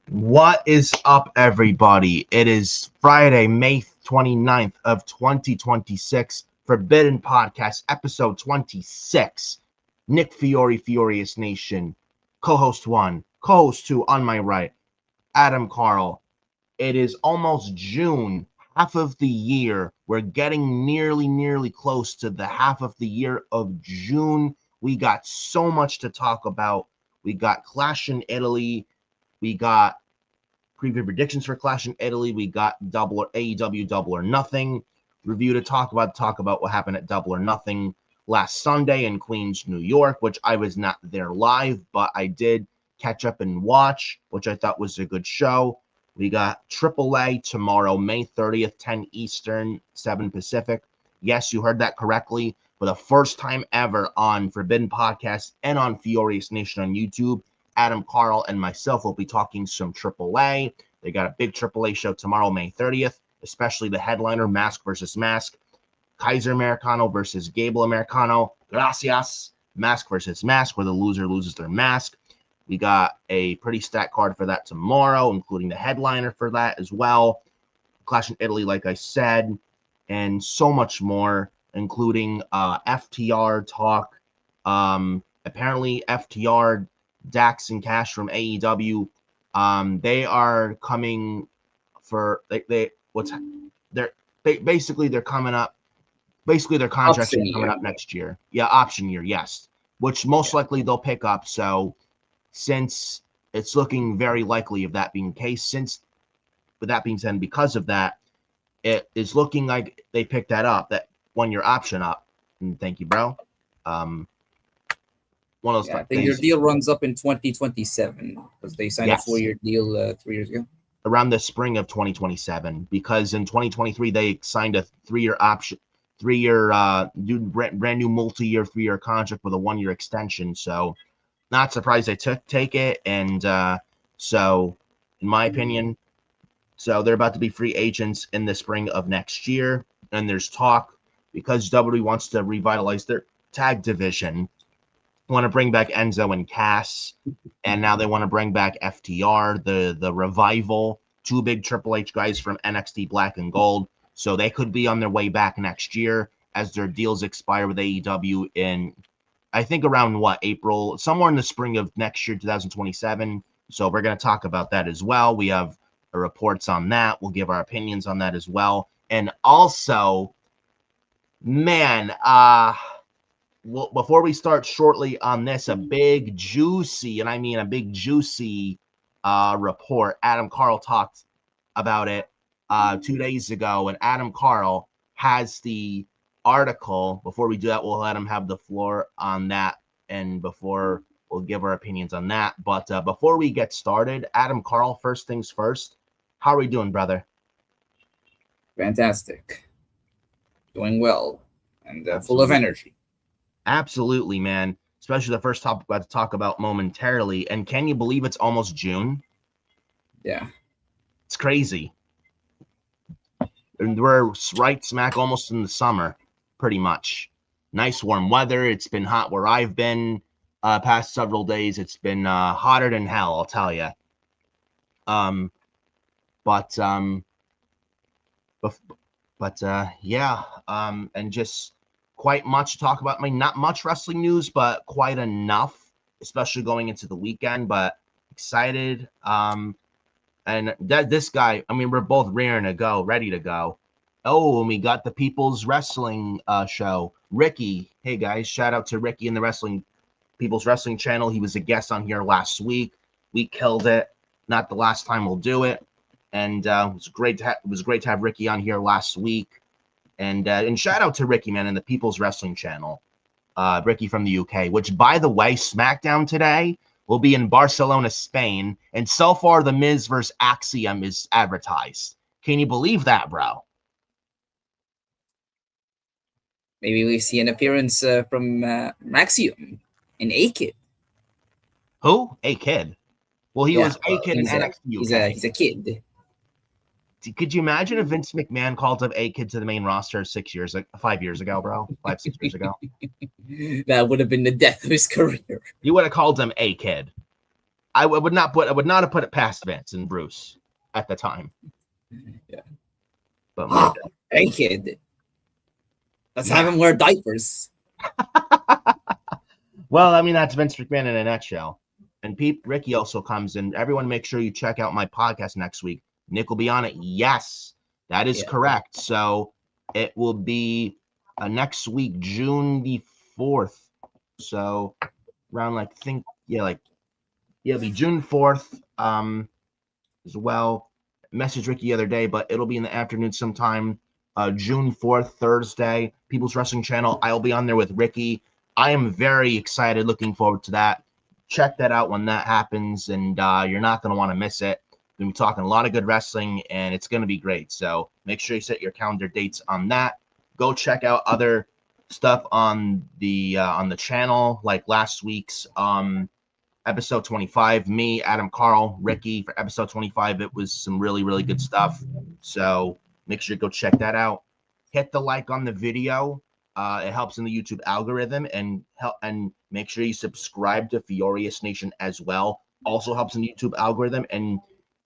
What is up, everybody? It is Friday, May 29th of 2026, Forbidden Podcast, episode 26. Nick Fiore, FioriousNation, co-host 1, co-host 2 on my right, Adam Carl. It is almost June, half of the year. We're getting nearly close to the half of the year of June. We got so much to talk about. We got Clash in Italy. We got preview predictions for Clash in Italy. We got AEW Double or Nothing review to talk about what happened at Double or Nothing last Sunday in Queens, New York, which I was not there live, but I did catch up and watch, which I thought was a good show. We got AAA tomorrow, May 30th, 10 Eastern, 7 Pacific. Yes, you heard that correctly. For the first time ever on Forbidden Podcast and on FioriousNation on YouTube, Adam Carl and myself will be talking some AAA. They got a big AAA show tomorrow, May 30th, especially the headliner, Mask versus Mask. Kaiser Americano versus Gable Americano. Gracias. Mask versus Mask, where the loser loses their mask. We got a pretty stacked card for that tomorrow, including the headliner for that as well. Clash in Italy, like I said, and so much more, including FTR talk. Apparently, FTR, Dax and Cash from AEW, they are coming for they're coming up. Basically, their contracts are coming up next year. Yeah, option year, yes. Which most likely they'll pick up. So, since it's looking very likely of that being the case, with that being said, because of that, it is looking like they picked that up, that 1-year option up. And thank you, bro. One of those I think your deal runs up in 2027 because they signed a 4-year deal 3 years ago. Around the spring of 2027, because in 2023 they signed a 3-year option. Brand new multi-year 3-year contract with a 1-year extension. So not surprised they take it. And so in my opinion, so they're about to be free agents in the spring of next year. And there's talk, because WWE wants to revitalize their tag division, want to bring back Enzo and Cass, and now they want to bring back FTR, the revival, 2 big Triple H guys from NXT Black and Gold. So they could be on their way back next year as their deals expire with AEW in, I think, around April, somewhere in the spring of next year, 2027. So we're going to talk about that as well. We have reports on that. We'll give our opinions on that as well. And also, man, before we start shortly on this, a big juicy report. Adam Carl talked about it 2 days ago, and Adam Carl has the article. Before we do that, we'll let him have the floor on that, and before we'll give our opinions on that. But before we get started, Adam Carl, first things first, how are we doing, brother? Fantastic. Doing well and full of energy. Absolutely, man. Especially the first topic we're about to talk about momentarily. And can you believe it's almost June? Yeah. It's crazy. And we're right smack almost in the summer, pretty much. Nice warm weather. It's been hot where I've been past several days. It's been hotter than hell, I'll tell you. And just quite much to talk about. I mean, not much wrestling news, but quite enough, especially going into the weekend. But excited. And this guy, I mean, we're both ready to go. Oh, and we got the People's Wrestling show. Ricky. Hey, guys, shout out to Ricky in the People's Wrestling channel. He was a guest on here last week. We killed it. Not the last time we'll do it. And it was great to have Ricky on here last week. And shout out to Ricky, man, in the People's Wrestling channel. Ricky from the UK, which, by the way, SmackDown today will be in Barcelona, Spain. And so far, The Miz versus Axiom is advertised. Can you believe that, bro? Maybe we see an appearance from Axiom in A-Kid. Who? A-Kid? Well, he was A-Kid in NXT UK. He's a kid. Could you imagine if Vince McMahon called up A-Kid to the main roster 5 years ago, bro? 6 years ago. That would have been the death of his career. You would have called him A-Kid. I would not have put it past Vince and Bruce at the time. Yeah. But hey kid, let's have him wear diapers. Well, I mean, that's Vince McMahon in a nutshell. And Ricky also comes in. Everyone, make sure you check out my podcast next week. Nick will be on it. Yes, that is correct. So it will be next week, June the 4th. So around it'll be June 4th as well. Message Ricky the other day, but it'll be in the afternoon sometime. June 4th, Thursday, People's Wrestling Channel. I'll be on there with Ricky. I am very excited, looking forward to that. Check that out when that happens, and you're not going to want to miss it. We're going to be talking a lot of good wrestling, and it's going to be great. So make sure you set your calendar dates on that. Go check out other stuff on the channel, like last week's episode 25. Me, Adam Carl, Ricky for episode 25. It was some really, really good stuff. So make sure you go check that out. Hit the like on the video. It helps in the YouTube algorithm, and make sure you subscribe to FioriousNation as well. Also helps in the YouTube algorithm, and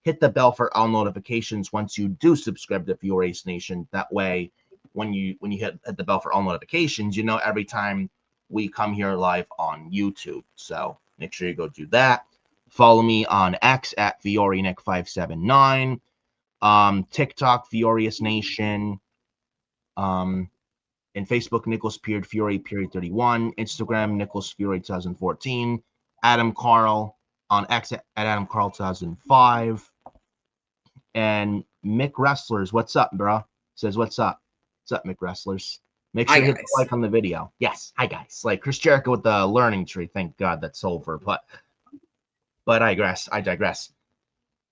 hit the bell for all notifications once you do subscribe to FioriousNation. That way, when you hit the bell for all notifications, you know every time we come here live on YouTube. So make sure you go do that. Follow me on X at FioriNick579. TikTok, FioriousNation. And Facebook, Nicholas Fury 31. Instagram, Nicholas Fury 2014. Adam Carl on X at Adam Carl 2005. And Mick Wrestlers, what's up, bro? Says, what's up? What's up, Mick Wrestlers? Make sure you hit the like on the video. Yes, hi guys. Like Chris Jericho with the learning tree. Thank God that's over. But I digress.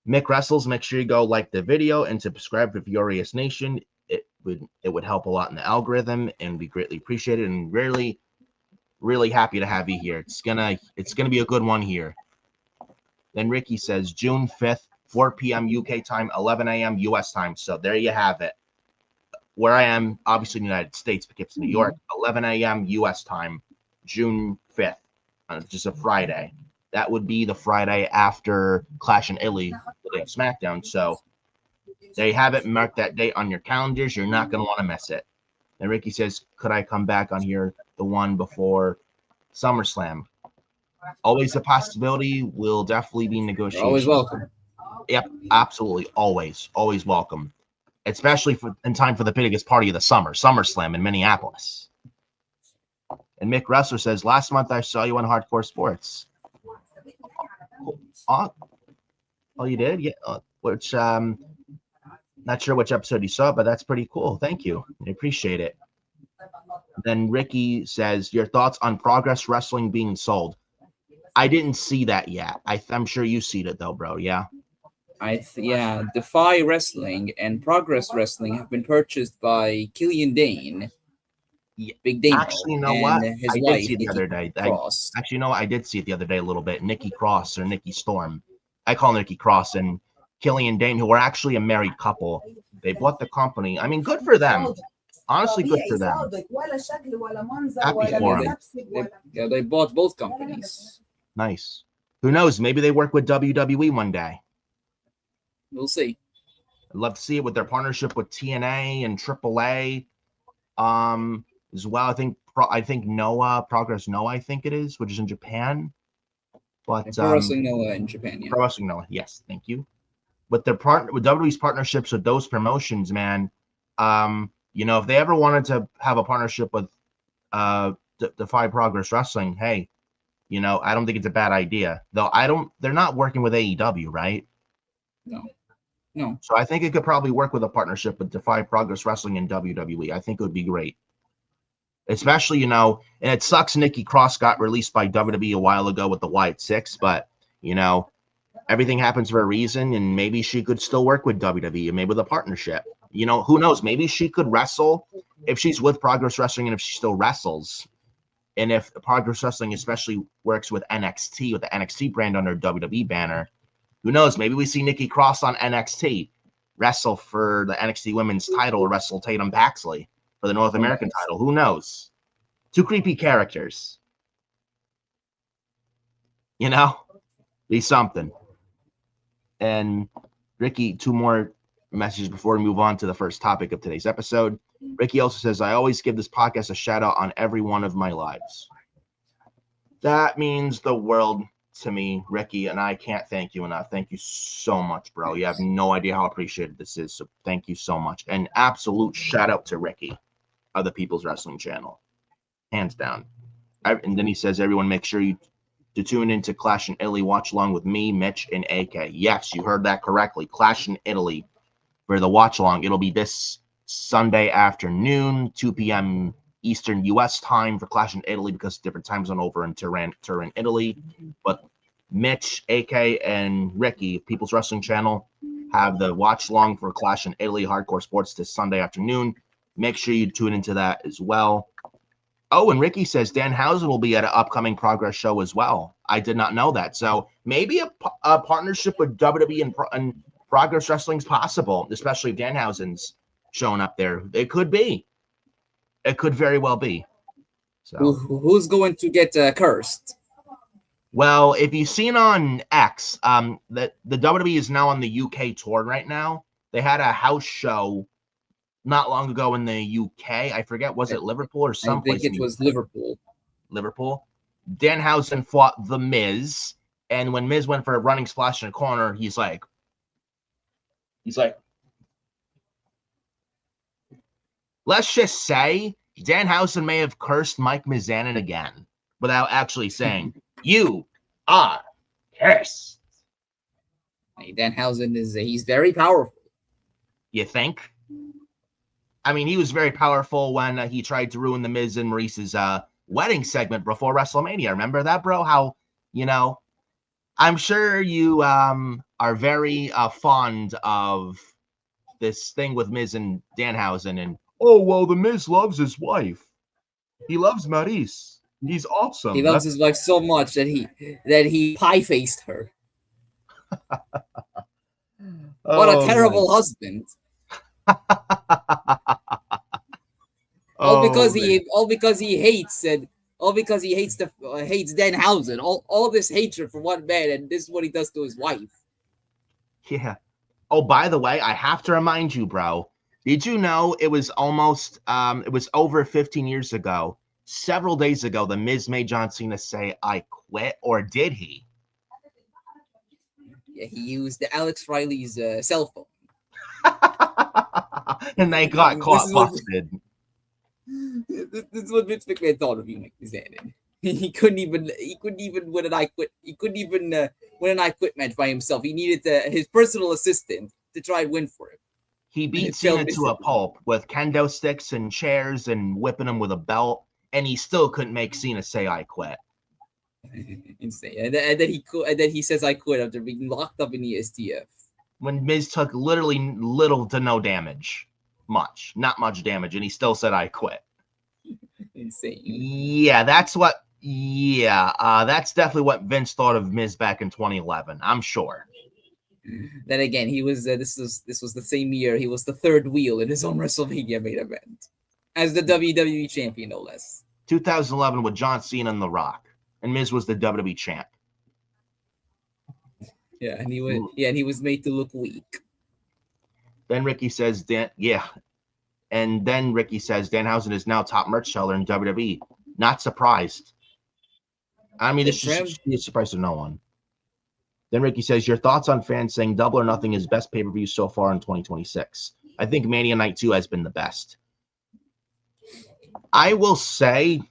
Mick Wrestles, make sure you go like the video and subscribe to FioriousNation. It would help a lot in the algorithm, and we greatly appreciate it, and really, really happy to have you here. It's gonna be a good one here. Then Ricky says June 5th, 4 p.m. UK time, 11 a.m. US time. So there you have it. Where I am, obviously in the United States, but it's New York, 11 a.m. US time, June 5th, just a Friday. That would be the Friday after Clash in Italy, the day of SmackDown. So there you have it. Mark that date on your calendars. You're not going to want to miss it. And Ricky says, could I come back on here the one before SummerSlam? Always a possibility. We'll definitely be negotiating. Always welcome. Yep, absolutely. Always welcome. Especially in time for the biggest party of the summer, SummerSlam in Minneapolis. And Mick Wrestler says, last month I saw you on Hardcore Sports. Oh, you did? Yeah. Which, not sure which episode you saw, but that's pretty cool. Thank you. I appreciate it. Then Ricky says, your thoughts on Progress Wrestling being sold? I didn't see that yet. I'm sure you see it though, bro. Yeah. Defy Wrestling and Progress Wrestling have been purchased by Killian Dane. Yeah. Big Dane. Actually, you know what? I did see it the other day. I did see it the other day a little bit. Nikki Cross or Nikki Storm. I call Nikki Cross and Killian Dane, who were actually a married couple. They bought the company. I mean, good for them. Honestly, good for them. Happy for them. They bought both companies. Nice. Who knows? Maybe they work with WWE one day. We'll see. I'd love to see it with their partnership with TNA and AAA. As well, I think Noah, Progress Noah, I think it is, which is in Japan. But Pro Wrestling Noah in Japan, yeah. Pro Wrestling Noah, yes, thank you. With their with WWE's partnerships with those promotions, man, if they ever wanted to have a partnership with Defy Progress Wrestling, hey, I don't think it's a bad idea. Though they're not working with AEW, right? No. So I think it could probably work with a partnership with Defy Progress Wrestling and WWE. I think it would be great. Especially, and it sucks Nikki Cross got released by WWE a while ago with the Wyatt Six, but, everything happens for a reason, and maybe she could still work with WWE, maybe with a partnership. Who knows? Maybe she could wrestle if she's with Progress Wrestling and if she still wrestles. And if Progress Wrestling especially works with NXT, with the NXT brand under WWE banner, who knows? Maybe we see Nikki Cross on NXT. wrestle for the NXT Women's title or wrestle Tatum Paxley for the North American title. Who knows? Two creepy characters. You know? Be something. And Ricky, two more messages before we move on to the first topic of today's episode. Ricky also says, I always give this podcast a shout out on every one of my lives. That means the world to me, Ricky, and I can't thank you enough. Thank you so much, bro. You have no idea how appreciated this is. So thank you so much. An absolute shout out to Ricky of the People's Wrestling Channel. Hands down. And then he says, everyone make sure you to tune into Clash in Italy. Watch along with me, Mitch, and AK. Yes, you heard that correctly. Clash in Italy for the watch along. It'll be this Sunday afternoon, 2 p.m. Eastern U.S. time for Clash in Italy because different time zone over in Turin, Italy. But Mitch, AK, and Ricky, People's Wrestling Channel, have the watch along for Clash in Italy Hardcore Sports this Sunday afternoon. Make sure you tune into that as well. Oh, and Ricky says Danhausen will be at an upcoming Progress show as well. I did not know that. So maybe a partnership with WWE and Progress Wrestling is possible, especially if Danhausen's showing up there. It could be. It could very well be. So who's going to get cursed? Well, if you've seen on X, the WWE is now on the UK tour right now. They had a house show not long ago in the UK. I forget, was it Liverpool or someplace? I think it was Liverpool. Liverpool. Danhausen fought The Miz, and when Miz went for a running splash in the corner, he's like, let's just say Danhausen may have cursed Mike Mizanin again without actually saying, you are cursed. Hey, Danhausen he's very powerful. You think? I mean, he was very powerful when he tried to ruin the Miz and Maurice's wedding segment before WrestleMania. Remember that, bro? How, I'm sure you are very fond of this thing with Miz and Danhausen. And, oh, well, the Miz loves his wife. He loves Maurice. He's awesome. He loves his wife so much that he pie-faced her. What a terrible husband. All because he hates Danhausen. All this hatred for one man, and this is what he does to his wife. Yeah. Oh, by the way, I have to remind you, bro. Did you know it was almost it was over 15 years ago, several days ago, the Miz made John Cena say, "I quit," or did he? Yeah, he used Alex Riley's cell phone. And they got caught busted. This is what Vince McMahon thought of you, Mike Mizanin. He couldn't even win an I quit. He couldn't even win an I quit match by himself. He needed his personal assistant to try and win for him. He beat Cena to a pulp with kendo sticks and chairs and whipping him with a belt, and he still couldn't make Cena say "I quit." Insane. And then he says "I quit" after being locked up in the STF. When Miz took literally little to no damage, not much damage, and he still said "I quit." Insane. Yeah, that's definitely what Vince thought of Miz back in 2011. I'm sure. Then again, he was this was the same year he was the third wheel in his own WrestleMania main event as the WWE champion, no less. 2011 with John Cena and The Rock, and Miz was the WWE champ. Yeah, and he was made to look weak. Then Ricky says, Danhausen is now top merch seller in WWE. Not surprised. I mean, this should be a surprise to no one. Then Ricky says, your thoughts on fans saying Double or Nothing is best pay-per-view so far in 2026. I think Mania Night 2 has been the best. I will say,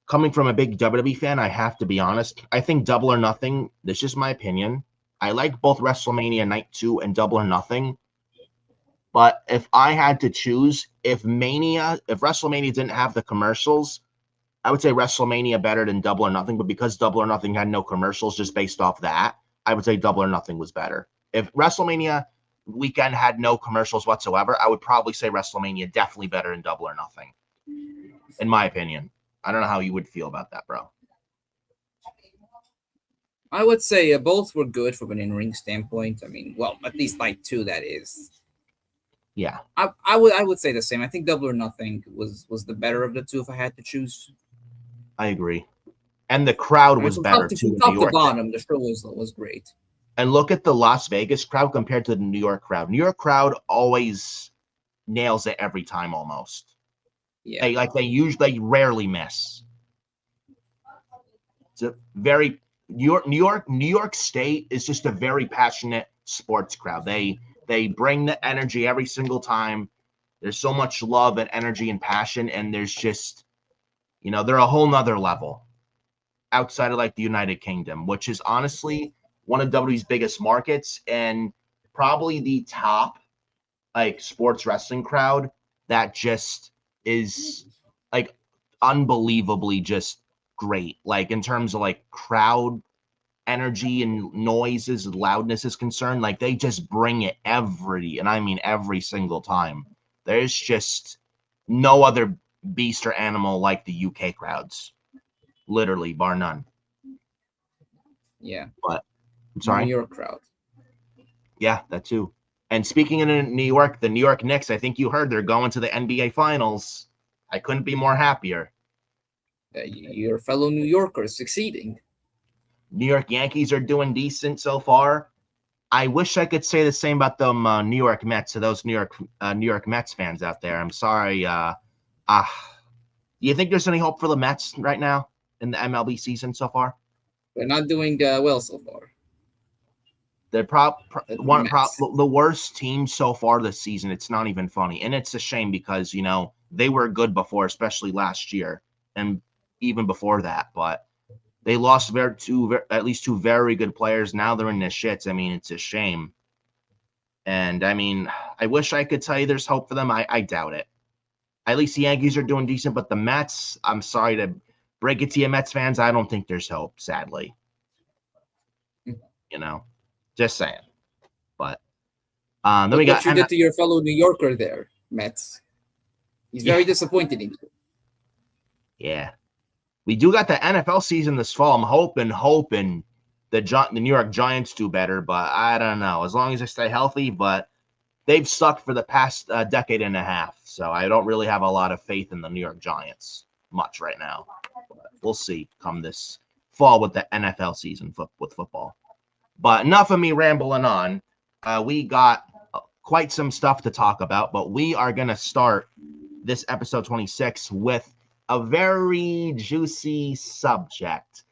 coming from a big WWE fan, I have to be honest. I think Double or Nothing, this is just my opinion. I like both WrestleMania Night 2 and Double or Nothing. But if I had to choose, if WrestleMania didn't have the commercials, I would say WrestleMania better than Double or Nothing. But because Double or Nothing had no commercials, just based off that, I would say Double or Nothing was better. If WrestleMania weekend had no commercials whatsoever, I would probably say WrestleMania definitely better than Double or Nothing. In my opinion. I don't know how you would feel about that, bro. I would say both were good from an in-ring standpoint. I mean, well, at least Night 2, that is. Yeah, I would say the same. I think Double or Nothing was the better of the two if I had to choose. I agree. And the crowd And was from better top to, too from in New top to York. bottom, the show was great. And look at the Las Vegas crowd compared to the New York crowd. New York crowd always nails it every time almost. Yeah. They rarely miss. It's a very New York State is just a very passionate sports crowd. They bring the energy every single time. There's so much love and energy and passion, and there's just, they're a whole nother level outside of like the United Kingdom, which is honestly one of WWE's biggest markets and probably the top like sports wrestling crowd that just is like unbelievably just great. Like in terms of like crowd energy and noises, loudness is concerned, like they just bring it every single time. There's just no other beast or animal like the UK crowds, literally bar none. Yeah. But I'm sorry. New York crowd. Yeah, that too. And speaking in New York, the New York Knicks, I think you heard they're going to the NBA Finals. I couldn't be more happier. Your fellow New Yorkers succeeding. New York Yankees are doing decent so far. I wish I could say the same about them New York Mets. To those New York Mets fans out there, I'm sorry. Do you think there's any hope for the Mets right now in the MLB season so far? They're not doing well so far. They're the worst team so far this season. It's not even funny, and it's a shame because they were good before, especially last year and even before that. But they lost at least two very good players. Now they're in the shits. I mean, it's a shame. And I mean, I wish I could tell you there's hope for them. I doubt it. At least the Yankees are doing decent, but the Mets, I'm sorry to break it to you, Mets fans, I don't think there's hope, sadly. Just saying. But then we got what you did to your fellow New Yorker there, Mets. He's very disappointed in you. Yeah. We do got the NFL season this fall. I'm hoping the New York Giants do better, but I don't know. As long as they stay healthy, but they've sucked for the past decade and a half, so I don't really have a lot of faith in the New York Giants much right now. But we'll see come this fall with the NFL season with football. But enough of me rambling on. We got quite some stuff to talk about, but we are going to start this episode 26 with a very juicy subject.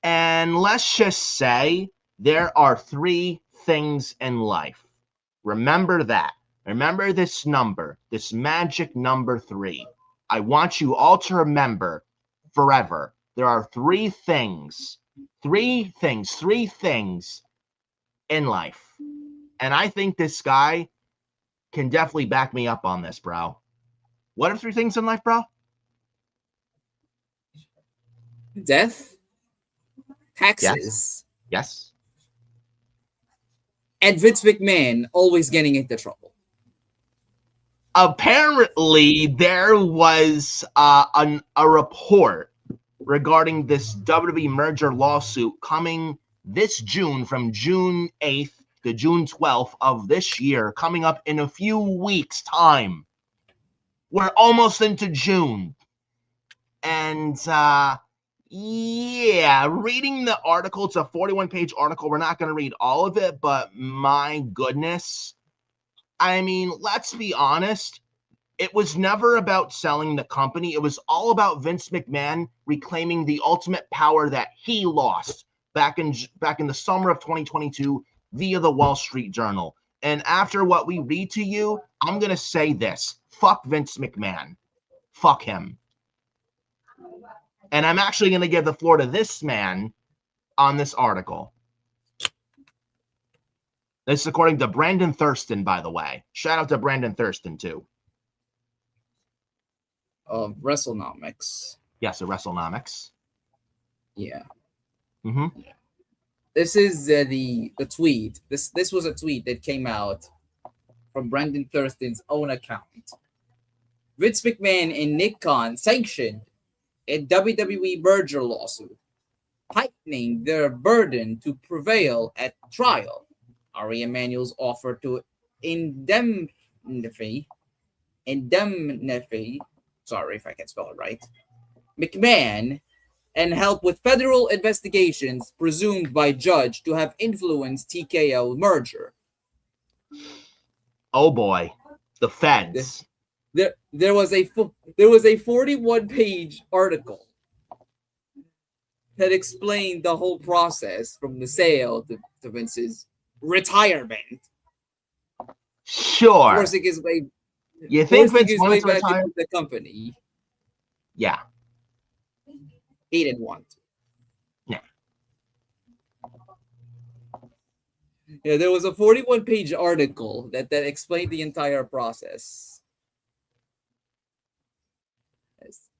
And let's just say there are three things in life. Remember that. Remember this number, this magic number 3. I want you all to remember forever. There are three things in life. And I think this guy can definitely back me up on this, bro. What are three things in life, bro? Death, taxes, yes, and Vince McMahon always getting into trouble. Apparently, there was a report regarding this WWE merger lawsuit coming this June, from June 8th to June 12th of this year, coming up in a few weeks' time. We're almost into June. And reading the article, it's a 41-page article. We're not going to read all of it, but my goodness. I mean, let's be honest. It was never about selling the company. It was all about Vince McMahon reclaiming the ultimate power that he lost back in the summer of 2022 via the Wall Street Journal. And after what we read to you, I'm going to say this. Fuck Vince McMahon. Fuck him. And I'm actually going to give the floor to this man on this article. This is according to Brandon Thurston, by the way. Shout out to Brandon Thurston, too. Of WrestleNomics. Yes, the WrestleNomics. Yeah. Mm-hmm. Yeah. This is the tweet. This was a tweet that came out from Brandon Thurston's own account. Vince McMahon and Nick Khan sanctioned a WWE merger lawsuit. heightening their burden to prevail at trial. Ari Emanuel's offer to indemnify, sorry if I can't spell it right, McMahon, and help with federal investigations presumed by judge to have influenced TKO merger. Oh boy, the feds. There was a 41-page article that explained the whole process from the sale to Vince's retirement. Sure. Forcing his way. You think Vince wanted to back retire? into the company? Yeah. He didn't want to. Yeah, there was a 41-page article that explained the entire process. Yes.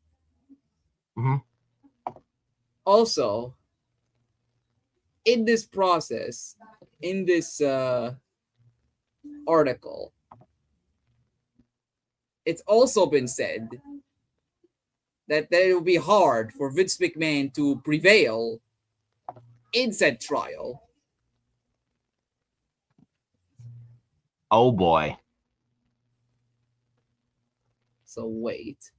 Also, in this process, in this article, it's also been said that it will be hard for Vince McMahon to prevail in said trial. Oh boy. So wait.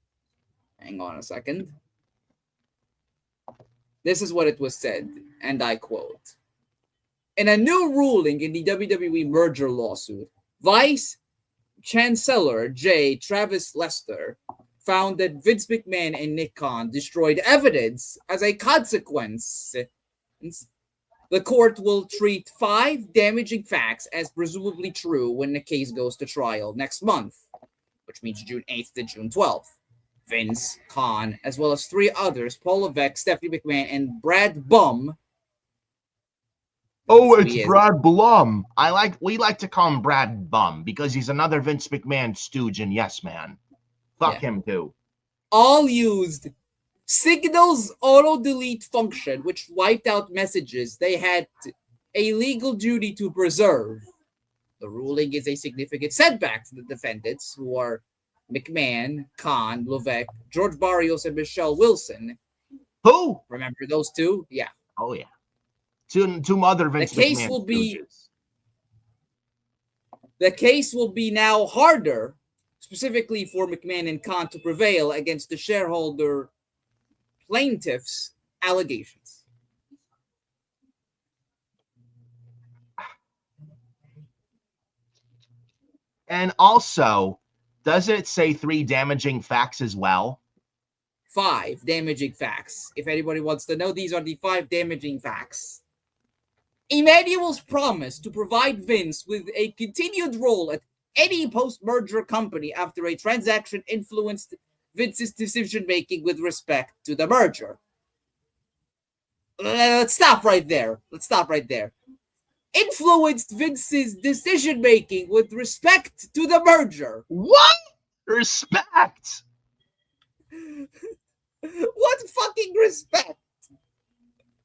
Hang on a second. This is what it was said, and I quote. In a new ruling in the WWE merger lawsuit, Vice Chancellor J. Travis Lester found that Vince McMahon and Nick Khan destroyed evidence. As a consequence, the court will treat 5 damaging facts as presumably true when the case goes to trial next month, which means June 8th to June 12th. Vince, Khan, as well as 3 others, Paul Levesque, Stephanie McMahon, and Brad Bum. Oh, it's Brad Blum. We like to call him Brad Bum because he's another Vince McMahon stooge and yes man. Fuck him too. All used Signal's auto-delete function, which wiped out messages they had a legal duty to preserve. The ruling is a significant setback for the defendants, who are McMahon, Khan, Levesque, George Barrios, and Michelle Wilson. Who? Remember those 2? Yeah. Oh, yeah. Two other Vince McMahon. The case will be now harder, specifically for McMahon and Khan, to prevail against the shareholder plaintiffs' allegations. And also, doesn't it say 3 damaging facts as well? 5 damaging facts. If anybody wants to know, these are the 5 damaging facts. Emanuel's promise to provide Vince with a continued role at any post-merger company after a transaction influenced Vince's decision-making with respect to the merger. Let's stop right there. Influenced Vince's decision-making with respect to the merger. What? Respect? What fucking respect?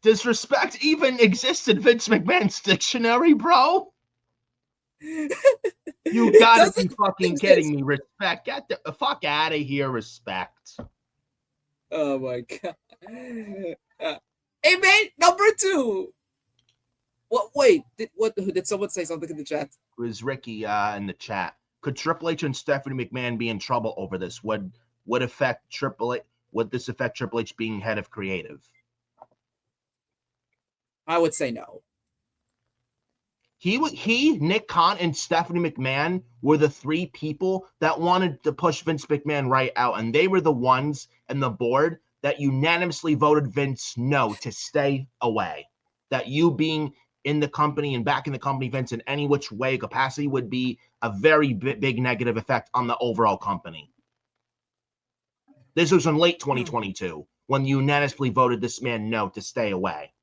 Does respect even exist in Vince McMahon's dictionary, bro? You gotta be fucking kidding me. Respect. Get the fuck out of here, respect. Oh my god. Hey man, number 2. What? Wait, did someone say something in the chat? It was Ricky in the chat. Could Triple H and Stephanie McMahon be in trouble over this? Would this affect Triple H being head of creative? I would say no. Nick Khan, and Stephanie McMahon were the 3 people that wanted to push Vince McMahon right out, and they were the ones in the board that unanimously voted Vince no to stay away. That you being in the company and back in the company, Vince, in any which way capacity would be a very big negative effect on the overall company. This was in late 2022 when you unanimously voted this man no to stay away.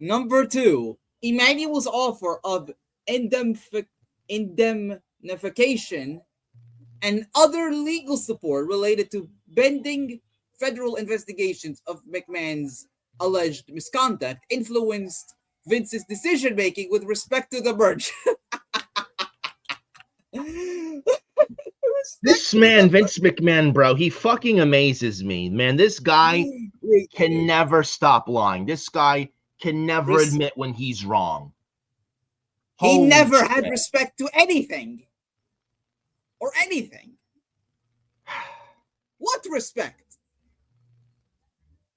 Number 2, Emanuel's offer of indemnification and other legal support related to pending federal investigations of McMahon's alleged misconduct influenced Vince's decision-making with respect to the merger. This man, Vince McMahon, bro, he fucking amazes me, man. This guy, can never stop lying. This guy can never admit when he's wrong. He never had respect to anything. Or anything. What respect?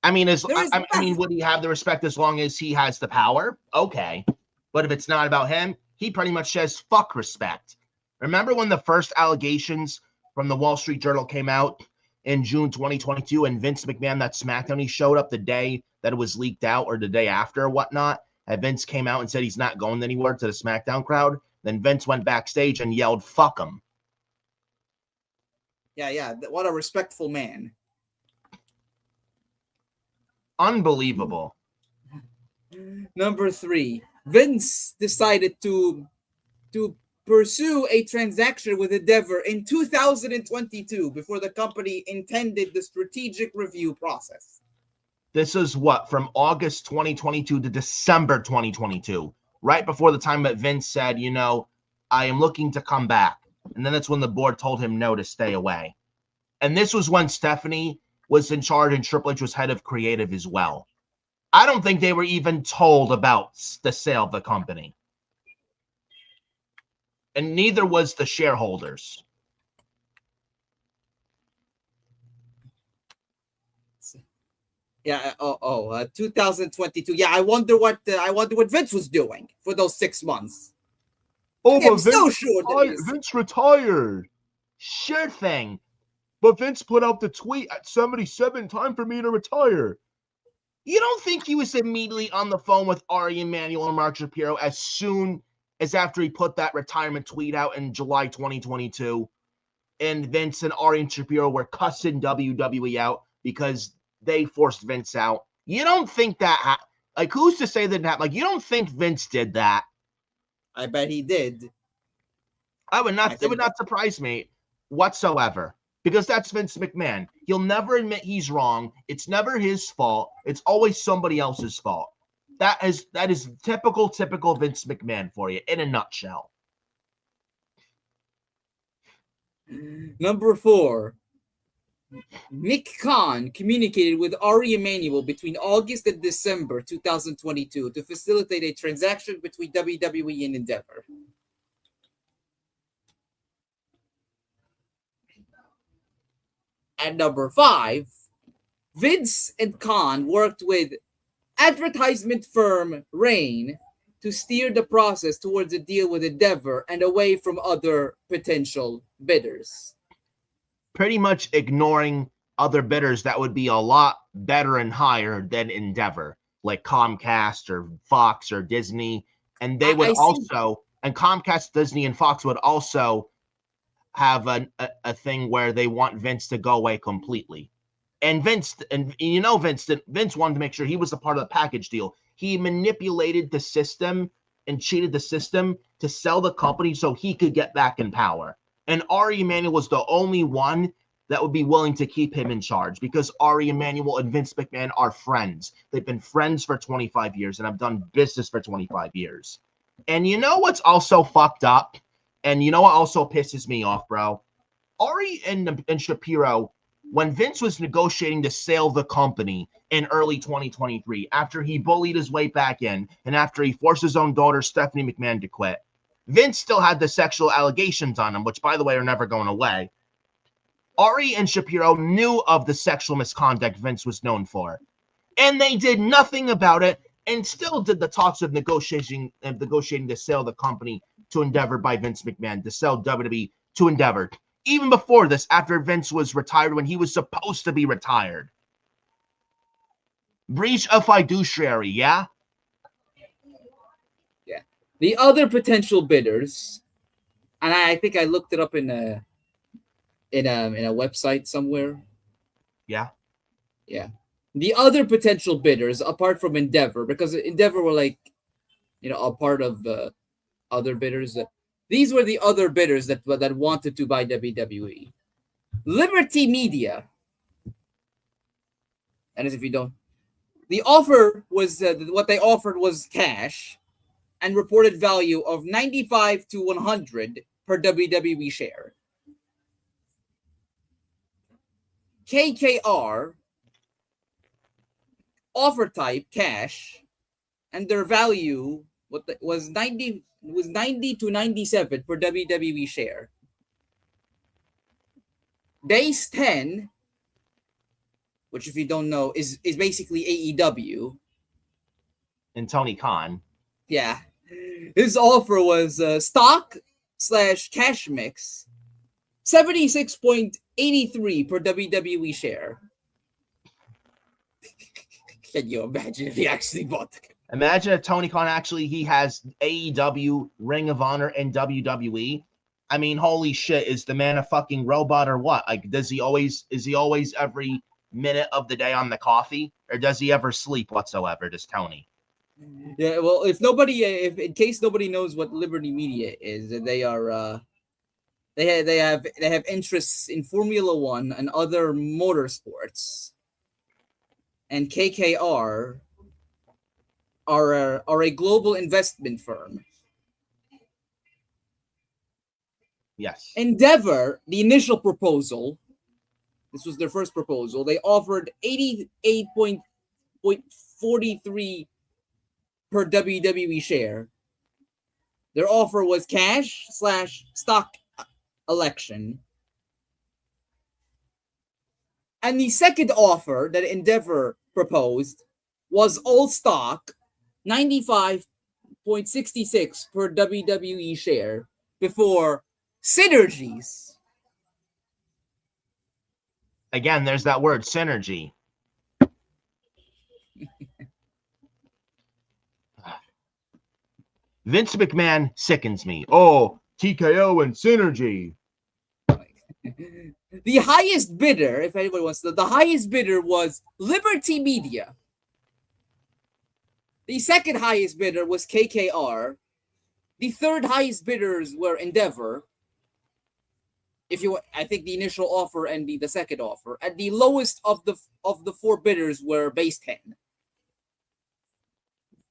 I mean, would he have the respect as long as he has the power? Okay. But if it's not about him, he pretty much says fuck respect. Remember when the first allegations from the Wall Street Journal came out in June 2022 and Vince McMahon, that SmackDown, he showed up the day that it was leaked out or the day after or whatnot, and Vince came out and said he's not going anywhere to the SmackDown crowd. Then Vince went backstage and yelled, fuck him. Yeah. What a respectful man. Unbelievable. Number 3, Vince decided to pursue a transaction with Endeavor in 2022 before the company intended the strategic review process. This is what, from August 2022 to December 2022, right before the time that Vince said, I am looking to come back. And then that's when the board told him no, to stay away. And this was when Stephanie was in charge and Triple H was head of creative as well. I don't think they were even told about the sale of the company. And neither was the shareholders. Yeah. 2022. Yeah. I wonder what Vince was doing for those 6 months. Oh, but Vince retired. Sure thing. But Vince put out the tweet at 77, time for me to retire. You don't think he was immediately on the phone with Ari Emanuel and Mark Shapiro as soon as after he put that retirement tweet out in July 2022? And Vince and Ari and Shapiro were cussing WWE out because they forced Vince out. You don't think that, who's to say that happened? You don't think Vince did that? I bet he did. It would not surprise me whatsoever. Because that's Vince McMahon. He'll never admit he's wrong. It's never his fault. It's always somebody else's fault. That is typical Vince McMahon for you in a nutshell. Number 4. Nick Khan communicated with Ari Emanuel between August and December 2022 to facilitate a transaction between WWE and Endeavor. And number 5, Vince and Khan worked with advertisement firm Rain to steer the process towards a deal with Endeavor and away from other potential bidders. Pretty much ignoring other bidders that would be a lot better and higher than Endeavor, like Comcast or Fox or Disney. And they would and Comcast, Disney, and Fox would also have a thing where they want Vince to go away completely. And Vince wanted to make sure he was a part of the package deal. He manipulated the system and cheated the system to sell the company so he could get back in power. And Ari Emanuel was the only one that would be willing to keep him in charge because Ari Emanuel and Vince McMahon are friends. They've been friends for 25 years and have done business for 25 years. And you know what's also fucked up? And you know what also pisses me off, bro? Ari and Shapiro, when Vince was negotiating to sell the company in early 2023, after he bullied his way back in, and after he forced his own daughter, Stephanie McMahon, to quit, Vince still had the sexual allegations on him, which, by the way, are never going away. Ari and Shapiro knew of the sexual misconduct Vince was known for, and they did nothing about it and still did the talks of negotiating to sell the company to Endeavor by Vince McMahon, to sell WWE to Endeavor. Even before this, after Vince was retired when he was supposed to be retired. Breach of fiduciary, yeah? Yeah. The other potential bidders, and I think I looked it up in a website somewhere. Yeah. Yeah. The other potential bidders, apart from Endeavor, because Endeavor were a part of the other bidders. These were the other bidders that wanted to buy WWE. Liberty Media. And as if you don't, the offer was what they offered was cash and reported value of 95 to 100 per WWE share. KKR offer type cash, and their value was 90 to 97 per WWE share. Base 10, which if you don't know is basically AEW, And Tony Khan. Yeah, his offer was stock / cash mix, 76.83 per WWE share. Can you imagine if he actually bought the? Imagine if Tony Khan he has AEW, Ring of Honor, and WWE. I mean, holy shit, is the man a fucking robot or what? Like, is he always every minute of the day on the coffee, or does he ever sleep whatsoever? Does Tony? Yeah, well, if in case nobody knows what Liberty Media is, they are they have interests in Formula One and other motorsports, and KKR are a global investment firm. Yes. Endeavor, the initial proposal, this was their first proposal. They offered 88.43 per WWE share. Their offer was cash / stock election. And the second offer that Endeavor proposed was all stock, 95.66 per WWE share before synergies. Again, there's that word, synergy. Vince McMahon sickens me. Oh, TKO and synergy. The highest bidder, if anyone wants to, the highest bidder was Liberty Media. The second highest bidder was KKR. The third highest bidders were Endeavor. I think the initial offer and the second offer, and the lowest of the four bidders were Base 10.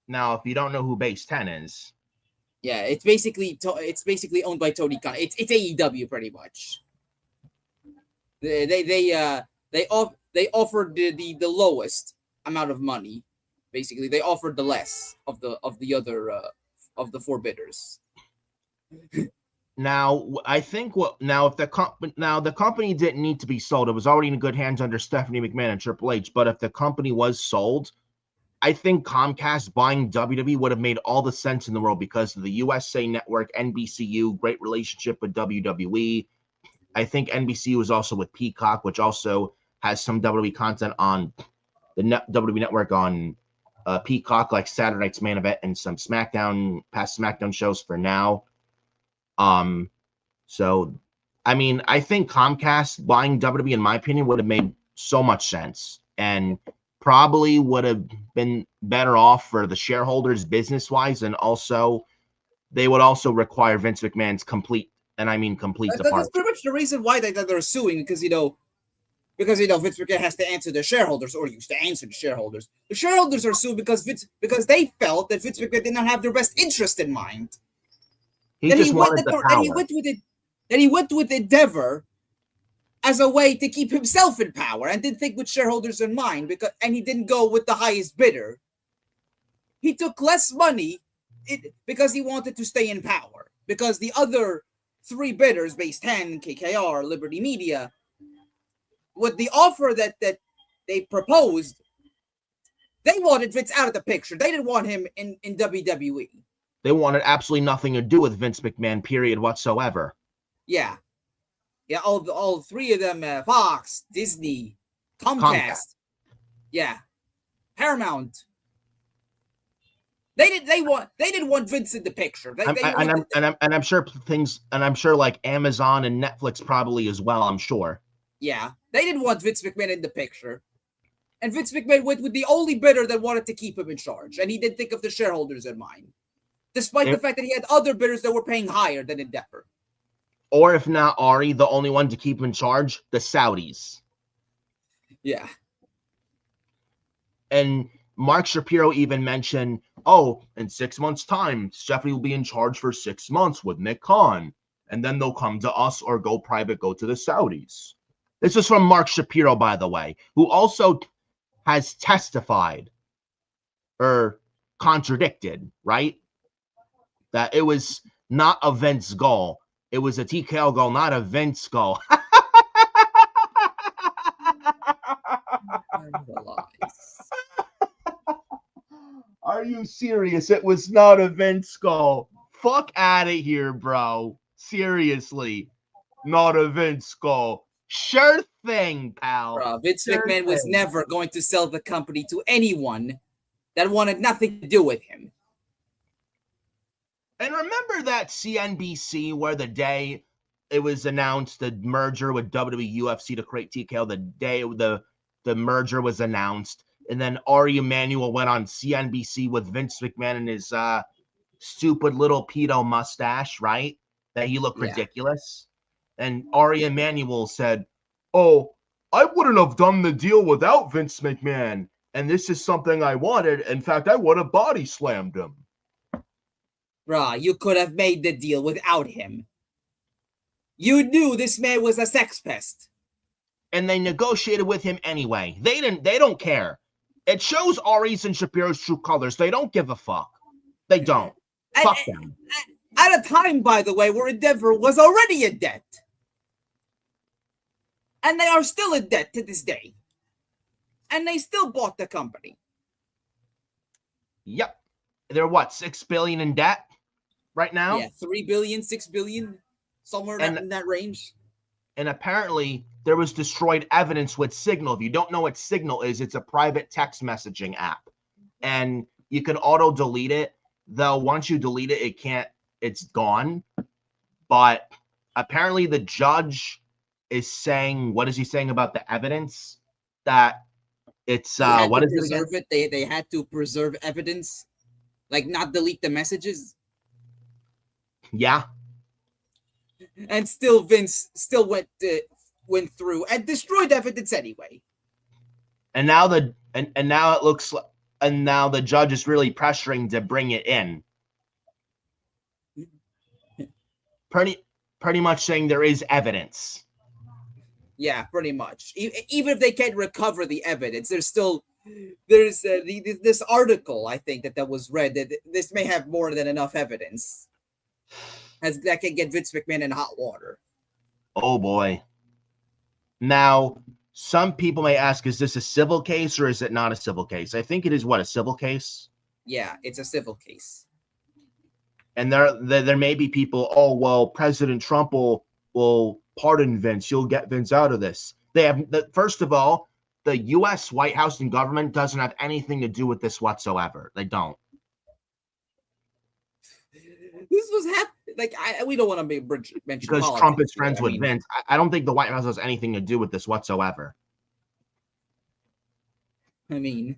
Now, if you don't know who Base 10 is, yeah, it's basically owned by Tony Khan. It's AEW pretty much. They offered the lowest amount of money. Basically, they offered the less of the other of the four bidders. Now, I think if the company didn't need to be sold, it was already in good hands under Stephanie McMahon and Triple H. But if the company was sold, I think Comcast buying WWE would have made all the sense in the world because of the USA Network, NBCU, great relationship with WWE. I think NBC was also with Peacock, which also has some WWE content on the WWE Network on Peacock, like Saturday Night's Main Event and some past SmackDown shows for now. So, I mean, I think Comcast buying WWE, in my opinion, would have made so much sense and probably would have been better off for the shareholders business-wise, and also they would also require Vince McMahon's complete departure. That's pretty much the reason why they're suing, because Vince McMahon has to answer the shareholders, or used to answer the shareholders. The shareholders are suing because they felt that Vince McMahon did not have their best interest in mind. He went with Endeavor as a way to keep himself in power and didn't think with shareholders in mind, and he didn't go with the highest bidder. He took less money because he wanted to stay in power, because the other three bidders, Base 10, KKR, Liberty Media, with the offer that they proposed, they wanted Vince out of the picture. They didn't want him in WWE. They wanted absolutely nothing to do with Vince McMahon, period, whatsoever. Yeah. Yeah, all three of them, Fox, Disney, Comcast. Yeah. Paramount. They didn't want Vince in the picture. I'm sure like Amazon and Netflix probably as well, I'm sure. Yeah. They didn't want Vince McMahon in the picture. And Vince McMahon went with the only bidder that wanted to keep him in charge. And he didn't think of the shareholders in mind. Despite the fact that he had other bidders that were paying higher than Endeavor. Or if not Ari, the only one to keep him in charge, the Saudis. Yeah. And Mark Shapiro even mentioned, in 6 months' time, Stephanie will be in charge for 6 months with Nick Khan. And then they'll come to us or go private, go to the Saudis. This is from Mark Shapiro, by the way, who also has testified or contradicted, right? That it was not a Vince goal. It was a TKO goal, not a Vince goal. Are you serious? It was not a Vince goal. Fuck out of here, bro. Seriously. Not a Vince goal. Sure thing, pal. Bro, Vince Sure McMahon was thing. never going to sell the company to anyone that wanted nothing to do with him. And remember that CNBC where the day it was announced the merger with WWE UFC to create TKO, the day the merger was announced, and then Ari Emanuel went on CNBC with Vince McMahon and his stupid little pedo mustache, right? That he looked ridiculous. And Ari Emanuel said, "Oh, I wouldn't have done the deal without Vince McMahon. And this is something I wanted. In fact, I would have body slammed him." Bruh, you could have made the deal without him. You knew this man was a sex pest. And they negotiated with him anyway. They don't care. It shows Ari's and Shapiro's true colors. They don't give a fuck. They don't. Fuck them. At a time, by the way, where Endeavor was already in debt. And they are still in debt to this day. And they still bought the company. Yep. They're what, $6 billion in debt right now? Yeah, 3 billion, 6 billion, somewhere in that range. And apparently there was destroyed evidence with Signal. If you don't know what Signal is, it's a private text messaging app. And you can auto delete it. Though once you delete it, it's gone. But apparently the judge is saying, what is he saying about the evidence? That it's what is it again? They had to preserve evidence, like not delete the messages. Yeah. And still Vince still went through and destroyed evidence anyway. And now now it looks like, and now the judge is really pressuring to bring it in. Pretty much saying there is evidence. Yeah, pretty much. Even if they can't recover the evidence, there's this article, I think, that was read that this may have more than enough evidence that can get Vince McMahon in hot water. Oh boy. Now, some people may ask, is this a civil case or is it not a civil case? I think it is a civil case? Yeah, it's a civil case. And there may be people, oh, well, President Trump will pardon Vince. You'll get Vince out of this. First of all, the U.S. White House and government doesn't have anything to do with this whatsoever. They don't. This was happening. We don't want to mention because politics Trump is friends with Vince. I don't think the White House has anything to do with this whatsoever. We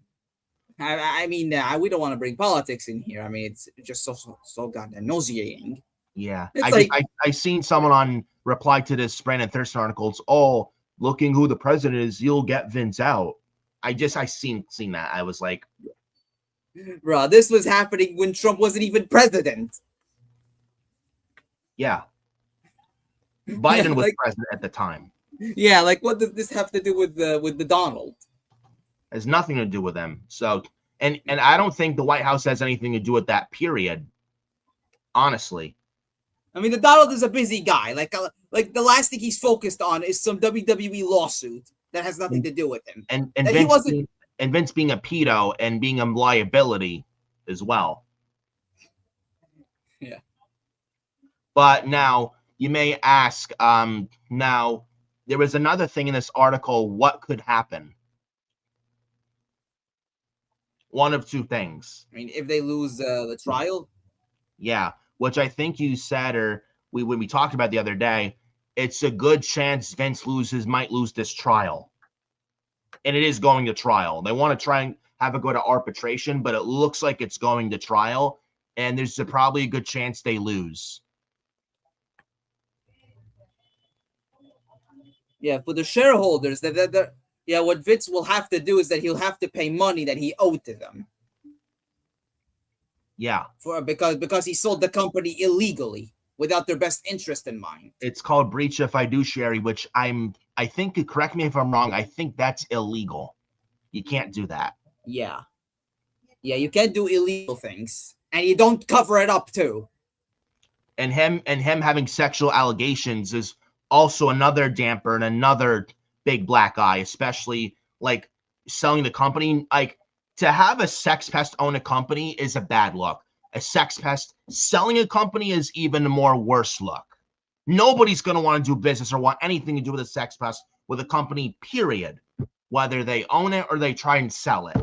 don't want to bring politics in here. I mean, it's just so goddamn nauseating. Yeah, I seen someone on reply to this Brandon Thurston articles. Oh, looking who the president is, you'll get Vince out. I seen that. I was like, bro, this was happening when Trump wasn't even president. Yeah, Biden was president at the time. Yeah, what does this have to do with the Donald? It has nothing to do with them. So, and I don't think the White House has anything to do with that. Period. Honestly. I mean, the Donald is a busy guy. Like the last thing he's focused on is some WWE lawsuit that has nothing to do with him. And Vince being a pedo and being a liability as well. Yeah. But now you may ask, now there was another thing in this article. What could happen? One of two things. I mean, if they lose the trial. Yeah. Which I think you said, or when we talked about the other day, it's a good chance Vince might lose this trial. And it is going to trial. They want to try and have it go to arbitration, but it looks like it's going to trial. And there's probably a good chance they lose. Yeah, for the shareholders, what Vince will have to do is that he'll have to pay money that he owed to them. Yeah. Because he sold the company illegally without their best interest in mind. It's called breach of fiduciary, which I think, correct me if I'm wrong, I think that's illegal. You can't do that. Yeah. Yeah, you can't do illegal things. And you don't cover it up too. And him having sexual allegations is also another damper and another big black eye, especially like selling the company. Like, to have a sex pest own a company is a bad look. A sex pest selling a company is even a more worse look. Nobody's going to want to do business or want anything to do with a sex pest with a company, period, whether they own it or they try and sell it.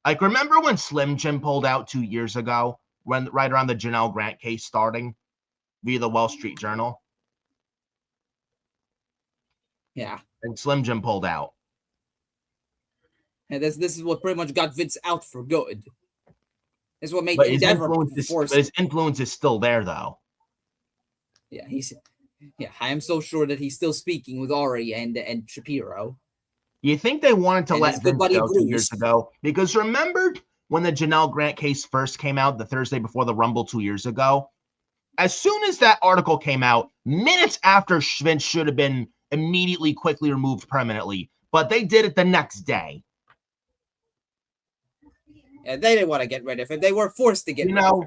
Like, remember when Slim Jim pulled out 2 years ago, when right around the Janelle Grant case starting via the Wall Street Journal? Yeah. And Slim Jim pulled out. And this is what pretty much got Vince out for good. This is what made But Endeavor his influence is still there, though. Yeah, I am so sure that he's still speaking with Ari and Shapiro. You think they wanted to and let Vince go 2 years ago? Because remember when the Janelle Grant case first came out the Thursday before the Rumble 2 years ago? As soon as that article came out, minutes after, Vince should have been immediately, quickly removed permanently. But they did it the next day. Yeah, they didn't want to get rid of him. They were forced to get rid of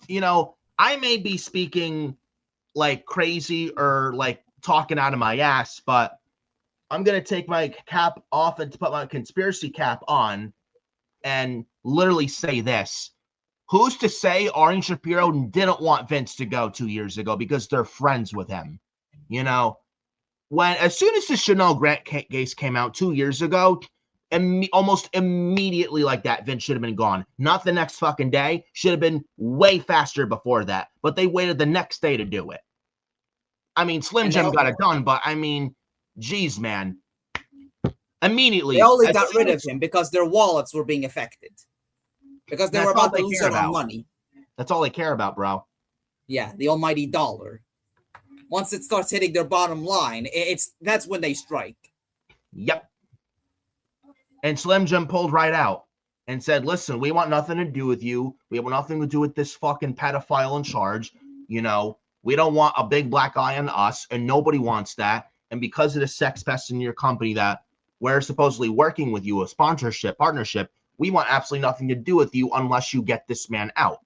him. I may be speaking like crazy or like talking out of my ass, but I'm going to take my cap off and put my conspiracy cap on and literally say this. Who's to say Ari and Shapiro didn't want Vince to go 2 years ago because they're friends with him? As soon as the Chanel Grant case came out 2 years ago, almost immediately like that, Vince should have been gone. Not the next fucking day. Should have been way faster before that. But they waited the next day to do it. I mean, Slim Jim got it done, but I mean, geez, man. Immediately. They only got rid of him because their wallets were being affected. Because they were about to lose out on money. That's all they care about, bro. Yeah, the almighty dollar. Once it starts hitting their bottom line, that's when they strike. Yep. And Slim Jim pulled right out and said, listen, we want nothing to do with you. We want nothing to do with this fucking pedophile in charge. We don't want a big black eye on us, and nobody wants that. And because of the sex pest in your company that we're supposedly working with you, a sponsorship, partnership, we want absolutely nothing to do with you unless you get this man out.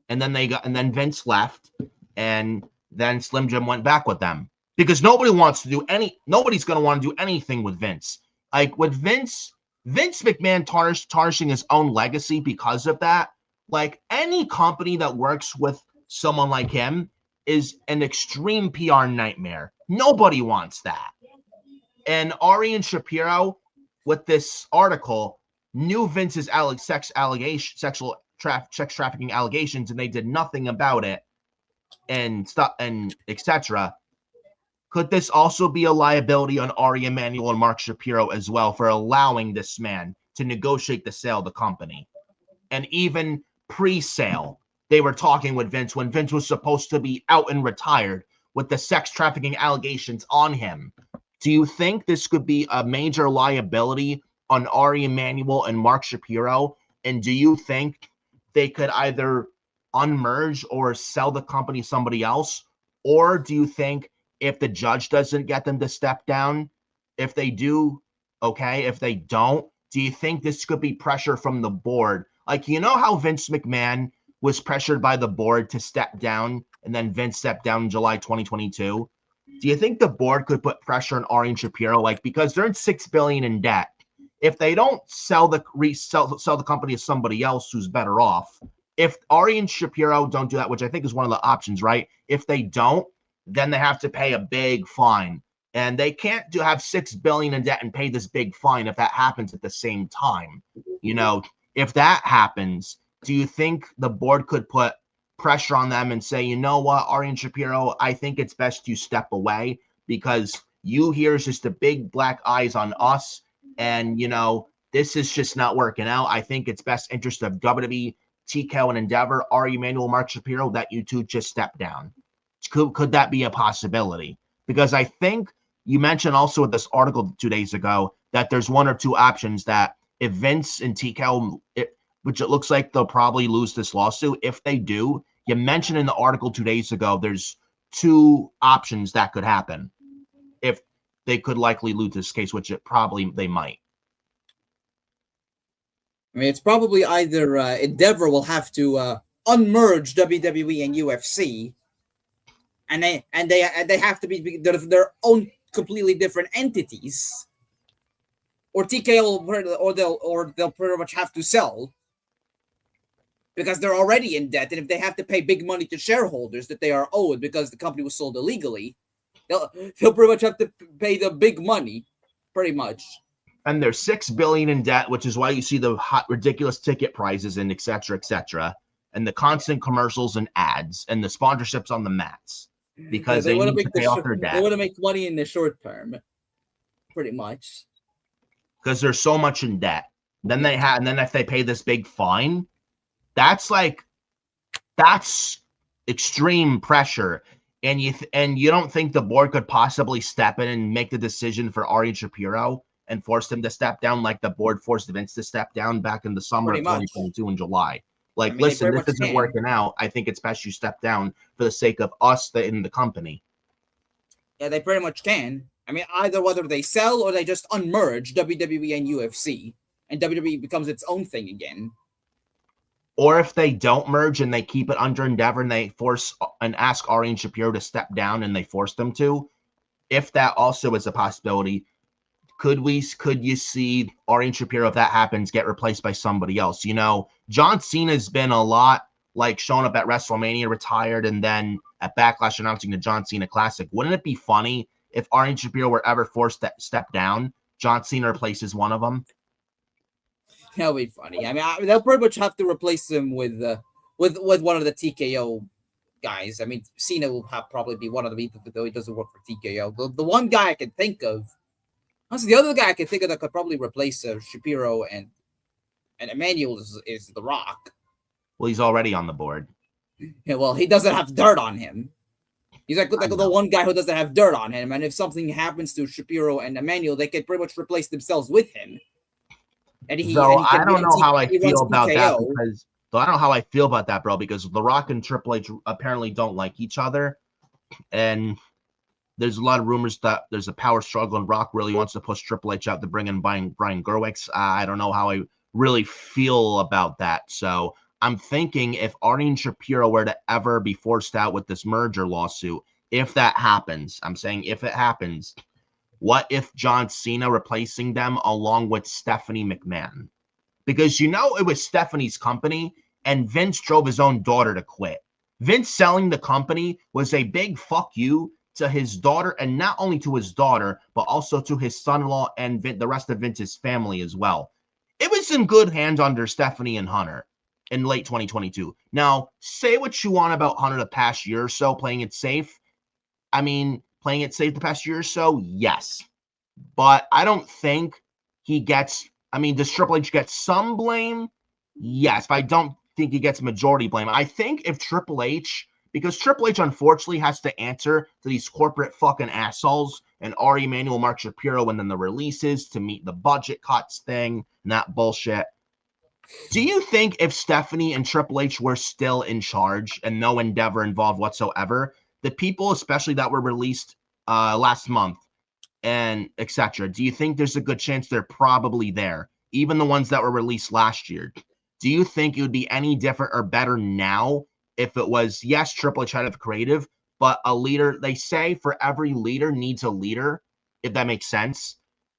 And then Vince left, and then Slim Jim went back with them. Because nobody's going to want to do anything with Vince. Like, with Vince McMahon tarnishing his own legacy because of that, like, any company that works with someone like him is an extreme PR nightmare. Nobody wants that. And Ari and Shapiro, with this article, knew Vince's sex trafficking allegations, and they did nothing about it, and stuff, and etc. Could this also be a liability on Ari Emanuel and Mark Shapiro as well for allowing this man to negotiate the sale of the company? And even pre-sale, they were talking with Vince when Vince was supposed to be out and retired with the sex trafficking allegations on him. Do you think this could be a major liability on Ari Emanuel and Mark Shapiro? And do you think they could either unmerge or sell the company to somebody else? Or do you think if the judge doesn't get them to step down, if they do, okay. If they don't, do you think this could be pressure from the board? Like, how Vince McMahon was pressured by the board to step down, and then Vince stepped down in July 2022? Do you think the board could put pressure on Ari and Shapiro? Like, because they're in $6 billion in debt. If they don't sell the company to somebody else who's better off, if Ari and Shapiro don't do that, which I think is one of the options, right? If they don't, then they have to pay a big fine. And they can't have $6 billion in debt and pay this big fine if that happens at the same time. If that happens, do you think the board could put pressure on them and say, you know what, Ari and Shapiro, I think it's best you step away because you here is just the big black eyes on us. And, this is just not working out. I think it's best interest of WWE, TKO, and Endeavor, Ari Emanuel, Mark Shapiro, that you two just step down. Could that be a possibility? Because I think you mentioned also with this article 2 days ago that there's one or two options that if Vince and TKO, which it looks like they'll probably lose this lawsuit, if they do, you mentioned in the article 2 days ago, there's two options that could happen. If they could likely lose this case, which they might. I mean, it's probably either Endeavor will have to unmerge WWE and UFC, and they have to be their own completely different entities, or TKO they'll pretty much have to sell because they're already in debt, and if they have to pay big money to shareholders that they are owed because the company was sold illegally, they'll pretty much have to pay the big money, pretty much. And they're $6 billion in debt, which is why you see the hot, ridiculous ticket prices and et cetera, and the constant commercials and ads and the sponsorships on the mats because they need to pay off their debt. They want to make money in the short term, pretty much, because there's so much in debt. Then and then if they pay this big fine, that's extreme pressure. And you don't think the board could possibly step in and make the decision for Ari Shapiro and forced him to step down like the board forced Vince to step down back in the summer of 2022 in July. Like, listen, this isn't working out. I think it's best you step down for the sake of us in the company. Yeah, they pretty much can. I mean, either whether they sell or they just unmerge WWE and UFC, and WWE becomes its own thing again. Or if they don't merge and they keep it under Endeavor and they force and ask Ari and Shapiro to step down and they force them to, if that also is a possibility, could you see Ari and Shapiro, if that happens, get replaced by somebody else? You know, John Cena's been a lot like showing up at WrestleMania retired and then at Backlash announcing the John Cena Classic. Wouldn't it be funny if Ari and Shapiro were ever forced to step down, John Cena replaces one of them? That would be funny. I mean, they'll pretty much have to replace him with one of the TKO guys. I mean, Cena will probably be one of them, though he doesn't work for TKO. The one guy I can think of, honestly, the other guy I can think of that could probably replace Shapiro and Emmanuel is The Rock. Well, he's already on the board. Yeah, well, he doesn't have dirt on him. He's like the one guy who doesn't have dirt on him. And if something happens to Shapiro and Emmanuel, they could pretty much replace themselves with him. I don't know how I feel about that because I don't know how I feel about that, bro, because The Rock and Triple H apparently don't like each other. And there's a lot of rumors that there's a power struggle and Rock really wants to push Triple H out to bring in Brian Gerwitz. I don't know how I really feel about that. So I'm thinking if Ari and Shapiro were to ever be forced out with this merger lawsuit, if that happens, I'm saying if it happens, what if John Cena replacing them along with Stephanie McMahon? Because it was Stephanie's company and Vince drove his own daughter to quit. Vince selling the company was a big fuck you to his daughter, and not only to his daughter, but also to his son-in-law and the rest of Vince's family as well. It was in good hands under Stephanie and Hunter in late 2022. Now, say what you want about Hunter the past year or so, playing it safe. I mean, playing it safe the past year or so, yes. But I don't think he gets, does Triple H get some blame? Yes, but I don't think he gets majority blame. I think if Triple H, because Triple H unfortunately has to answer to these corporate fucking assholes and Ari Emanuel, Mark Shapiro, and then the releases to meet the budget cuts thing and that bullshit. Do you think if Stephanie and Triple H were still in charge and no Endeavor involved whatsoever, the people, especially that were released last month and etc., do you think there's a good chance they're probably there? Even the ones that were released last year. Do you think it would be any different or better now if it was, yes, Triple H had of creative, but a leader? They say for every leader needs a leader, if that makes sense.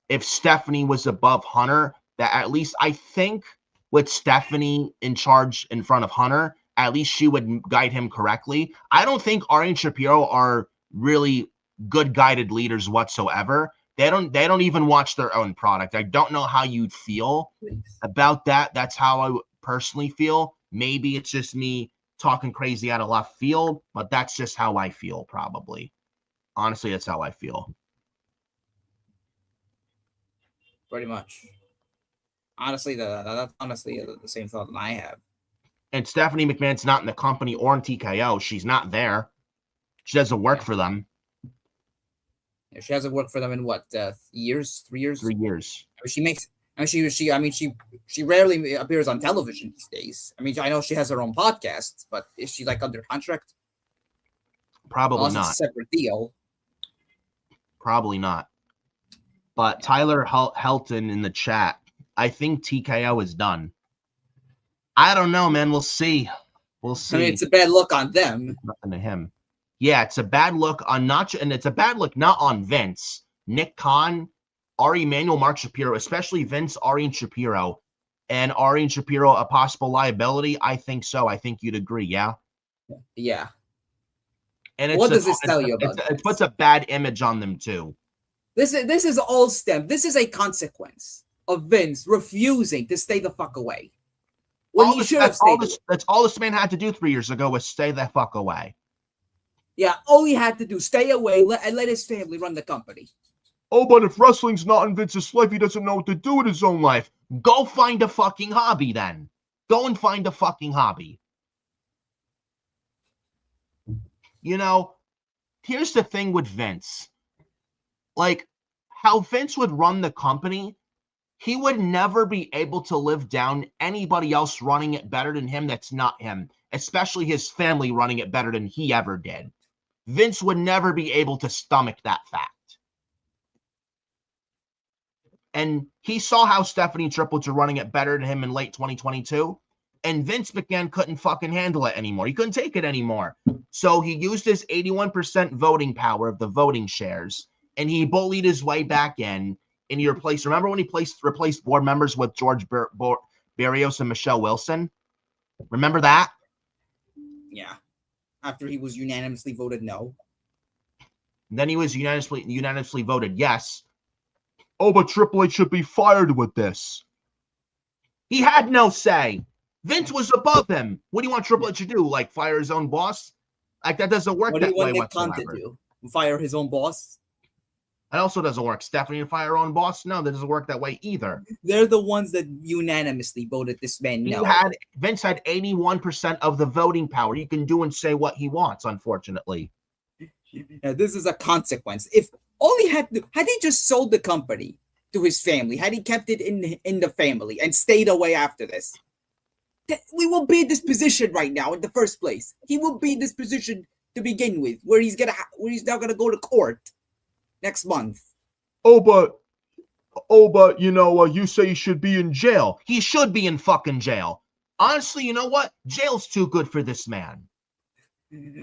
If Stephanie was above Hunter, that at least I think with Stephanie in charge in front of Hunter, at least she would guide him correctly. I don't think Ari and Shapiro are really good guided leaders whatsoever. They don't even watch their own product. I don't know how you'd feel about that. That's how I personally feel. Maybe it's just me talking crazy out of left field, but that's just how I feel probably. Honestly, that's how I feel. Pretty much. Honestly, that's honestly the same thought that I have. And Stephanie McMahon's not in the company or in TKO. She's not there. She doesn't work for them. Yeah, she hasn't worked for them in what, years? 3 years? 3 years. She rarely appears on television these days. I mean, I know she has her own podcast, but is she like under contract? Probably not. It's a separate deal. Probably not. But Tyler Helton in the chat, I think TKO is done. I don't know, man. We'll see. We'll see. I mean, it's a bad look on them. Nothing to him. Yeah, it's a bad look on and it's a bad look not on Vince, Nick Khan, Ari Emanuel, Mark Shapiro, especially Vince, Ari and Shapiro. And Ari and Shapiro a possible liability? I think so. I think you'd agree, yeah? Yeah. And what does this tell you about it puts a bad image on them too. This is all stem. This is a consequence of Vince refusing to stay the fuck away. When he should have stayed. That's all this man had to do 3 years ago was stay the fuck away. Yeah, all he had to do, stay away and let his family run the company. Oh, but if wrestling's not in Vince's life, he doesn't know what to do with his own life. Go find a fucking hobby then. Go and find a fucking hobby. You know, here's the thing with Vince. Like, how Vince would run the company, he would never be able to live down anybody else running it better than him that's not him, especially his family running it better than he ever did. Vince would never be able to stomach that fact. And he saw how Stephanie and Triple H are running it better than him in late 2022. And Vince McMahon couldn't fucking handle it anymore. He couldn't take it anymore. So he used his 81% voting power of the voting shares, and he bullied his way back in. And he replaced, remember when he replaced board members with George Barrios and Michelle Wilson? Remember that? Yeah. After he was unanimously voted no. And then he was unanimously voted yes. Oh, but Triple H should be fired with this. He had no say. Vince was above him. What do you want Triple H to do? Like fire his own boss? Like that doesn't work that way whatsoever. What do you want Nick Khan to do? Fire his own boss? That also doesn't work. Stephanie to fire her own boss? No, that doesn't work that way either. They're the ones that unanimously voted this man no. Vince had 81% of the voting power. He can do and say what he wants, unfortunately. Yeah, this is a consequence. If all he had he just sold the company to his family, had he kept it in the family and stayed away after this, we won't be in this position right now in the first place. He will be in this position to begin with, where he's now gonna go to court next month. Oh, but you know, you say he should be in jail. He should be in fucking jail. Honestly, you know what? Jail's too good for this man.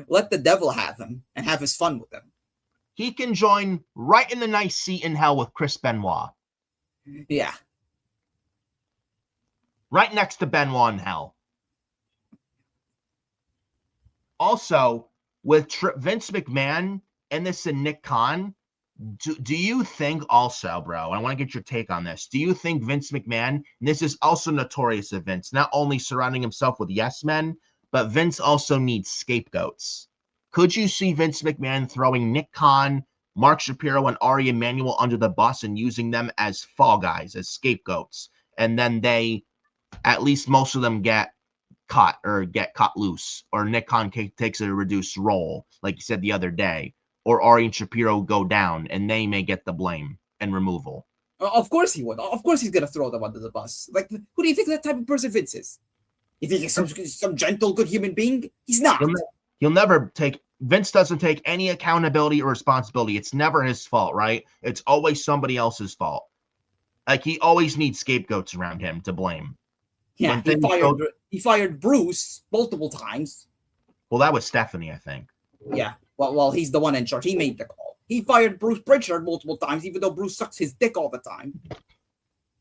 Let the devil have him and have his fun with him. He can join right in the nice seat in hell with Chris Benoit. Yeah. Right next to Benoit in hell. Also, with Vince McMahon and this and Nick Khan, do you think also, bro, I want to get your take on this. Do you think Vince McMahon, and this is also notorious of Vince, not only surrounding himself with yes men, but Vince also needs scapegoats. Could you see Vince McMahon throwing Nick Khan, Mark Shapiro, and Ari Emanuel under the bus and using them as fall guys, as scapegoats? And then at least most of them get cut loose, or Nick Khan takes a reduced role, like you said the other day, or Ari and Shapiro go down, and they may get the blame and removal. Of course he would. Of course he's going to throw them under the bus. Like, who do you think that type of person Vince is? You think he's some gentle, good human being? He's not. He'll never take... Vince doesn't take any accountability or responsibility. It's never his fault, right? It's always somebody else's fault. Like, he always needs scapegoats around him to blame. Yeah, he fired Bruce multiple times. Well, that was Stephanie, I think. Yeah, well, he's the one in charge. He made the call. He fired Bruce Pritchard multiple times, even though Bruce sucks his dick all the time.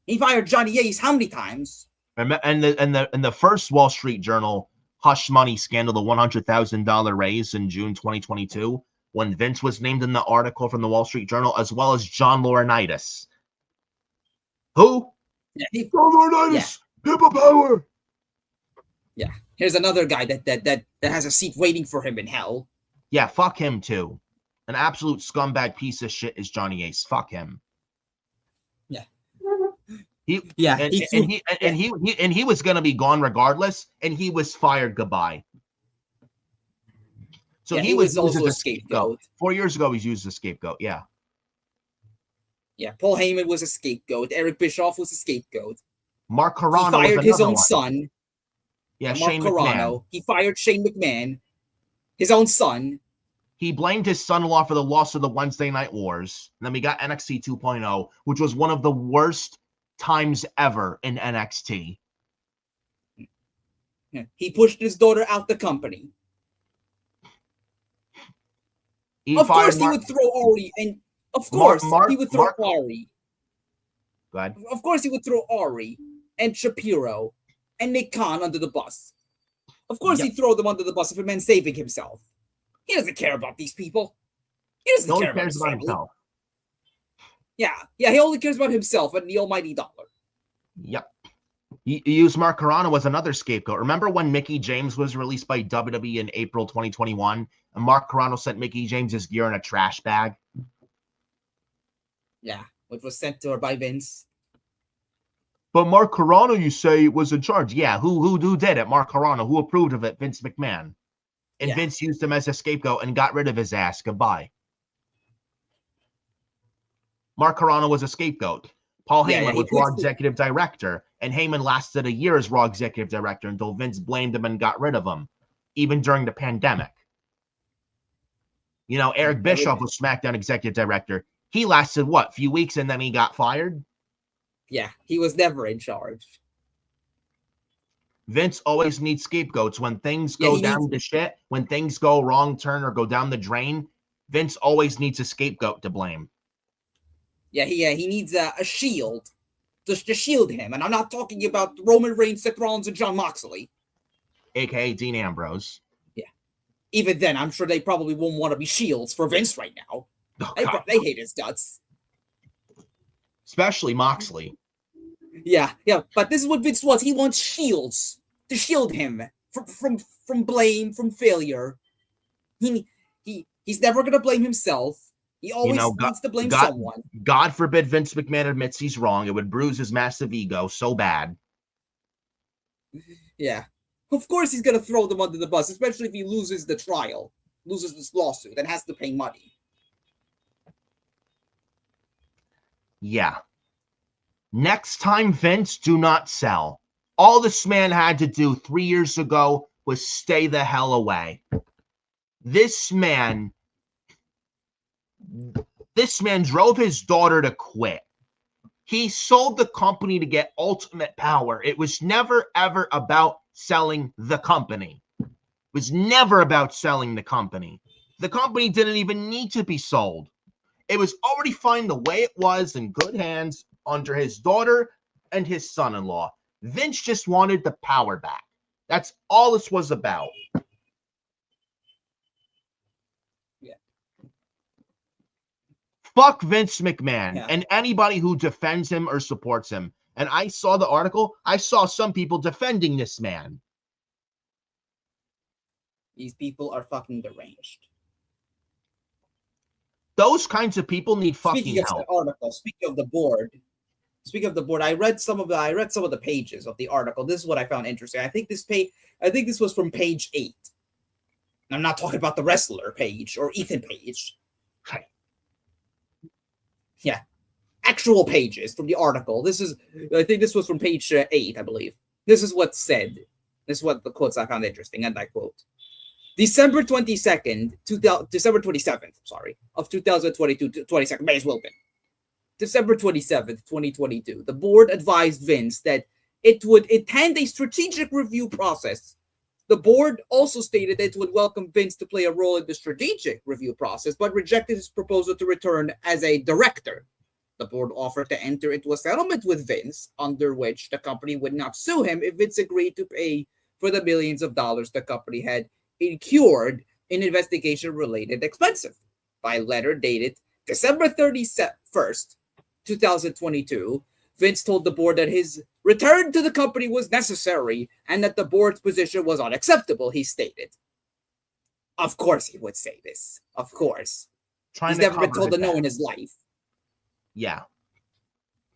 He fired Johnny Ace how many times? And the first Wall Street Journal hush money scandal, the $100,000 raise in June 2022, when Vince was named in the article from the Wall Street Journal, as well as John Laurinaitis. Who? Yeah, John Laurinaitis. Yeah. People power. Yeah. Here's another guy that has a seat waiting for him in hell. Yeah, fuck him too. An absolute scumbag piece of shit is Johnny Ace. Fuck him. Yeah. He was gonna be gone regardless, and he was fired. Goodbye. So yeah, he was also a scapegoat. 4 years ago, he's used as a scapegoat. Yeah. Yeah. Paul Heyman was a scapegoat. Eric Bischoff was a scapegoat. Mark Carrano fired his own son. Yeah, Mark Shane Carrano. McMahon. He fired Shane McMahon, his own son. He blamed his son-in-law for the loss of the Wednesday Night Wars. And then we got NXT 2.0, which was one of the worst times ever in NXT. Yeah. He pushed his daughter out the company. Of course, he would throw Ari, and of course, he would throw Ari. Go ahead. Of course, he would throw Ari and Shapiro and Nick Khan under the bus. Of course, he'd throw them under the bus if it meant saving himself. He doesn't care about these people. He doesn't care about himself. Yeah, he only cares about himself and the almighty dollar. Yep. He used Mark Carano as another scapegoat. Remember when Mickie James was released by WWE in April 2021, and Mark Carano sent Mickie James's gear in a trash bag? Yeah, which was sent to her by Vince. But Mark Carano, you say, was in charge. Yeah, who did it? Mark Carano. Who approved of it? Vince McMahon. And Vince used him as a scapegoat and got rid of his ass. Goodbye. Mark Carano was a scapegoat. Paul Heyman was Raw Executive Director, and Heyman lasted a year as Raw Executive Director until Vince blamed him and got rid of him, even during the pandemic. You know, Eric Bischoff was SmackDown Executive Director. He lasted, what, a few weeks, and then he got fired? Yeah, he was never in charge. Vince always needs scapegoats. When things go down to shit, when things go wrong turn or go down the drain, Vince always needs a scapegoat to blame. Yeah, he needs a shield just to shield him. And I'm not talking about Roman Reigns, Seth Rollins, and Jon Moxley. A.K.A. Dean Ambrose. Yeah. Even then, I'm sure they probably won't want to be shields for Vince right now. Oh, they hate his guts. Especially Moxley. Yeah. But this is what Vince wants. He wants shields to shield him from blame, from failure. He's never going to blame himself. He always needs to blame someone. God forbid Vince McMahon admits he's wrong. It would bruise his massive ego so bad. Yeah. Of course he's going to throw them under the bus, especially if he loses the trial, loses this lawsuit, and has to pay money. Yeah. Next time, Vince, do not sell. All this man had to do 3 years ago was stay the hell away. This man drove his daughter to quit. He sold the company to get ultimate power. It was never, ever about selling the company. It was never about selling the company. The company didn't even need to be sold. It was already fine the way it was, in good hands under his daughter and his son-in-law. Vince just wanted the power back. That's all this was about. Fuck Vince McMahon and anybody who defends him or supports him. And I saw the article. I saw some people defending this man. These people are fucking deranged. Those kinds of people need fucking help. Speaking of the article, speaking of the board, I read some of the pages of the article. This is what I found interesting. I think this was from page 8. I'm not talking about the wrestler page or Ethan page. Okay. Yeah, actual pages from the article. I think this was from page 8, I believe. This is what's said. This is what the quotes I found interesting, and I quote: December 27th, of 2022, 22nd, may as well be. December 27th, 2022, the board advised Vince that it would attend a strategic review process. The board also stated it would welcome Vince to play a role in the strategic review process, but rejected his proposal to return as a director. The board offered to enter into a settlement with Vince, under which the company would not sue him if Vince agreed to pay for the millions of dollars the company had incurred in investigation-related expenses. By letter dated December 31st, 2022, Vince told the board that his return to the company was necessary and that the board's position was unacceptable, he stated. Of course he would say this. Of course. He's never been told to no in his life. Yeah.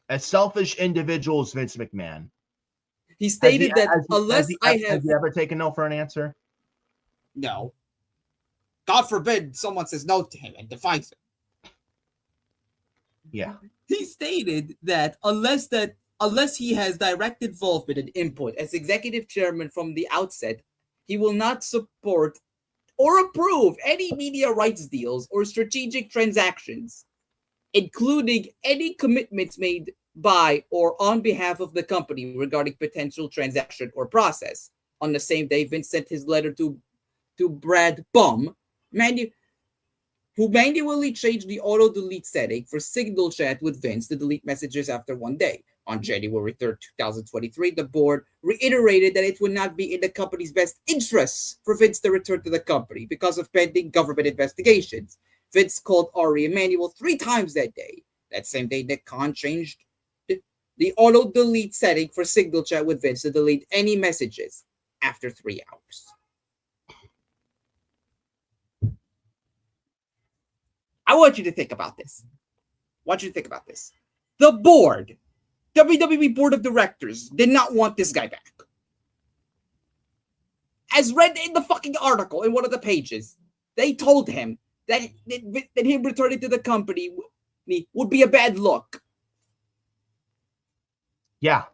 A selfish individual is Vince McMahon. He stated has he ever taken no for an answer? No. God forbid someone says no to him and defies him. Yeah. He stated that unless he has direct involvement and input as executive chairman from the outset, he will not support or approve any media rights deals or strategic transactions, including any commitments made by or on behalf of the company regarding potential transaction or process. On the same day, Vince sent his letter to Brad Bum, who manually changed the auto-delete setting for Signal Chat with Vince to delete messages after 1 day. On January 3rd, 2023, the board reiterated that it would not be in the company's best interests for Vince to return to the company because of pending government investigations. Vince called Ari Emanuel 3 times that day. That same day, Nick Khan changed the auto-delete setting for Signal Chat with Vince to delete any messages after 3 hours. I want you to think about this. The board, WWE Board of Directors, did not want this guy back. As read in the fucking article in one of the pages, they told him that him returning to the company would be a bad look. Yeah.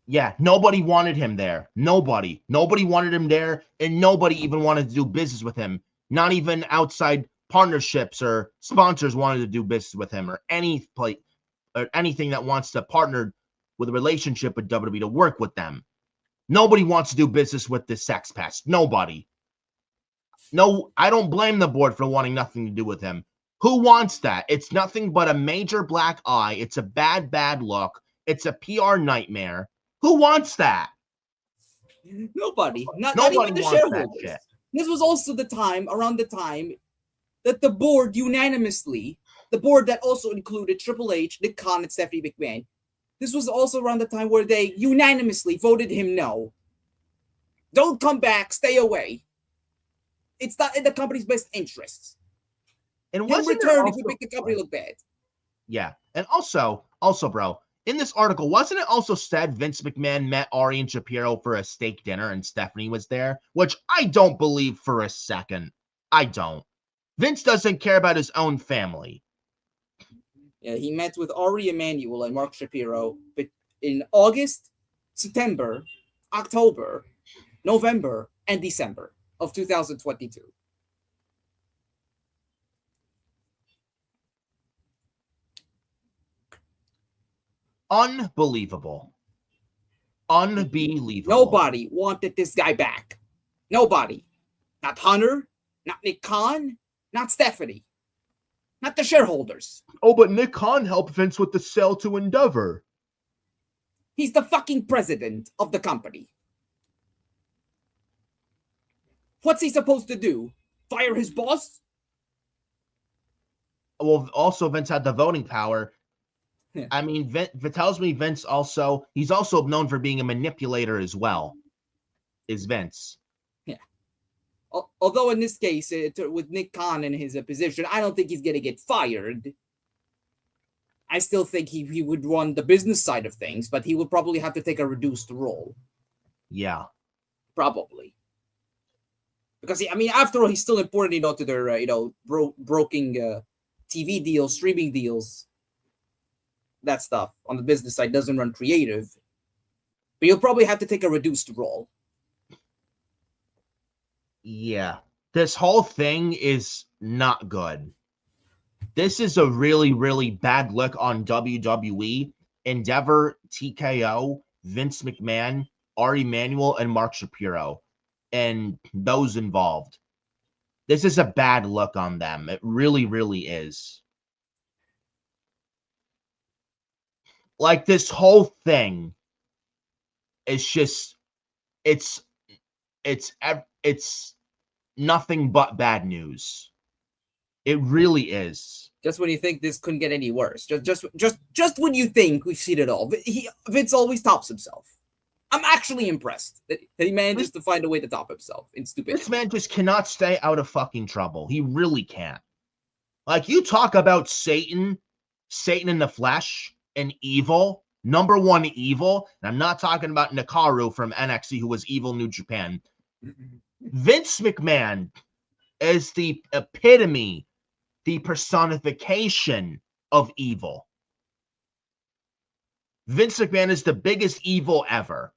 Yeah, nobody wanted him there. Nobody wanted him there, and nobody even wanted to do business with him. Not even outside partnerships or sponsors wanted to do business with him, or anything that wants to partner with a relationship with WWE to work with them. Nobody wants to do business with this sex pest. Nobody. No, I don't blame the board for wanting nothing to do with him. Who wants that? It's nothing but a major black eye. It's a bad look. It's a PR nightmare. Who wants that? Nobody. Not even the wants shareholders. that shit. This was also around the time that the board unanimously, the board that also included Triple H, Nick Khan, and Stephanie McMahon, this was also around the time where they unanimously voted him no. Don't come back, stay away. It's not in the company's best interests. And He'll return if you make the company look bad. Yeah. And also, bro, in this article, wasn't it also said Vince McMahon met Ari and Shapiro for a steak dinner and Stephanie was there? Which I don't believe for a second. I don't. Vince doesn't care about his own family. Yeah, he met with Ari Emanuel and Mark Shapiro in August, September, October, November, and December of 2022. Unbelievable. Nobody wanted this guy back. Nobody. Not Hunter, not Nick Khan, not Stephanie, not the shareholders. Oh, but Nick Khan helped Vince with the sale to Endeavor. He's the fucking president of the company. What's he supposed to do? Fire his boss? Well, also Vince had the voting power. Yeah. I mean, it tells me Vince he's also known for being a manipulator as well, is Vince. Yeah. Although in this case, with Nick Khan in his position, I don't think he's going to get fired. I still think he would run the business side of things, but he would probably have to take a reduced role. Yeah. Probably. Because, after all, he's still important, to their, broking TV deals, streaming deals. That stuff on the business side doesn't run creative, but you'll probably have to take a reduced role. Yeah, this whole thing is not good. This is a really, really bad look on WWE, Endeavor, TKO, Vince McMahon, Ari Emanuel, and Mark Shapiro, and those involved. This is a bad look on them. It really, really is. Like, this whole thing is just, it's nothing but bad news. It really is. Just when you think this couldn't get any worse, just when you think we've seen it all, Vince always tops himself. I'm actually impressed that he manages to find a way to top himself in stupidity. This man just cannot stay out of fucking trouble. He really can't. Like, you talk about Satan in the flesh, and evil, number one evil, and I'm not talking about Nakaru from NXT, who was evil New Japan. Vince McMahon is the epitome, the personification of evil. Vince McMahon is the biggest evil ever.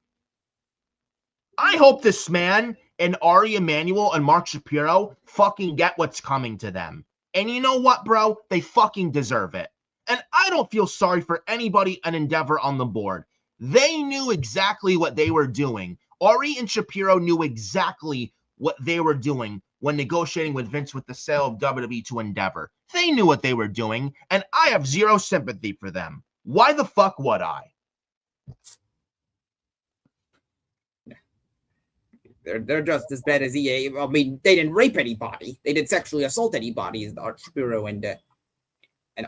I hope this man and Ari Emanuel and Mark Shapiro fucking get what's coming to them. And you know what, bro? They fucking deserve it. And I don't feel sorry for anybody in Endeavor on the board. They knew exactly what they were doing. Ari and Shapiro knew exactly what they were doing when negotiating with Vince with the sale of WWE to Endeavor. They knew what they were doing, and I have zero sympathy for them. Why the fuck would I? They're just as bad as EA. I mean, they didn't rape anybody. They didn't sexually assault anybody, as Shapiro and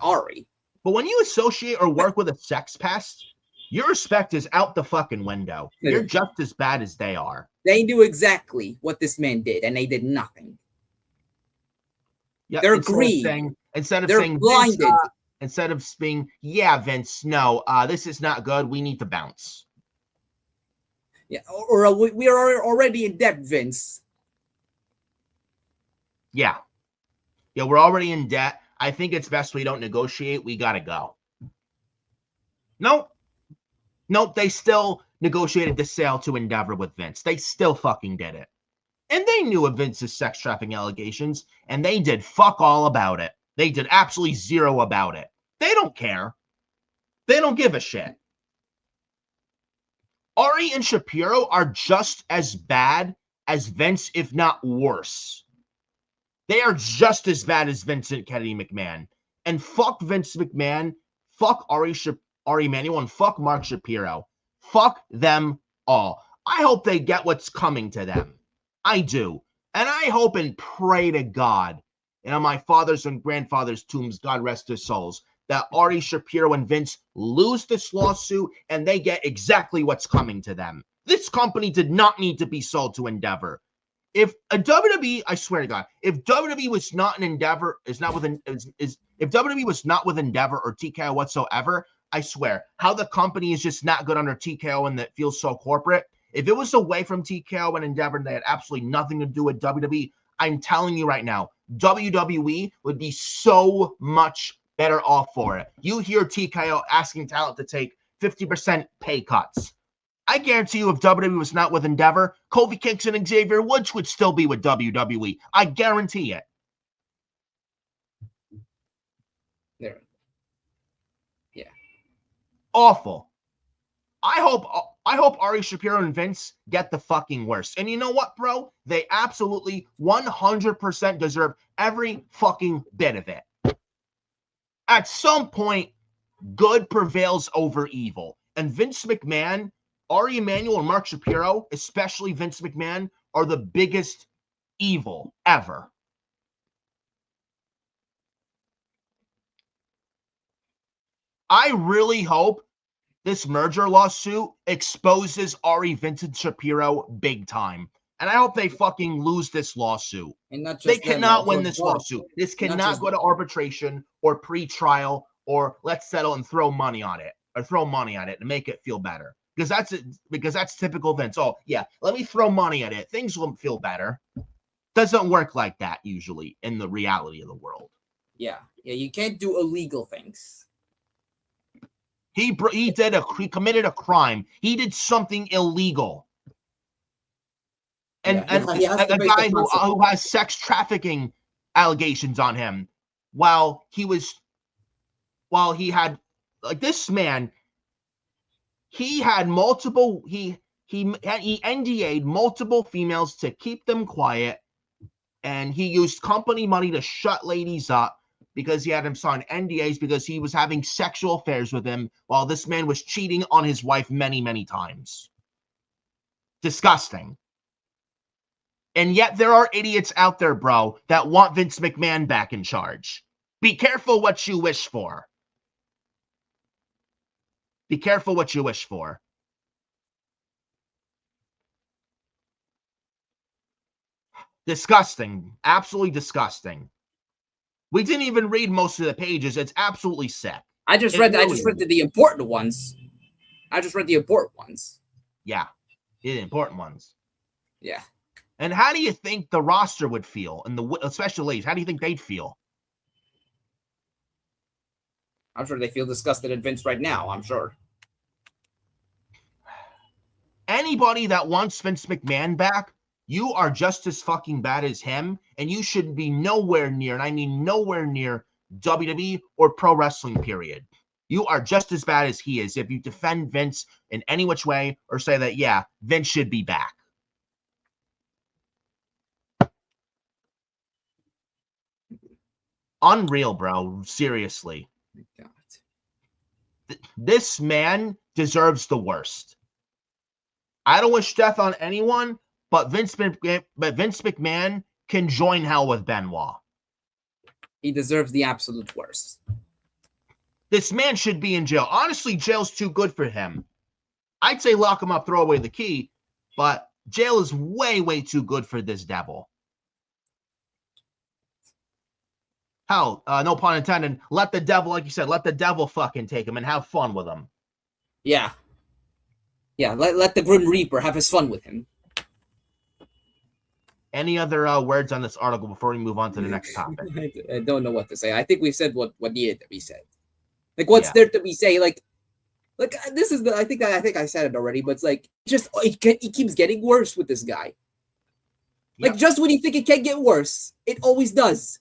Ari. But when you associate or work with a sex pest, your respect is out the fucking window. You're just as bad as they are. They knew exactly what this man did, and they did nothing. Yeah, they're green. They're blinded. Vince, instead of being, yeah, Vince, no, this is not good. We need to bounce. Yeah, or we are already in debt, Vince. Yeah, we're already in debt. I think it's best we don't negotiate. We gotta go. Nope, they still negotiated the sale to Endeavor with Vince. They still fucking did it. And they knew of Vince's sex trafficking allegations, and they did fuck all about it. They did absolutely zero about it. They don't care. They don't give a shit. Ari and Shapiro are just as bad as Vince, if not worse. They are just as bad as Vincent Kennedy McMahon. And fuck Vince McMahon, fuck Ari Emanuel, and fuck Mark Shapiro. Fuck them all. I hope they get what's coming to them. I do. And I hope and pray to God, and on my father's and grandfather's tombs, God rest their souls, that Ari Shapiro and Vince lose this lawsuit and they get exactly what's coming to them. This company did not need to be sold to Endeavor. If a WWE, I swear to God, if WWE was not an Endeavor, if WWE was not with Endeavor or TKO whatsoever, I swear, how the company is just not good under TKO and that feels so corporate. If it was away from TKO and Endeavor and they had absolutely nothing to do with WWE, I'm telling you right now, WWE would be so much better off for it. You hear TKO asking talent to take 50% pay cuts. I guarantee you if WWE was not with Endeavor, Kofi Kingston and Xavier Woods would still be with WWE. I guarantee it. There. Yeah. Awful. I hope Ari Shapiro and Vince get the fucking worst. And you know what, bro? They absolutely 100% deserve every fucking bit of it. At some point, good prevails over evil. And Vince McMahon, Ari Emanuel, and Mark Shapiro, especially Vince McMahon, are the biggest evil ever. I really hope this merger lawsuit exposes Ari, Vincent Shapiro big time. And I hope they fucking lose this lawsuit. And not just they cannot win this lawsuit. This cannot go to arbitration or pre-trial or let's settle and throw money on it to make it feel better. Because that's typical Vince. Oh, yeah, let me throw money at it. Things will feel better. Doesn't work like that usually in the reality of the world. Yeah, you can't do illegal things. He committed a crime. He did something illegal. And a guy who has sex trafficking allegations on him while he had like this man, he had multiple, he NDA'd multiple females to keep them quiet, and he used company money to shut ladies up because he had him sign NDAs because he was having sexual affairs with him while this man was cheating on his wife many, many times. Disgusting. And yet there are idiots out there, bro, that want Vince McMahon back in charge. Be careful what you wish for. Be careful what you wish for. Disgusting. Absolutely disgusting. We didn't even read most of the pages. It's absolutely sick. I just read the important ones. I just read the important ones. Yeah. The important ones. Yeah. And how do you think the roster would feel, and especially ladies? How do you think they'd feel? I'm sure they feel disgusted at Vince right now. I'm sure. Anybody that wants Vince McMahon back, You are just as fucking bad as him, and you should be nowhere near, and I mean nowhere near, WWE or pro wrestling, period. You are just as bad as he is if you defend Vince in any which way or say that, yeah, Vince should be back. Unreal, bro. Seriously. God. This man deserves the worst. I don't wish death on anyone, but Vince McMahon can join hell with Benoit. He deserves the absolute worst. This man should be in jail. Honestly, jail's too good for him. I'd say lock him up, throw away the key, but jail is way, way too good for this devil. Hell, no pun intended, let the devil, like you said, let the devil fucking take him and have fun with him. Yeah. Yeah, let the Grim Reaper have his fun with him. Any other words on this article before we move on to the next topic? I don't know what to say. I think we've said what needed to be said. Like, what's there to be say? Like this is the. I think I said it already, but it's like just it keeps getting worse with this guy. Like, just when you think it can't get worse, it always does.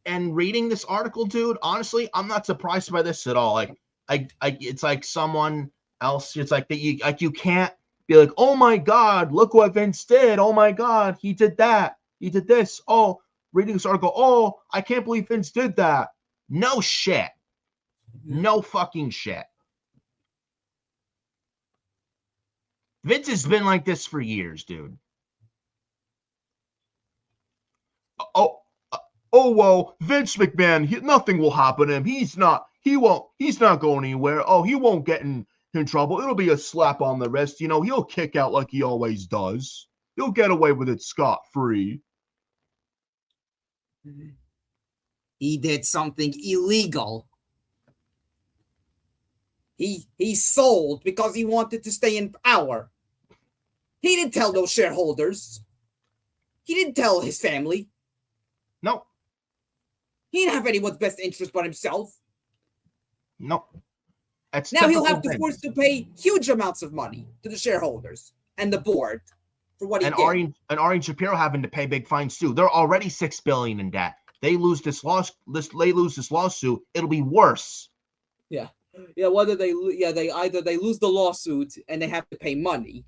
And reading this article, dude, honestly, I'm not surprised by this at all. Like, it's like someone else. It's like that. You can't be like, oh my God, look what Vince did. Oh my God, he did that. He did this. Oh, reading this article. Oh, I can't believe Vince did that. No shit. No fucking shit. Vince has been like this for years, dude. Oh, well, Vince McMahon, nothing will happen to him. He's not going anywhere. Oh, he won't get in trouble. It'll be a slap on the wrist. You know, he'll kick out like he always does. He'll get away with it scot-free. He did something illegal. He sold because he wanted to stay in power. He didn't tell those shareholders. He didn't tell his family. No. He didn't have anyone's best interest but himself. No. Now he'll have to force to pay huge amounts of money to the shareholders and the board for what he did. And Ari and Shapiro having to pay big fines too. They're already $6 billion in debt. They lose this lawsuit, it'll be worse. Yeah. Yeah, they either lose the lawsuit and they have to pay money.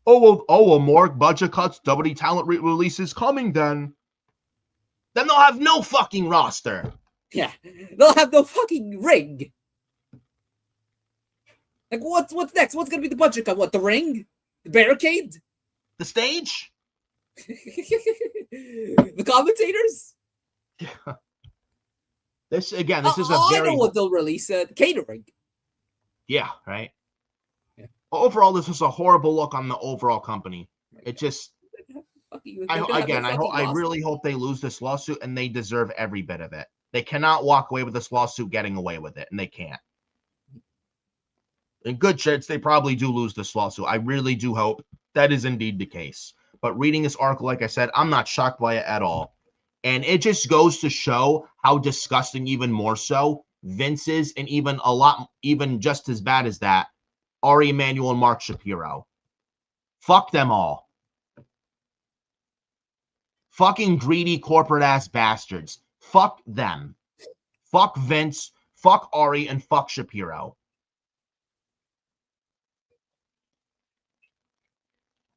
Oh well, more budget cuts, WWE talent releases coming then. Then they'll have no fucking roster. Yeah, they'll have no fucking ring. Like, what's next? What's gonna be the budget cut? What, the ring? The barricade? The stage? The commentators? Yeah. This is a very... I know what they'll release. Catering. Yeah, right? Yeah. Overall, this was a horrible look on the overall company. It just... I really hope they lose this lawsuit, and they deserve every bit of it. They cannot walk away with this lawsuit getting away with it, and they can't. In good chance, they probably do lose this lawsuit. I really do hope that is indeed the case. But reading this article, like I said, I'm not shocked by it at all. And it just goes to show how disgusting, even more so, Vince is, and even just as bad as that, Ari Emanuel and Mark Shapiro. Fuck them all. Fucking greedy corporate-ass bastards. Fuck them. Fuck Vince, fuck Ari, and fuck Shapiro.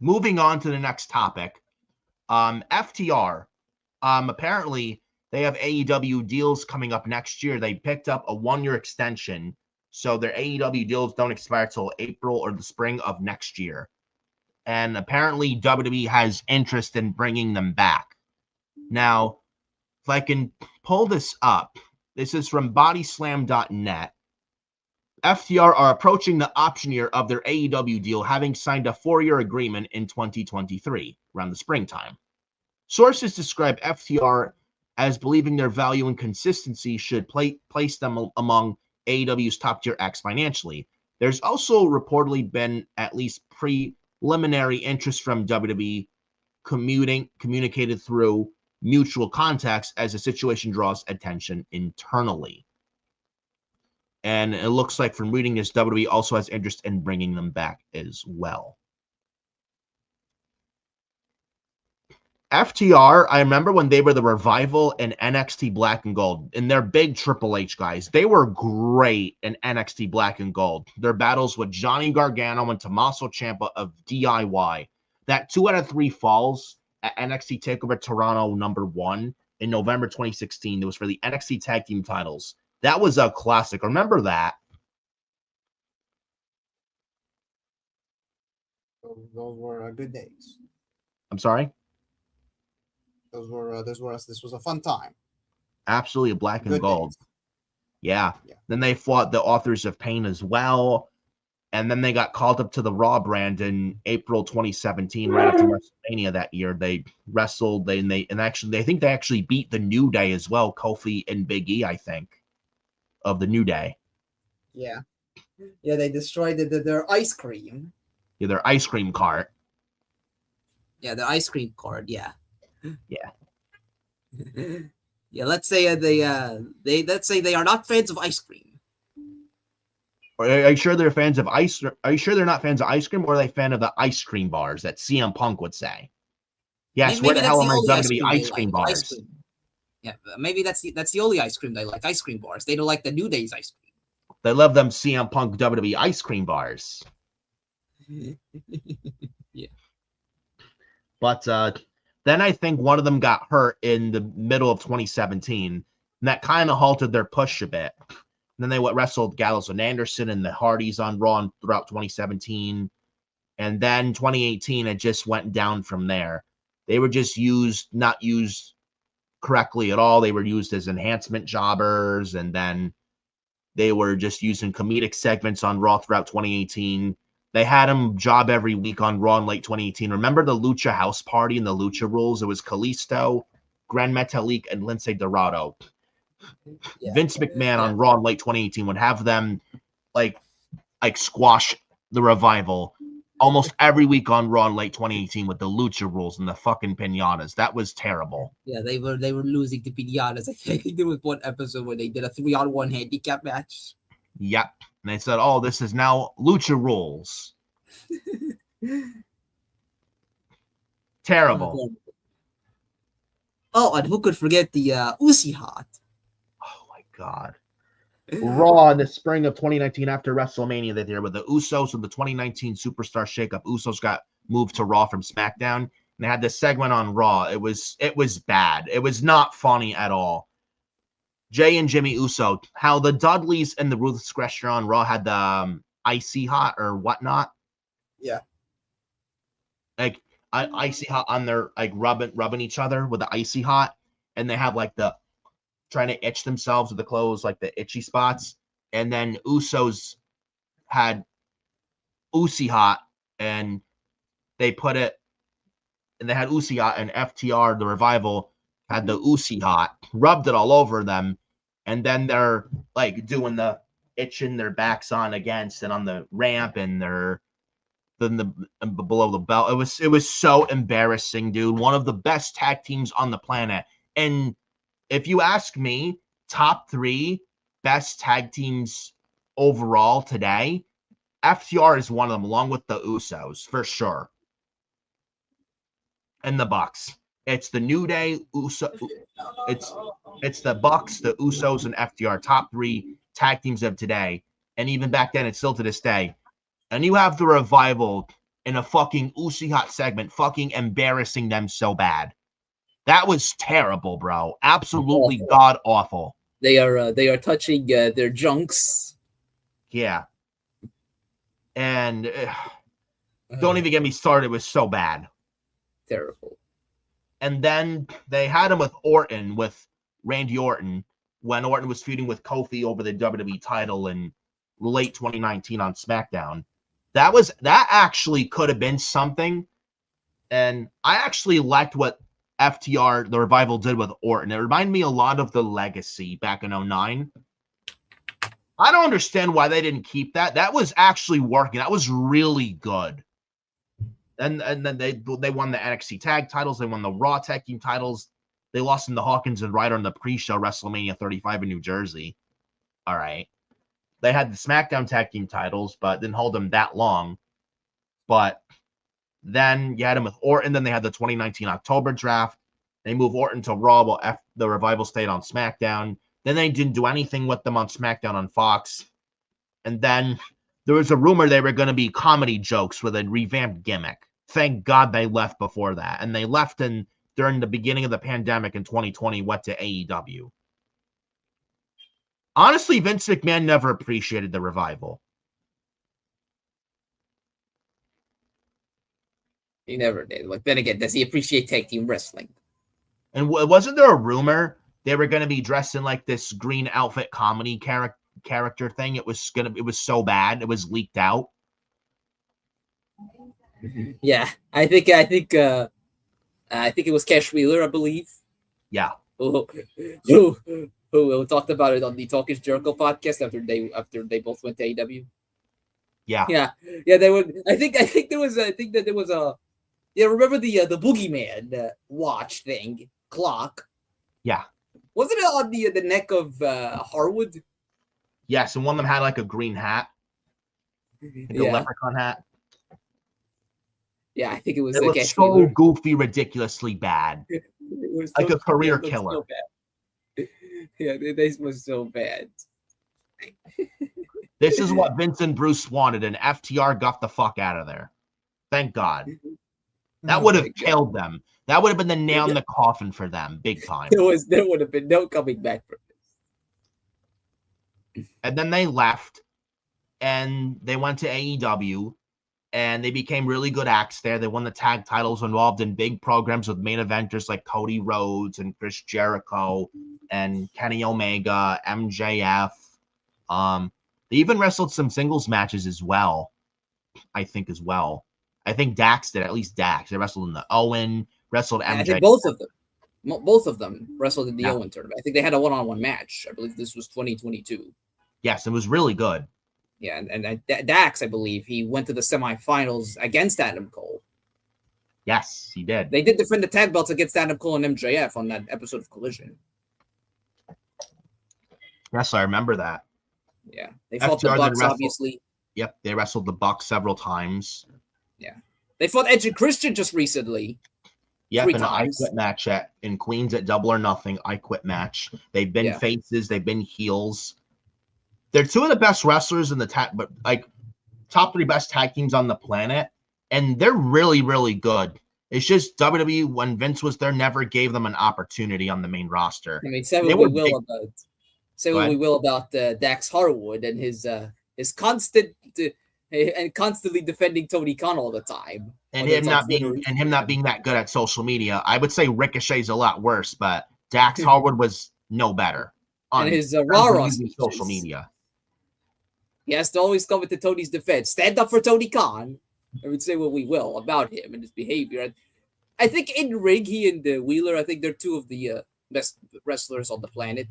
Moving on to the next topic. FTR. Apparently, they have AEW deals coming up next year. They picked up a 1-year extension, so their AEW deals don't expire till April or the spring of next year. And apparently, WWE has interest in bringing them back. Now, if I can pull this up, this is from bodyslam.net. FTR are approaching the option year of their AEW deal, having signed a 4-year agreement in 2023, around the springtime. Sources describe FTR as believing their value and consistency should place them among AEW's top-tier acts financially. There's also reportedly been at least preliminary interest from WWE communicated through mutual contacts as the situation draws attention internally. And it looks like from reading this, WWE also has interest in bringing them back as well. FTR, I remember when they were the Revival in NXT Black and Gold, and they're big Triple H guys. They were great in NXT Black and Gold. Their battles with Johnny Gargano and Tommaso Ciampa of DIY. That 2 out of 3 falls at NXT TakeOver Toronto #1 in November 2016. It was for the NXT Tag Team titles. That was a classic. Remember that? Those were good days. I'm sorry? This was a fun time. Absolutely, Black and Good Gold. days. Yeah. Then they fought the Authors of Pain as well. And then they got called up to the Raw brand in April 2017, right after WrestleMania that year. They wrestled, I think they actually beat the New Day as well, Kofi and Big E, I think, of the New Day. Yeah. Yeah, they destroyed their ice cream. Yeah, their ice cream cart. Yeah, the ice cream cart, yeah. Yeah. Yeah, let's say they are not fans of ice cream. Are you sure they're fans of ice? Are you sure they're not fans of ice cream, or are they fan of the ice cream bars that CM Punk would say? Yes, Maybe where the hell are my WWE ice cream bars? Ice cream. Yeah, maybe that's the only ice cream they like. Ice cream bars. They don't like the New Day's ice cream. They love them CM Punk WWE ice cream bars. Yeah. But then I think one of them got hurt in the middle of 2017, and that kind of halted their push a bit. And then they wrestled Gallows and Anderson and the Hardys on Raw throughout 2017. And then 2018, it just went down from there. They were just not used correctly at all. They were used as enhancement jobbers, and then they were just using comedic segments on Raw throughout 2018. They had them job every week on Raw in late 2018. Remember the Lucha House Party and the Lucha Rules? It was Kalisto, Gran Metalik, and Lince Dorado. Yeah. Vince McMahon on Raw in late 2018 would have them like squash the Revival almost every week on Raw in late 2018 with the Lucha Rules and the fucking pinatas. That was terrible. Yeah, they were losing to pinatas. I think there was one episode where they did a 3-on-1 handicap match. Yep. And they said, oh, this is now Lucha Rules. Terrible. Oh, and who could forget the Uzi Hot? Oh, my God. Raw in the spring of 2019 after WrestleMania that year with the Usos and the 2019 Superstar Shakeup. Usos got moved to Raw from SmackDown. And they had this segment on Raw. It was bad. It was not funny at all. Jay and Jimmy Uso, how the Dudleys and the Ruthless Aggression on Raw had the icy hot or whatnot. Yeah. Like icy hot on their rubbing each other with the icy hot, and they have like the trying to itch themselves with the clothes, like the itchy spots. And then Usos had Uzi Hot, and they put it, and they had Uzi Hot, and FTR, the Revival, had the Uzi Hot, rubbed it all over them, and then they're like doing the itching their backs on against and on the ramp, and they're below the belt. It was so embarrassing, dude. One of the best tag teams on the planet. And if you ask me, top 3 best tag teams overall today, FTR is one of them, along with the Usos, for sure. And the Bucks. It's the New Day, it's the Bucks, the Usos, and FTR, top 3 tag teams of today. And even back then, it's still to this day. And you have the Revival in a fucking Uzi Hot segment, fucking embarrassing them so bad. That was terrible, bro. Absolutely god awful. They are touching their junks. Yeah. And don't even get me started. It was so bad. Terrible. And then they had him with Orton, with Randy Orton, when Orton was feuding with Kofi over the WWE title in late 2019 on SmackDown. That actually could have been something. And I actually liked what FTR, the Revival, did with Orton. It reminded me a lot of the Legacy back in 2009. I don't understand why they didn't keep that. That was actually working. That was really good. And then they won the NXT tag titles. They won the Raw tag team titles. They lost in the Hawkins and Ryder on the pre-show WrestleMania 35 in New Jersey. All right. They had the SmackDown tag team titles, but didn't hold them that long. But Then you had him with Orton. Then they had the 2019 October draft. They moved Orton to Raw while the Revival stayed on SmackDown. Then they didn't do anything with them on SmackDown on Fox. And then there was a rumor they were going to be comedy jokes with a revamped gimmick. Thank God they left before that. And they left during the beginning of the pandemic in 2020, went to AEW. Honestly, Vince McMahon never appreciated the Revival. He never did. Like, then again, does he appreciate tag team wrestling? And wasn't there a rumor they were going to be dressed in like this green outfit comedy character thing? It was so bad. It was leaked out. Yeah, I think it was Cash Wheeler, I believe. Yeah. Who talked about it on the Talk Is Jericho podcast after they both went to AEW. Yeah. They were. I think there was a. Yeah, remember the Boogeyman watch thing clock? Yeah. Wasn't it on the neck of Harwood? Yes, and one of them had like a green hat, like a leprechaun hat. Yeah, I think it was. It was so goofy, ridiculously bad. It was like a career killer. So bad. Yeah, this was so bad. This is what Vince and Bruce wanted, and FTR got the fuck out of there. Thank God. That would have killed them. That would have been the nail in the coffin for them, big time. There would have been no coming back from this. And then they left, and they went to AEW, and they became really good acts there. They won the tag titles, involved in big programs with main eventers like Cody Rhodes and Chris Jericho and Kenny Omega, MJF. They even wrestled some singles matches as well, I think I think Dax did, at least Dax. They wrestled in the Owen, wrestled MJ. I think both of them wrestled in the Owen tournament. I think they had a one-on-one match. I believe this was 2022. Yes, it was really good. Yeah, and Dax, I believe, he went to the semifinals against Adam Cole. Yes, he did. They did defend the tag belts against Adam Cole and MJF on that episode of Collision. Yes, I remember that. Yeah, they fought the Bucks, obviously. Yep, they wrestled the Bucks several times. Yeah, they fought Edge and Christian just recently. Yep, an I Quit match in Queens at Double or Nothing. I Quit match. They've been faces. They've been heels. They're two of the best wrestlers in the top 3 best tag teams on the planet, and they're really, really good. It's just WWE, when Vince was there, never gave them an opportunity on the main roster. I mean, say what we will about Dax Harwood and his constant and constantly defending Tony Khan all the time, and him not being that good at social media. I would say Ricochet's a lot worse, but Dax Harwood was no better on his Raw social media. He has to always come into Tony's defense. Stand up for Tony Khan. I would say what we will about him and his behavior. I think in ring, he and Wheeler, I think they're two of the best wrestlers on the planet.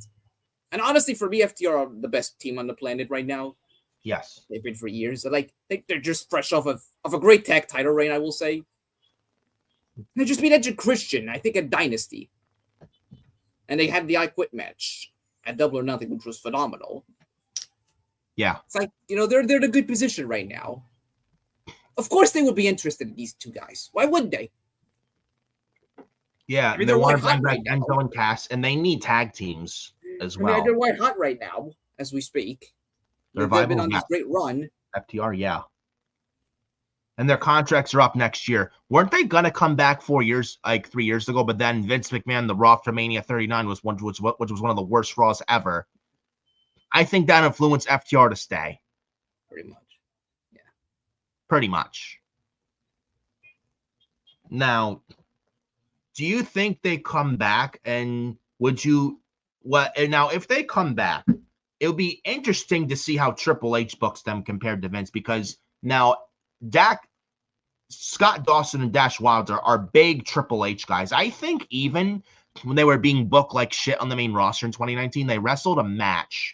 And honestly, for me, FTR are the best team on the planet right now. Yes, they've been for years. I think they're just fresh off of a great tag title reign, I will say. They just beat Edge and Christian, I think, at Dynasty. And they had the I Quit match at Double or Nothing, which was phenomenal. Yeah. It's like, they're in a good position right now. Of course they would be interested in these two guys. Why wouldn't they? Yeah, I mean, they want to bring back Enzo and Cass, and they need tag teams as well. They're white hot right now, as we speak. They've been on this great run. FTR, yeah. And their contracts are up next year. Weren't they going to come back 3 years ago? But then Vince McMahon, the Raw for Mania 39 which was one of the worst Raws ever. I think that influenced FTR to stay. Pretty much. Yeah. Pretty much. Now, do you think they come back? And now, if they come back, it'll be interesting to see how Triple H books them compared to Vince, because now Scott Dawson and Dash Wilder are big Triple H guys. I think even when they were being booked like shit on the main roster in 2019, they wrestled a match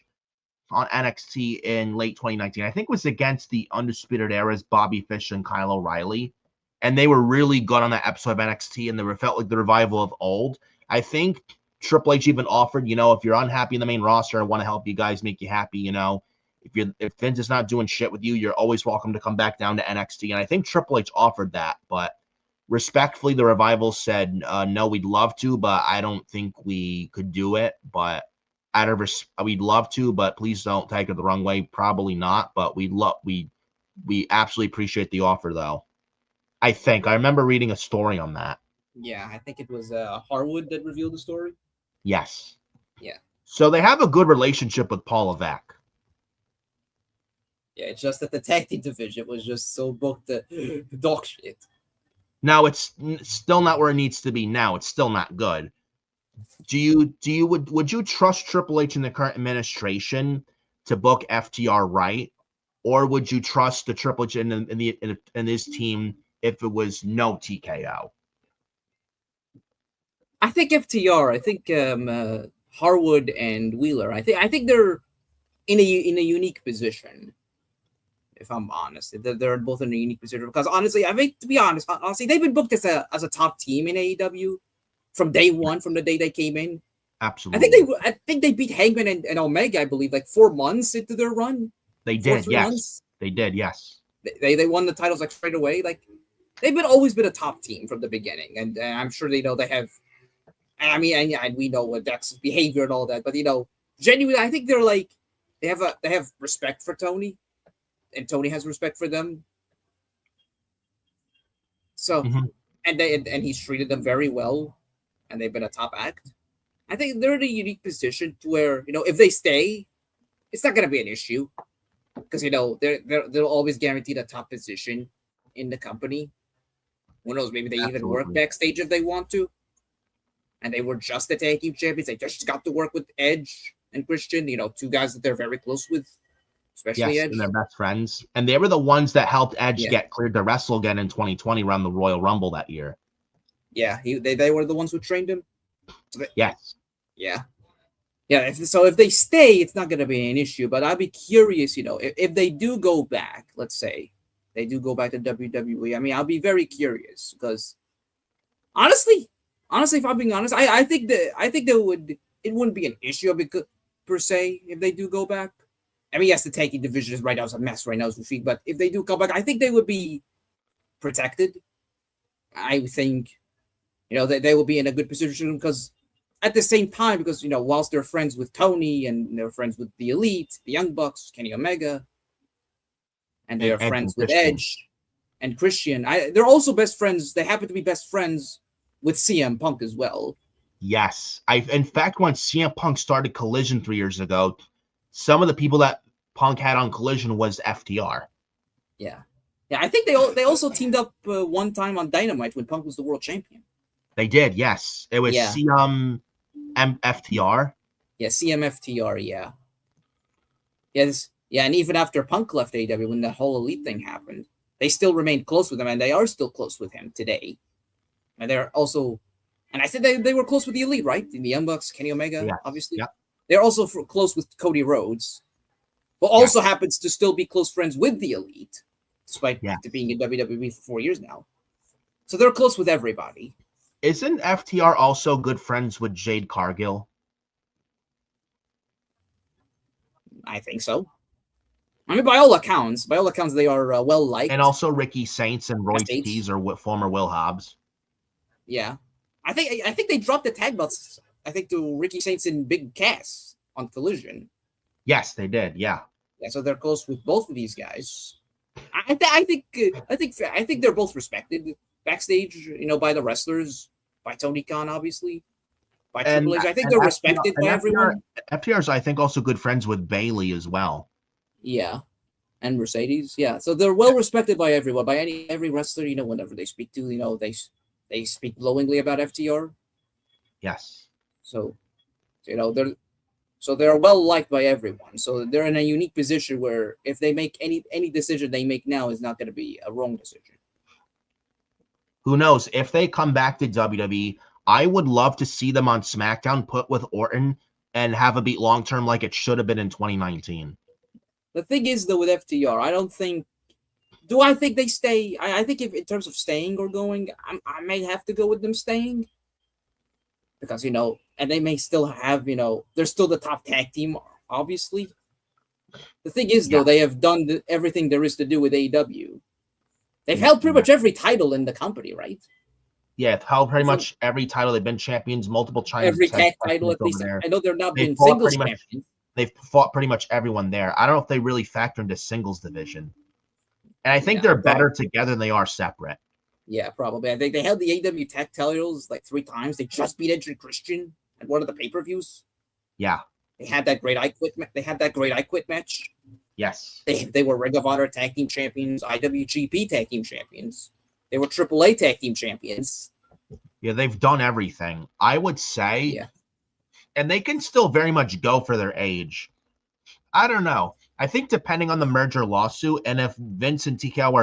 on NXT in late 2019. I think it was against the Undisputed Era's Bobby Fish and Kyle O'Reilly. And they were really good on that episode of NXT, and they felt like the revival of old. I think Triple H even offered, if you're unhappy in the main roster, I want to help you guys, make you happy, if Vince is not doing shit with you, you're always welcome to come back down to NXT. And I think Triple H offered that, but respectfully, the Revival said, no, we'd love to, but I don't think we could do it. But we'd love to, but please don't take it the wrong way. Probably not, but we absolutely appreciate the offer, though. I remember reading a story on that. Yeah, I think it was Harwood that revealed the story. Yes. Yeah. So they have a good relationship with Paul Levesque. Yeah, it's just that the tag team division was just so booked dog shit. Now it's still not where it needs to be. Now it's still not good. Would you trust Triple H in the current administration to book FTR right, or would you trust the Triple H in this team if it was no TKO? I think FTR. I think Harwood and Wheeler. I think they're in a unique position. If I'm honest, they're both in a unique position because honestly, to be honest, they've been booked as a top team in AEW from day one, from the day they came in. Absolutely. I think they beat Hangman and Omega, I believe, like 4 months into their run. They did, yes. Months. They did, yes. They won the titles like straight away. Like they've always been a top team from the beginning, and I'm sure they know they have. I mean, and we know what that's behavior and all that, but genuinely, I think they're like they have respect for Tony, and Tony has respect for them. So, and he's treated them very well, and they've been a top act. I think they're in a unique position to where if they stay, it's not going to be an issue because they'll always guarantee the top position in the company. Who knows? Maybe they even work backstage if they want to. And they were just the tag team champions. They just got to work with Edge and Christian, 2 guys that they're very close with, especially Edge. And they're best friends. And they were the ones that helped Edge get cleared to wrestle again in 2020 around the Royal Rumble that year. Yeah, they were the ones who trained him. Yes. Yeah. Yeah, so if they stay, it's not going to be an issue. But I'd be curious, if they do go back, let's say, they do go back to WWE. I mean, I'll be very curious because honestly, if I'm being honest, I think it wouldn't be an issue because, per se, if they do go back. I mean, yes, the tag team division is right now is a mess right now as we speak, but if they do come back, I think they would be protected. I think, they will be in a good position because at the same time, because whilst they're friends with Tony and they're friends with the Elite, the Young Bucks, Kenny Omega, and they're friends with Edge and Christian, they're also best friends. They happen to be best friends with CM Punk as well. Yes. In fact, when CM Punk started Collision 3 years ago, some of the people that Punk had on Collision was FTR. Yeah. Yeah, I think they also teamed up one time on Dynamite when Punk was the world champion. They did, yes. It was CM FTR. Yeah, CM FTR, yeah. Yes, yeah, and even after Punk left AEW, when the whole Elite thing happened, they still remained close with him, and they are still close with him today. And they're also, and I said they were close with the Elite, right? The Young Bucks, Kenny Omega, obviously. Yep. They're also close with Cody Rhodes, but also happens to still be close friends with the Elite, despite being in WWE for 4 years now. So they're close with everybody. Isn't FTR also good friends with Jade Cargill? I think so. I mean, by all accounts, they are well liked. And also Ricky Saints and Roy Keys or former Will Hobbs. Yeah, I think they dropped the tag belts. I think to Ricky Saints and Big Cass on Collision. Yes, they did. Yeah. Yeah, so they're close with both of these guys. I think they're both respected backstage. By the wrestlers, by Tony Khan, obviously, by Triple H. I think they're respected by everyone. FTR's, I think, also good friends with Bailey as well. Yeah, and Mercedes. Yeah, so they're well respected by everyone, by every wrestler. Whenever they speak to, they speak glowingly about FTR. Yes. So, they're well liked by everyone. So they're in a unique position where if they make any decision they make now is not going to be a wrong decision. Who knows? If they come back to WWE, I would love to see them on SmackDown put with Orton and have a beat long term like it should have been in 2019. The thing is, though, with FTR, I don't think. Do I think they stay? I think if in terms of staying or going, I may have to go with them staying. Because, and they may still have, they're still the top tag team, obviously. The thing is, though, Yeah. they have done everything there is to do with AEW. They've held pretty much every title in the company, right? Yeah, it's held pretty So- much every title. They've been champions multiple times. Every tag title, at over least. there. I know they're not They've been fought singles pretty much- champions. They've fought pretty much everyone there. I don't know if they really factor into singles division. And I think Yeah, they're better probably. together than they are separate. Yeah, probably. I think they held the AEW tag titles like 3 times. They just beat Edge and Christian at one of the pay-per-views. Yeah. They had that great I Quit. They had that great I Quit match. Yes. They were Ring of Honor tag team champions, IWGP tag team champions. They were AAA tag team champions. Yeah, they've done everything. I would say, Yeah. and they can still very much go for their age. I don't know. I think depending on the merger lawsuit, and if Vince and TKO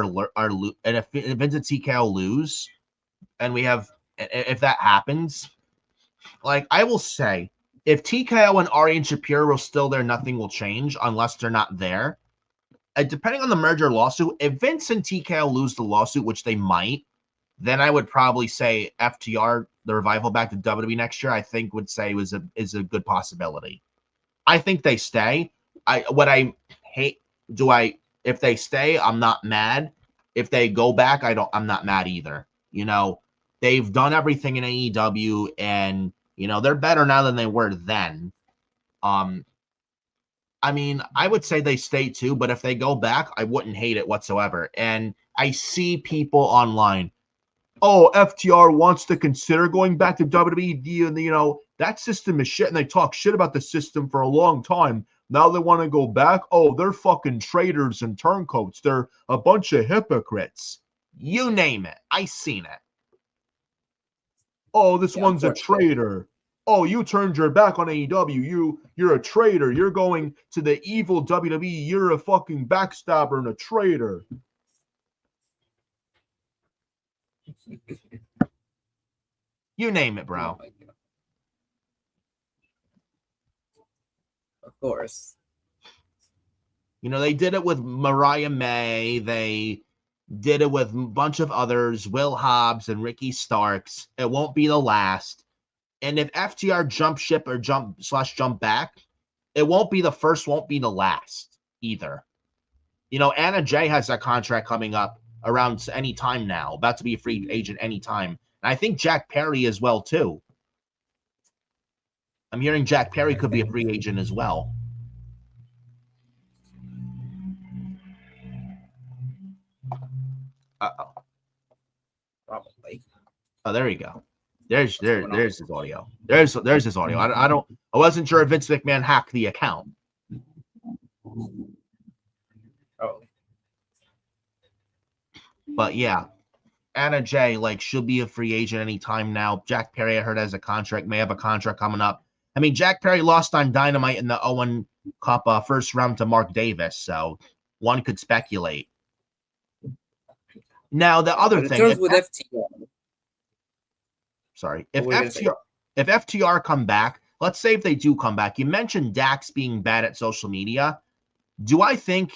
and if Vince and TKO lose, and if that happens, like I will say, if TKO and Ari and Shapiro are still there, nothing will change unless they're not there. And depending on the merger lawsuit, if Vince and TKO lose the lawsuit, which they might, then I would probably say FTR, the revival back to WWE next year, I think would say is a good possibility. I think they stay. If they stay, I'm not mad. If they go back, I'm not mad either. You know, they've done everything in AEW, and you know, they're better now than they were then. I mean, I would say they stay too, but if they go back, I wouldn't hate it whatsoever. And I see people online, oh, FTR wants to consider going back to WWE, and you know, that system is shit, and they talk shit about the system for a long time. Now they want to go back. Oh, they're fucking traitors and turncoats. They're a bunch of hypocrites. You name it. I seen it. Oh, this one's a traitor. Oh, you turned your back on AEW. You're a traitor. You're going to the evil WWE. You're a fucking backstabber and a traitor. You name it, bro. Oh my God. Of course. You know, they did it with Mariah May. They did it with a bunch of others, Will Hobbs and Ricky Starks. It won't be the last. And if FTR jump ship or jump back, it won't be the first, won't be the last either. You know, Anna Jay has that contract coming up around any time now, about to be a free agent anytime. And I think Jack Perry as well, too. I'm hearing Jack Perry could be a free agent as well. Uh-oh. Probably. Oh, there you go. There's his audio. There's his audio. I wasn't sure if Vince McMahon hacked the account. Oh. But yeah, Anna Jay, like, she'll be a free agent anytime now. Jack Perry, I heard, has a contract, may have a contract coming up. I mean, Jack Perry lost on Dynamite in the Owen Cup first round to Mark Davis, so one could speculate. Now, the other thing, with FTR. Sorry, if FTR come back, let's say if they do come back, you mentioned Dax being bad at social media. Do I think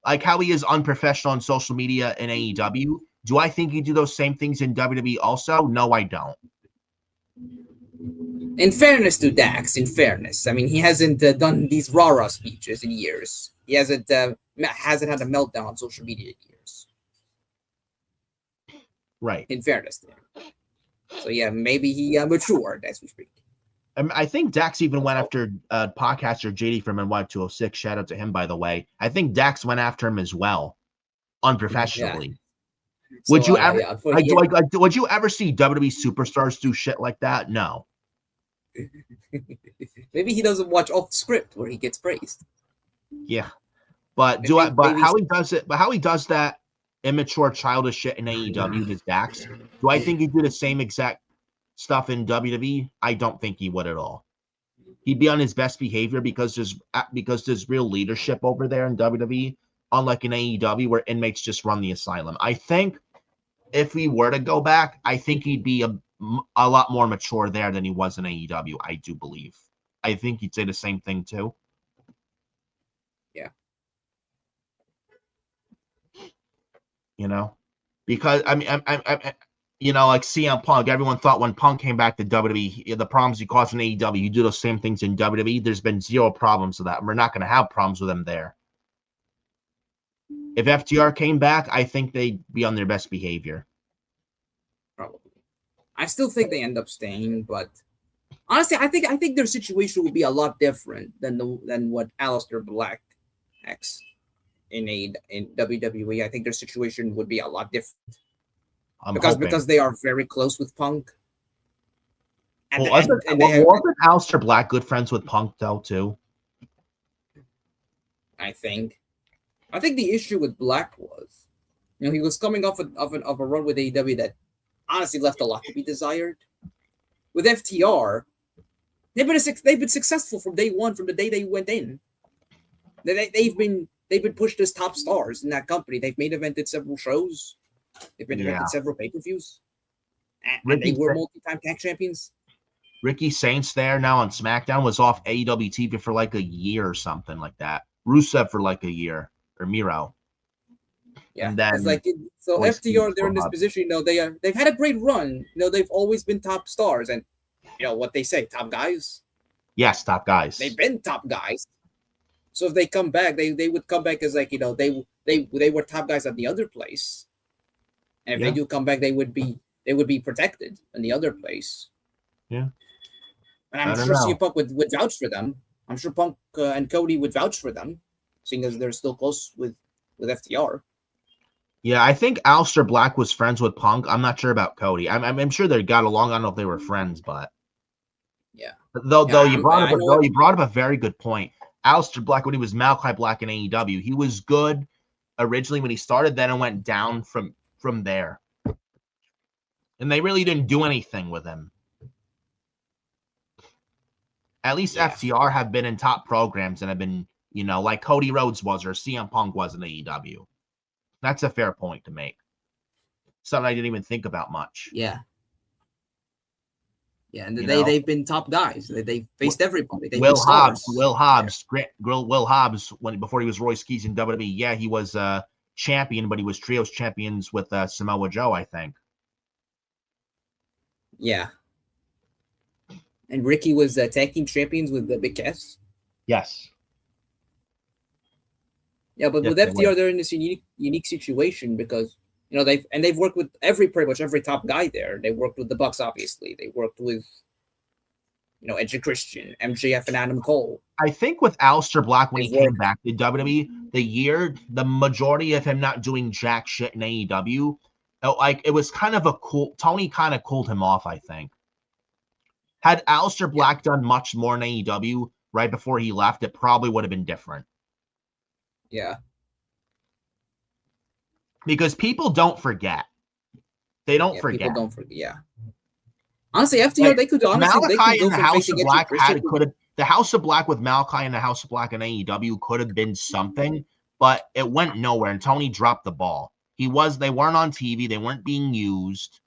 like how he is unprofessional on social media in AEW? Do I think he'd do those same things in WWE also? No, I don't. In fairness to Dax, I mean, he hasn't done these rah-rah speeches in years. He hasn't had a meltdown on social media in years. Right. In fairness to him. So yeah, maybe he matured as we speak. I think Dax even went after podcaster JD from NY206. Shout out to him, by the way. I think Dax went after him as well, unprofessionally. Yeah. Would you ever would you ever see WWE superstars do shit like that? No. Maybe he doesn't watch off the script where he gets praised. Yeah, but how he does that immature, childish shit in AEW is Dax. Do I think he'd do the same exact stuff in WWE? I don't think he would at all. He'd be on his best behavior because there's real leadership over there in WWE, unlike in AEW where inmates just run the asylum. I think if we were to go back, I think he'd be a lot more mature there than he was in AEW. I do believe. I think he'd say the same thing too. Yeah. You know, because I mean, like CM Punk, everyone thought when Punk came back to WWE, the problems he caused in AEW, you do those same things in WWE. There's been zero problems with that. We're not going to have problems with him there. If FTR came back, I think they'd be on their best behavior. Probably. I still think they end up staying, but honestly, I think their situation would be a lot different than what Aleister Black acts in WWE. I think their situation would be a lot different. Because they are very close with Punk. And, wasn't Aleister Black good friends with Punk though too? I think the issue with Black was, he was coming off of a run with AEW that honestly left a lot to be desired. With FTR, they've been successful from day one, from the day they went in. They've been pushed as top stars in that company. They've main evented several shows. They've been evented several pay-per-views. And they were multi-time tag champions. Ricky Saints there now on SmackDown was off AEW TV for like a year or something like that. Rusev for like a year, or Miro. Yeah, and then so FTR, they're in this position. They've had a great run. They've always been top stars, and what they say, top guys. Yes, top guys. They've been top guys. So if they come back, they would come back as they were top guys at the other place, and if they do come back, they would be protected in the other place. Yeah, and I'm sure CM Punk would vouch for them. I'm sure Punk and Cody would vouch for them, seeing as they're still close with FTR. Yeah, I think Aleister Black was friends with Punk. I'm not sure about Cody. I'm sure they got along. I don't know if they were friends, but you brought up a very good point. Aleister Black, when he was Malachi Black in AEW, he was good originally when he started. Then it went down from there, and they really didn't do anything with him. At least FTR have been in top programs and have been, like Cody Rhodes was or CM Punk was in AEW. That's a fair point to make. Something I didn't even think about much. Yeah. Yeah, and they've been top guys. They faced everybody. Will Hobbs, before he was Royce Keys in WWE, yeah, he was a champion, but he was trios champions with Samoa Joe, I think. Yeah. And Ricky was tag team champions with the Big Cass. Yes. Yeah, but with FTR, they're in this unique situation because they've worked with pretty much every top guy there. They worked with the Bucks, obviously. They worked with Edge and Christian, MJF, and Adam Cole. I think with Aleister Black when he came back to WWE, the majority of him not doing jack shit in AEW, it was kind of Tony kind of cooled him off, I think. Had Aleister Black done much more in AEW right before he left, it probably would have been different. Yeah. Because people don't forget. They don't forget. People don't forget, yeah. Honestly, FTR, they could honestly... Malachi and the House of Black the House of Black with Malachi and the House of Black and AEW could have been something, but it went nowhere, and Tony dropped the ball. They weren't on TV. They weren't being used.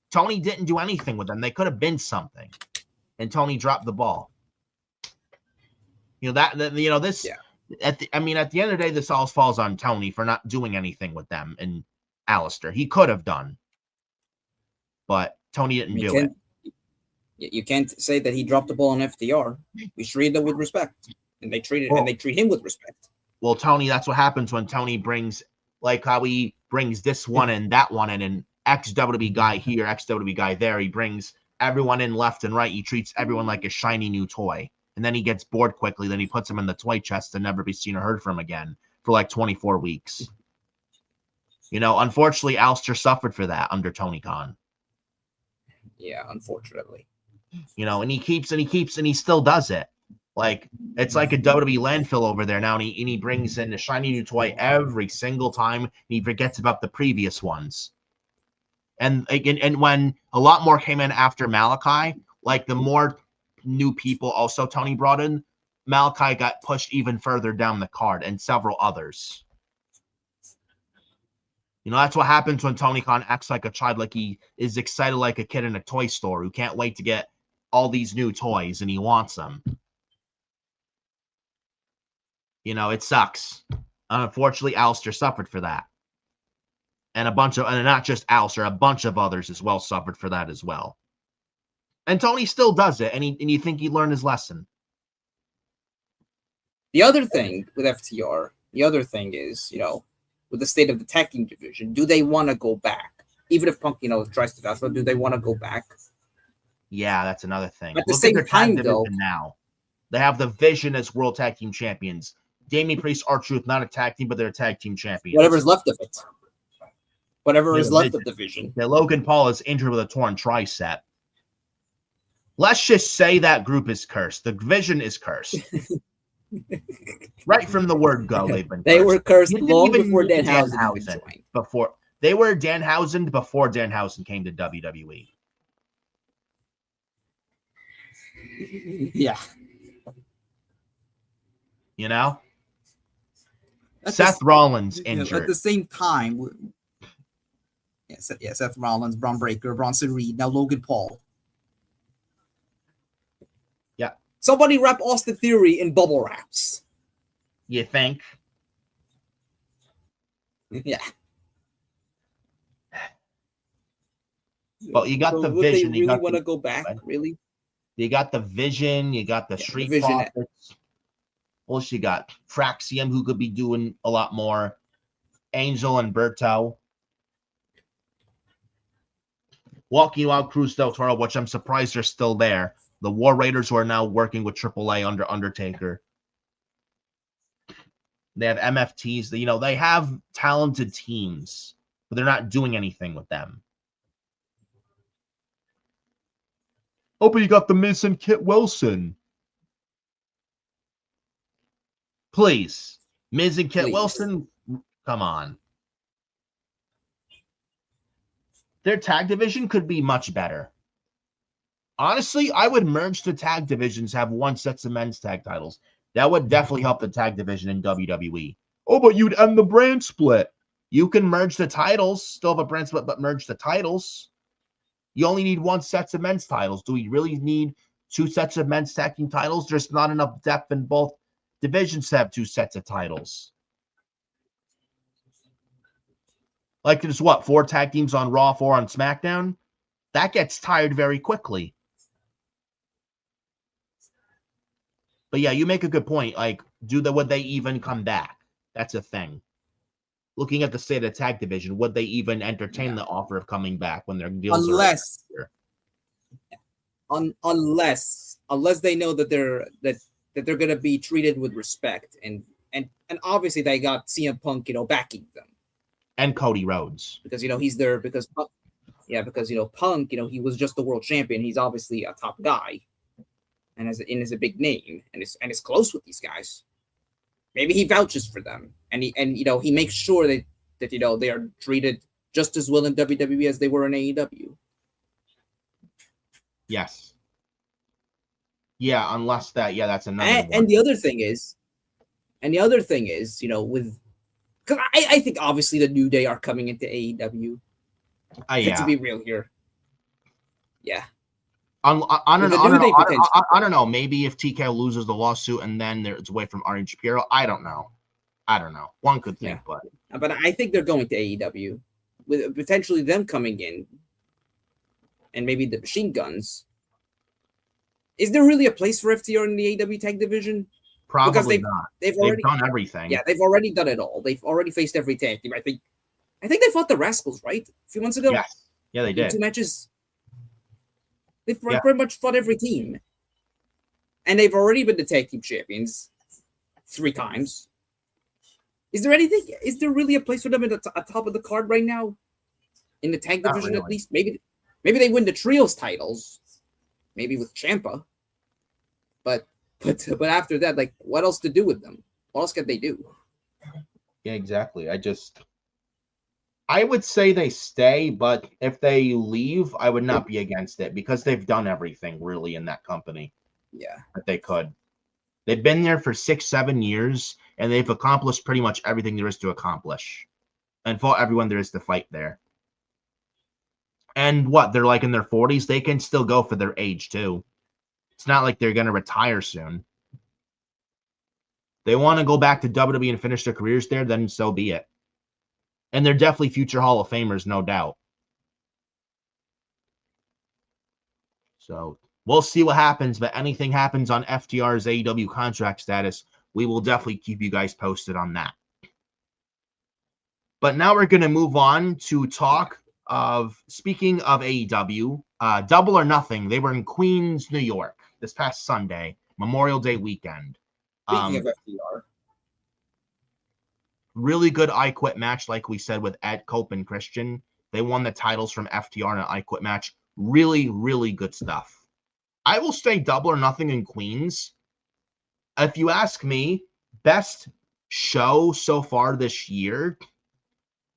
Tony didn't do anything with them. They could have been something, and Tony dropped the ball. At the end of the day, this all falls on Tony for not doing anything with them and Aleister. He could have done, but Tony didn't do it. You can't say that he dropped the ball on FTR. We treat them with respect, and they treat him with respect. Well, Tony, that's what happens when Tony brings, like how he brings this one and that one in, and ex-WWE guy here, ex-WWE guy there. He brings everyone in left and right. He treats everyone like a shiny new toy. And then he gets bored quickly. Then he puts him in the toy chest to never be seen or heard from again for like 24 weeks. Unfortunately, Aleister suffered for that under Tony Khan. Yeah, unfortunately. And he still does it. Like, it's like a WWE landfill over there now. And he brings in a shiny new toy every single time. And he forgets about the previous ones. And when a lot more came in after Malachi, like the more new people also Tony brought in, Malachi got pushed even further down the card and several others. That's what happens when Tony Khan acts like a child, like he is excited like a kid in a toy store who can't wait to get all these new toys and he wants them. It sucks. Unfortunately, Aleister suffered for that. And and not just Alistair, a bunch of others as well suffered for that as well. And Tony still does it, and you think he learned his lesson. The other thing with FTR, is, with the state of the tag team division, do they want to go back? Even if Punk, tries to fast, do they want to go back? Yeah, that's another thing. At the same time, though, now they have the Vision as World Tag Team Champions. Damian Priest, R-Truth, not a tag team, but they're tag team champions. Whatever's left of it. Whatever is left of the Vision. Yeah, Logan Paul is injured with a torn tricep. Let's just say that group is cursed. The Vision is cursed. Right from the word go, they've been cursed. They were cursed long before Danhausen joined. They were Danhausen before Danhausen came to WWE. Yeah. Seth Rollins injured. At the same time, Seth Rollins, Braun Breaker, Bronson Reed, now Logan Paul. Yeah. Somebody wrap Austin Theory in bubble wraps. You think? Yeah. Well, you got the Vision. They really want to go back, really? You got the Vision. You got the Street Profits. What else you got? Fraxium, who could be doing a lot more. Angel and Berto. Walking Wild Cruz del Toro, which I'm surprised are still there. The War Raiders, who are now working with AAA under Undertaker. They have MFTs. They have talented teams, but they're not doing anything with them. Oh, but you got the Miz and Kit Wilson. Please. Miz and Kit Wilson, come on. Their tag division could be much better. Honestly, I would merge the tag divisions, have one set of men's tag titles. That would definitely help the tag division in WWE. Oh, but you'd end the brand split. You can merge the titles, still have a brand split, but merge the titles. You only need one set of men's titles. Do we really need two sets of men's tag team titles? There's not enough depth in both divisions to have two sets of titles. Like there's 4 tag teams on Raw, 4 on SmackDown? That gets tired very quickly. But yeah, you make a good point. Like, would they even come back? That's a thing. Looking at the state of the tag division, would they even entertain the offer of coming back when their deals unless they know that they're going to be treated with respect, and obviously they got CM Punk, backing them, and Cody Rhodes, because he's there because Punk, he was just the world champion. He's obviously a top guy, and is a big name, and is close with these guys. Maybe he vouches for them, and he makes sure that they are treated just as well in WWE as they were in AEW. Yes. Yeah, unless that's another. And the other thing is, with, because I think obviously the New Day are coming into AEW. To be real here. Yeah. I don't know. Maybe if TK loses the lawsuit and then it's away from Arnie Shapiro. I don't know. One could think, but I think they're going to AEW with potentially them coming in, and maybe the Machine Guns. Is there really a place for FTR in the AEW tag division? Probably not. They've done everything. Yeah, they've already done it all. They've already faced every tag team. I think they fought the Rascals, right? A few months ago. Yes. Yeah, they did. 2 matches. They've pretty much fought every team. And they've already been the tag team champions 3 times. Is there really a place for them at the top of the card right now? In the tag division, at least? Maybe they win the trios titles. Maybe with Ciampa. But after that, like, what else to do with them? What else can they do? Yeah, exactly. I would say they stay, but if they leave, I would not be against it because they've done everything really in that company. Yeah. That they could. They've been there for 6-7 years, and they've accomplished pretty much everything there is to accomplish and fought everyone there is to fight there. And they're like in their 40s. They can still go for their age too. It's not like they're going to retire soon. They want to go back to WWE and finish their careers there, then so be it. And they're definitely future Hall of Famers, no doubt. So we'll see what happens, but anything happens on FTR's AEW contract status, we will definitely keep you guys posted on that. But now we're going to move on to talk of, speaking of AEW, Double or Nothing. They were in Queens, New York this past Sunday, Memorial Day weekend. Speaking of FTR. Really good I Quit match, like we said, with Ed, Cope, and Christian. They won the titles from FTR in an I Quit match. Really, really good stuff. I will say Double or Nothing in Queens. If you ask me, best show so far this year,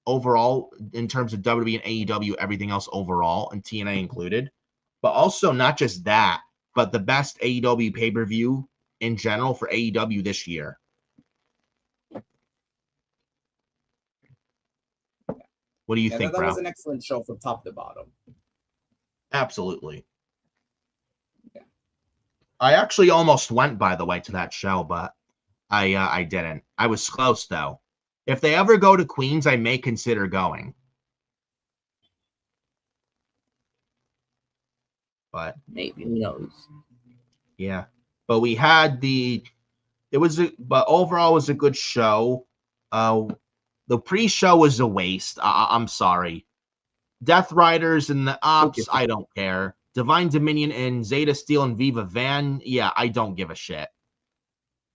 overall, in terms of WWE and AEW, everything else overall, and TNA included. But also not just that, but the best AEW pay-per-view in general for AEW this year. What do you think, that bro? was an excellent show from top to bottom. Absolutely. Yeah. I actually almost went, by the way, to that show, but I didn't. I was close, though. If they ever go to Queens, I may consider going. But maybe, who knows? Yeah. But we had but overall it was a good show. The pre-show was a waste. I'm sorry. Death Riders and the Ops, I don't care. Divine Dominion and Zeta Steel and Viva Van, yeah, I don't give a shit.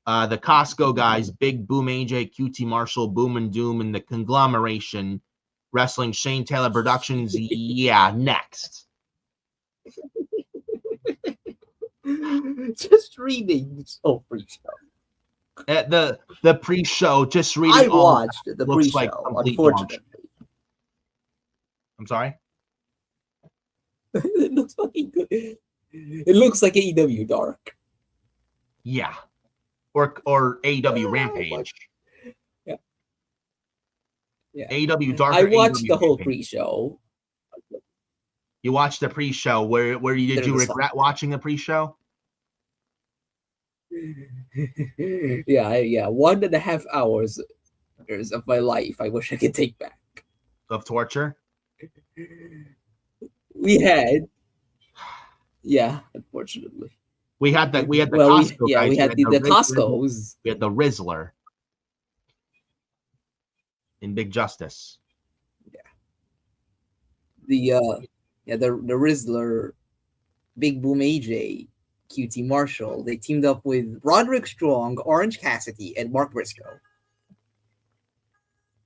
The Costco guys, Big Boom AJ, QT Marshall, Boom and Doom, and the Conglomeration Wrestling, Shane Taylor Productions, yeah, next. Just reading pre-show. The pre-show, just reading. I watched the pre-show, like unfortunately. I'm sorry? It looks fucking good. It looks like AEW Dark. Yeah. Or AEW Rampage. Yeah. AEW Dark. I watched AEW the whole Rampage. pre-show. You watched the pre-show. Where did you regret watching the pre-show? Yeah. 1.5 hours of my life I wish I could take back. Of torture? We had, unfortunately. We had the Costco guys. We had the Costco's. We had the Rizzler in Big Justice. Yeah. The Rizzler, Big Boom AJ, QT Marshall. They teamed up with Roderick Strong, Orange Cassidy, and Mark Briscoe.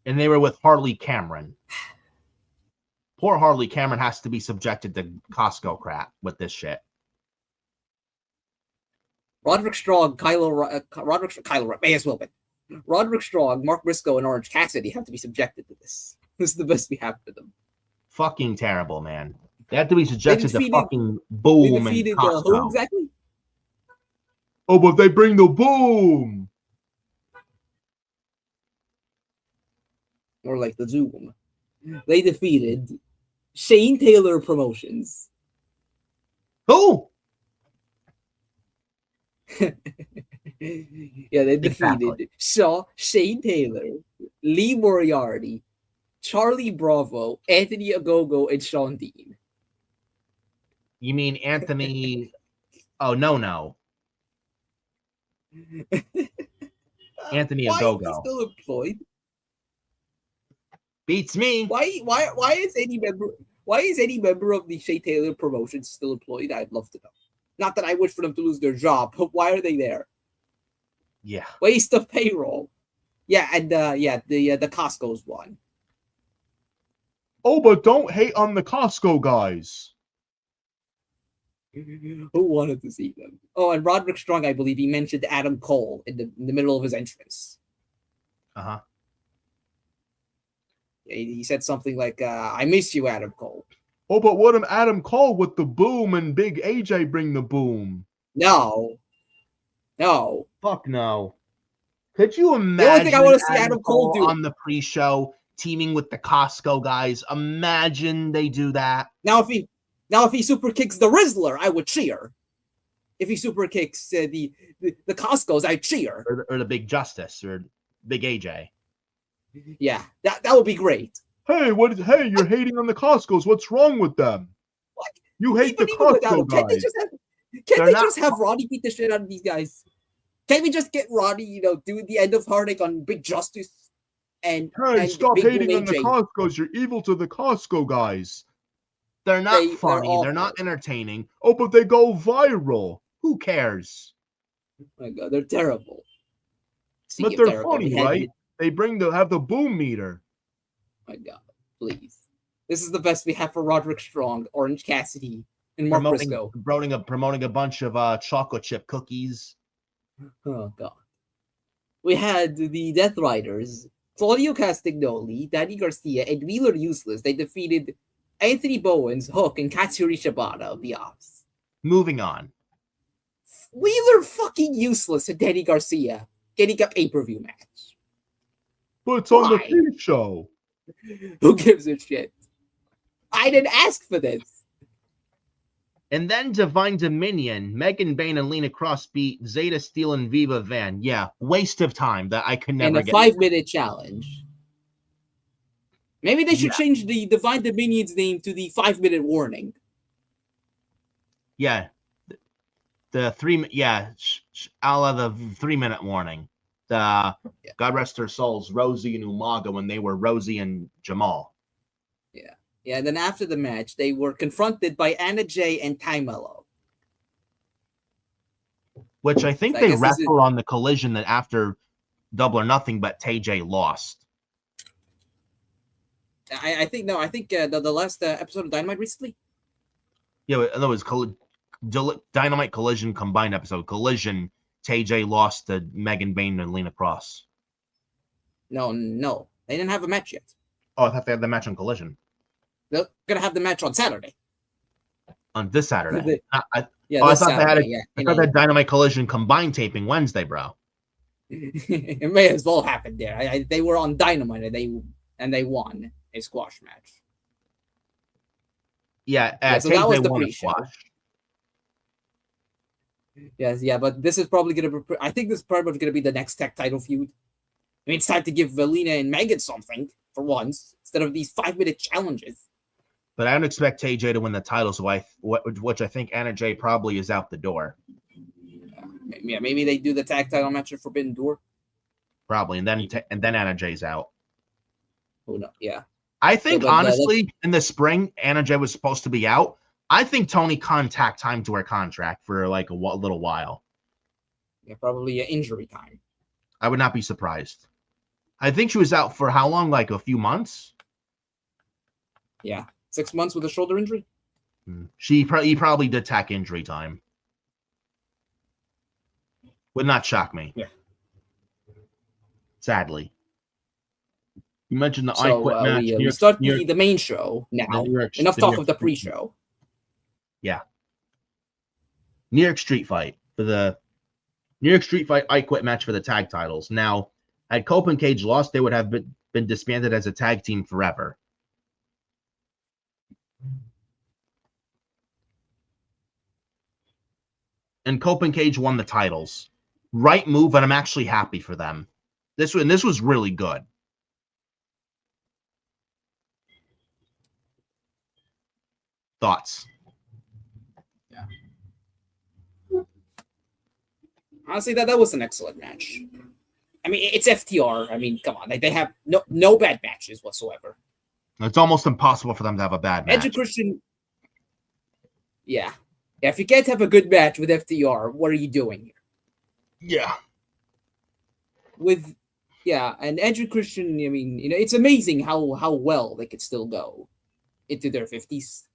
And they were with Harley Cameron. Poor Harley Cameron has to be subjected to Costco crap with this shit. Roderick Strong, may as well be. Roderick Strong, Mark Briscoe, and Orange Cassidy have to be subjected to this. This is the best we have for them. Fucking terrible, man. They have to be subjected to fucking Boom and Costco. Who exactly? Oh, but they bring the Boom. Or like the Zoom. They defeated Shane Taylor Promotions. Who? They defeated Shane Taylor, Lee Moriarty, Charlie Bravo, Anthony Ogogo, and Sean Dean. You mean Anthony? Oh, no. Anthony Ogogo. Why is he still employed? Beats me. Why is any member of the Shea Taylor promotion still employed? I'd love to know. Not that I wish for them to lose their job, but why are they there? Yeah. Waste of payroll. Yeah, and the Costco's one. Oh, but don't hate on the Costco guys. Who wanted to see them? Oh, and Roderick Strong, I believe he mentioned Adam Cole in the middle of his entrance. Uh-huh. He said something like, I miss you, Adam Cole. Oh, but what if Adam Cole with the Boom and Big AJ bring the Boom? No. Fuck no. Could you imagine the only thing I want to see Adam Cole do on the pre-show teaming with the Costco guys? Imagine they do that. Now if he super kicks the Rizzler, I would cheer. If he super kicks the Costco's, I'd cheer. Or the Big Justice or Big AJ. Yeah, that would be great. Hey, hey, you're hating on the Costco's. What's wrong with them? Like, You hate the Costco guys. Can't they just have Roddy beat the shit out of these guys? Can't we just get Roddy, do the end of Heartache on Big Justice? And stop Big hating Boom on the AJ? Costco's. You're evil to the Costco guys. They're not funny. They're not entertaining. Oh, but they go viral. Who cares? Oh my God, they're terrible. But they're funny, right? They have the boom meter. Oh my God, please. This is the best we have for Roderick Strong, Orange Cassidy, and Mark Briscoe. Promoting a bunch of chocolate chip cookies. Oh God. We had the Death Riders, Claudio Castagnoli, Danny Garcia, and Wheeler Useless. They defeated Anthony Bowens, Hook, and Katsuri Shibata of the Ops. Moving on. Wheeler fucking Useless and Danny Garcia getting a pay-per-view match. But it's on the pre-show. Who gives a shit? I didn't ask for this. And then Divine Dominion, Megan Bayne and Lena Cross beat Zeta Steel and Viva Van. Yeah, waste of time that I could never get. And a 5-minute challenge. Maybe they should change the Divine Dominion's name to the 5-minute warning. Yeah. The 3-minute warning. God rest their souls, Rosie and Umaga when they were Rosie and Jamal. Yeah, and then after the match, they were confronted by Anna Jay and Ty Mello. Which I think they wrestled on the Collision that after Double or Nothing, but TJ lost. I think the last episode of Dynamite recently. Yeah, that was Dynamite Collision combined episode. Collision, TJ lost to Megan Bayne and Lena Cross. No, they didn't have a match yet. Oh, I thought they had the match on Collision. They're gonna have the match on Saturday. On this Saturday. I thought Saturday, they had Dynamite Collision combined taping Wednesday, bro. It may as well happen there. They were on Dynamite and they won a squash match. Yeah, so that was the pre-show. Yes, but this is probably gonna be. I think this is probably gonna be the next tech title feud. I mean, it's time to give Valina and Megan something for once instead of these 5-minute challenges. But I don't expect TJ to win the title, so which I think Anna Jay probably is out the door. Yeah, maybe they do the tag title match at Forbidden Door. Probably, and then Anna Jay's out. Oh no, yeah. I think honestly, in the spring, Anna Jay was supposed to be out. I think Tony Khan tacked time to her contract for like a little while. Yeah, probably an injury time. I would not be surprised. I think she was out for how long? Like a few months? Yeah. 6 months with a shoulder injury? He probably did tack injury time. Would not shock me. Yeah. Sadly. You mentioned the I Quit match. We start the main show now. Enough talk of the pre-show. Yeah. New York Street Fight for the New York Street Fight I Quit match for the tag titles. Now, had Cope and Cage lost, they would have been disbanded as a tag team forever. And Cope and Cage won the titles. Right move, and I'm actually happy for them. This was really good. Thoughts? Yeah. Honestly, that was an excellent match. I mean, it's FTR. I mean, come on. They have no bad matches whatsoever. It's almost impossible for them to have a bad match. Edge and Christian. Yeah. If you can't have a good match with FTR, what are you doing here? Yeah. And Edge and Christian, I mean, it's amazing how well they could still go into their 50s.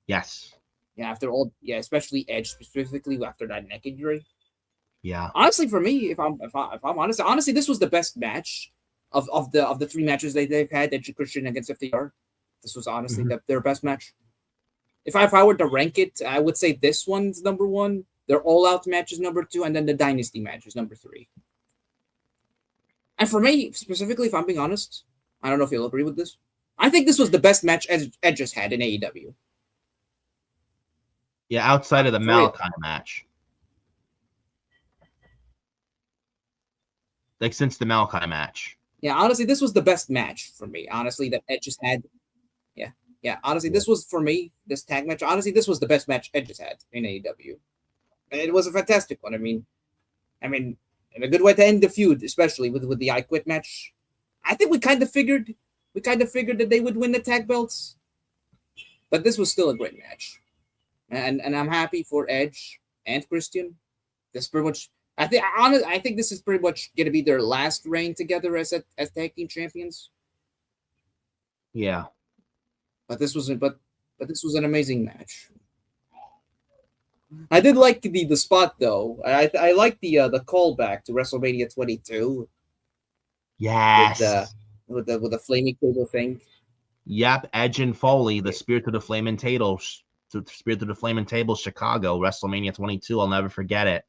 Yes. Yeah, especially Edge specifically after that neck injury. Yeah. Honestly, for me, if I'm honest, this was the best match of the 3 matches they've had, Edge and Christian against FTR. This was honestly their best match. If I were to rank it, I would say this one's number 1. Their All Out match is number 2, and then the Dynasty match is number 3. And for me, specifically, if I'm being honest, I don't know if you'll agree with this. I think this was the best match Edge has had in AEW. Yeah, outside of the Malachi match. Like since the Malachi match. Yeah, honestly, this was the best match for me. Honestly, that Edge has had. Yeah. Honestly, this was for me this tag match. Honestly, this was the best match Edge has had in AEW, and it was a fantastic one. I mean, and a good way to end the feud, especially with the I Quit match. I think we kind of figured that they would win the tag belts, but this was still a great match, and I'm happy for Edge and Christian. This pretty much. I think this is pretty much going to be their last reign together as tag team champions. Yeah. But this was an amazing match. I did like the spot though. I like the callback to WrestleMania 22. Yes. With the flaming table thing. Yep, Edge and Foley, the Spirit to the Flaming Table, Chicago, WrestleMania 22. I'll never forget it.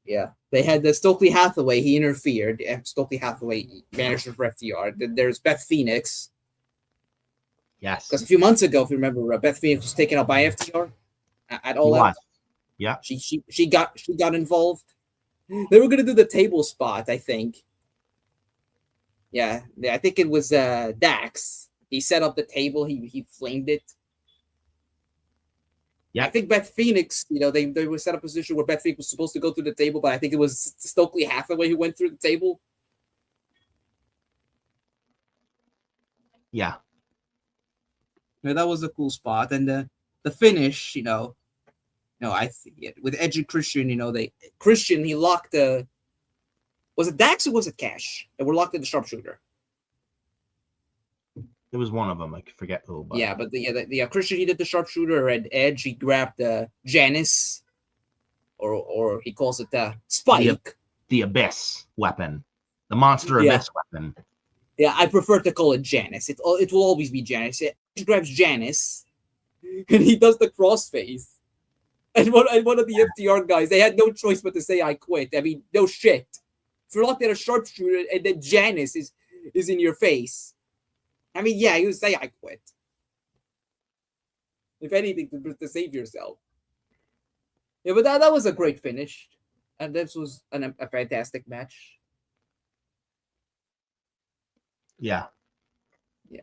Yeah, they had the Stokely Hathaway. He interfered. Stokely Hathaway manager for FTR. There's Beth Phoenix. Yes. Because a few months ago, if you remember, Beth Phoenix was taken out by FTR at All Out. Yeah. She got involved. They were gonna do the table spot, I think. Yeah, I think it was Dax. He set up the table. He flamed it. Yeah, I think Beth Phoenix. They were set up a position where Beth Phoenix was supposed to go through the table, but I think it was Stokely Hathaway who went through the table. Yeah. Yeah, that was a cool spot, and the finish, I think with Edge and Christian, Christian he locked was it Dax or was it Cash? They were locked in the sharpshooter. It was one of them. I forget who. But... Yeah, but the Christian he did the sharpshooter, and Edge he grabbed Janice, or he calls it Spike, the Abyss weapon, the Monster Abyss weapon. Yeah, I prefer to call it Janice. It will always be Janice. He grabs Janice, and he does the crossface. And one of the FTR guys, they had no choice but to say, "I quit." I mean, no shit. If you're locked at a sharpshooter and then Janice is in your face, I mean, yeah, you say, "I quit." If anything, to save yourself. Yeah, but that was a great finish, and this was a fantastic match. Yeah. Yeah.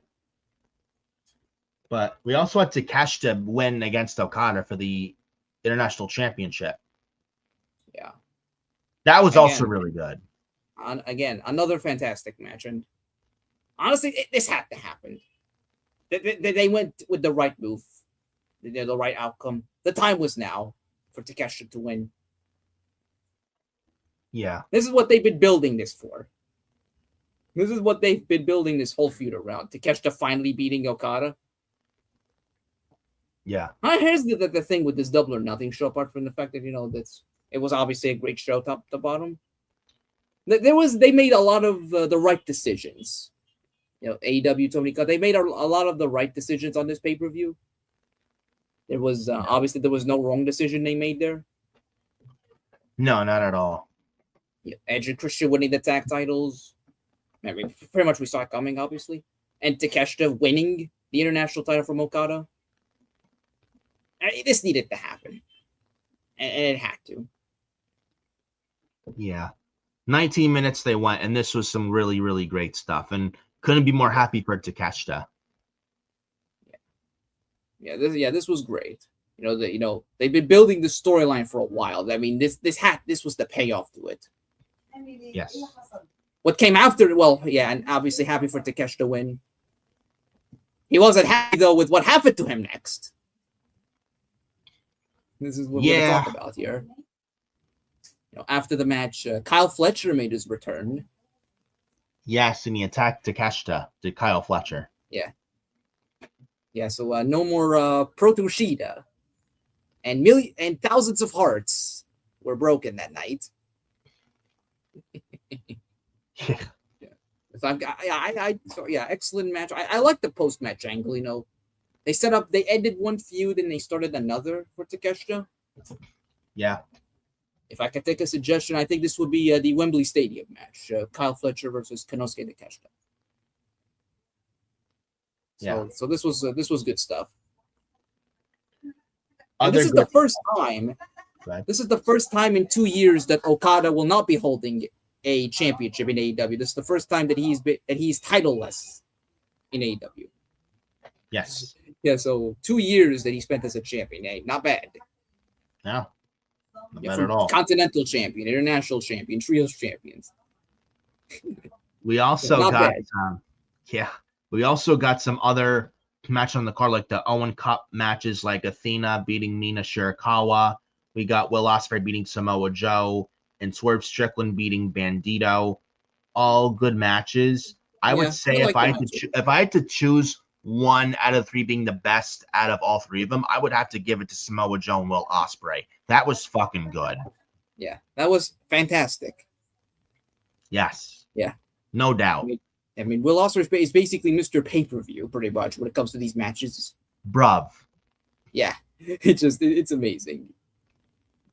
But we also had Takeshita win against Okada for the International Championship. Yeah. That was also really good. Again, another fantastic match. And honestly, this had to happen. They went with the right move. They did the right outcome. The time was now for Takeshita to win. Yeah. This is what they've been building this for. This is what they've been building this whole feud around. Takeshita finally beating Okada. Yeah. Here's the thing with this Double or Nothing show, apart from the fact that, it was obviously a great show top to bottom. They made a lot of the right decisions. AEW, Tony Khan, they made a lot of the right decisions on this pay-per-view. There was obviously there was no wrong decision they made there. No, not at all. Yeah, Edge and Christian winning the tag titles. I mean, pretty much we saw it coming, obviously. And Takeshita winning the international title from Okada. This needed to happen. And it had to. Yeah. 19 minutes they went, and this was some really, really great stuff. And couldn't be more happy for Takeshita. This was great. They've been building the storyline for a while. I mean, this was the payoff to it. Yes. What came after? Well, yeah, and obviously happy for Takeshita to win. He wasn't happy though with what happened to him next. This is what we're going to talk about here. After the match, Kyle Fletcher made his return. Yes, and he attacked Takeshita, to Kyle Fletcher. Yeah. Yeah, so no more Pro Tushida. And thousands of hearts were broken that night. So excellent match. I like the post-match angle, They ended one feud and they started another for Takeshita. Yeah. If I could take a suggestion, I think this would be the Wembley Stadium match, Kyle Fletcher versus Konosuke Takeshita. So this was good stuff. This is the first time. Right. This is the first time in 2 years that Okada will not be holding a championship in AEW. This is the first time that he's titleless in AEW. Yes. Yeah, so 2 years that he spent as a champion. Hey, not bad. No. Not Yeah, bad at all. Continental champion, international champion, trios champions. We also Not got bad. we also got some other matches on the card, like the Owen Cup matches, like Athena beating Mina Shirakawa. We got Will Ospreay beating Samoa Joe and Swerve Strickland beating Bandito. All good matches. I would say if I had to choose one out of three being the best out of all three of them, I would have to give it to Samoa Joe and Will Ospreay. That was fucking good. Yeah, that was fantastic. Yes. Yeah. No doubt. I mean, Will Ospreay is basically Mr. Pay-Per-View, pretty much, when it comes to these matches. Bruv. Yeah. It's amazing.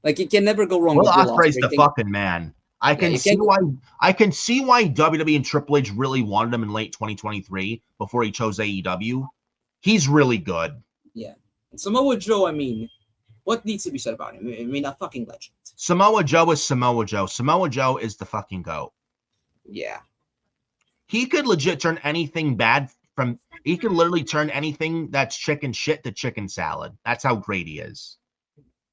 Like, you can never go wrong Will with Will Ospreay's Ospreay. the fucking man. I can see why WWE and Triple H really wanted him in late 2023 before he chose AEW. He's really good. Yeah. And Samoa Joe, I mean, what needs to be said about him? I mean, a fucking legend. Samoa Joe is Samoa Joe. Samoa Joe is the fucking GOAT. Yeah. He could legit turn anything bad from, he could literally turn anything that's chicken shit to chicken salad. That's how great he is.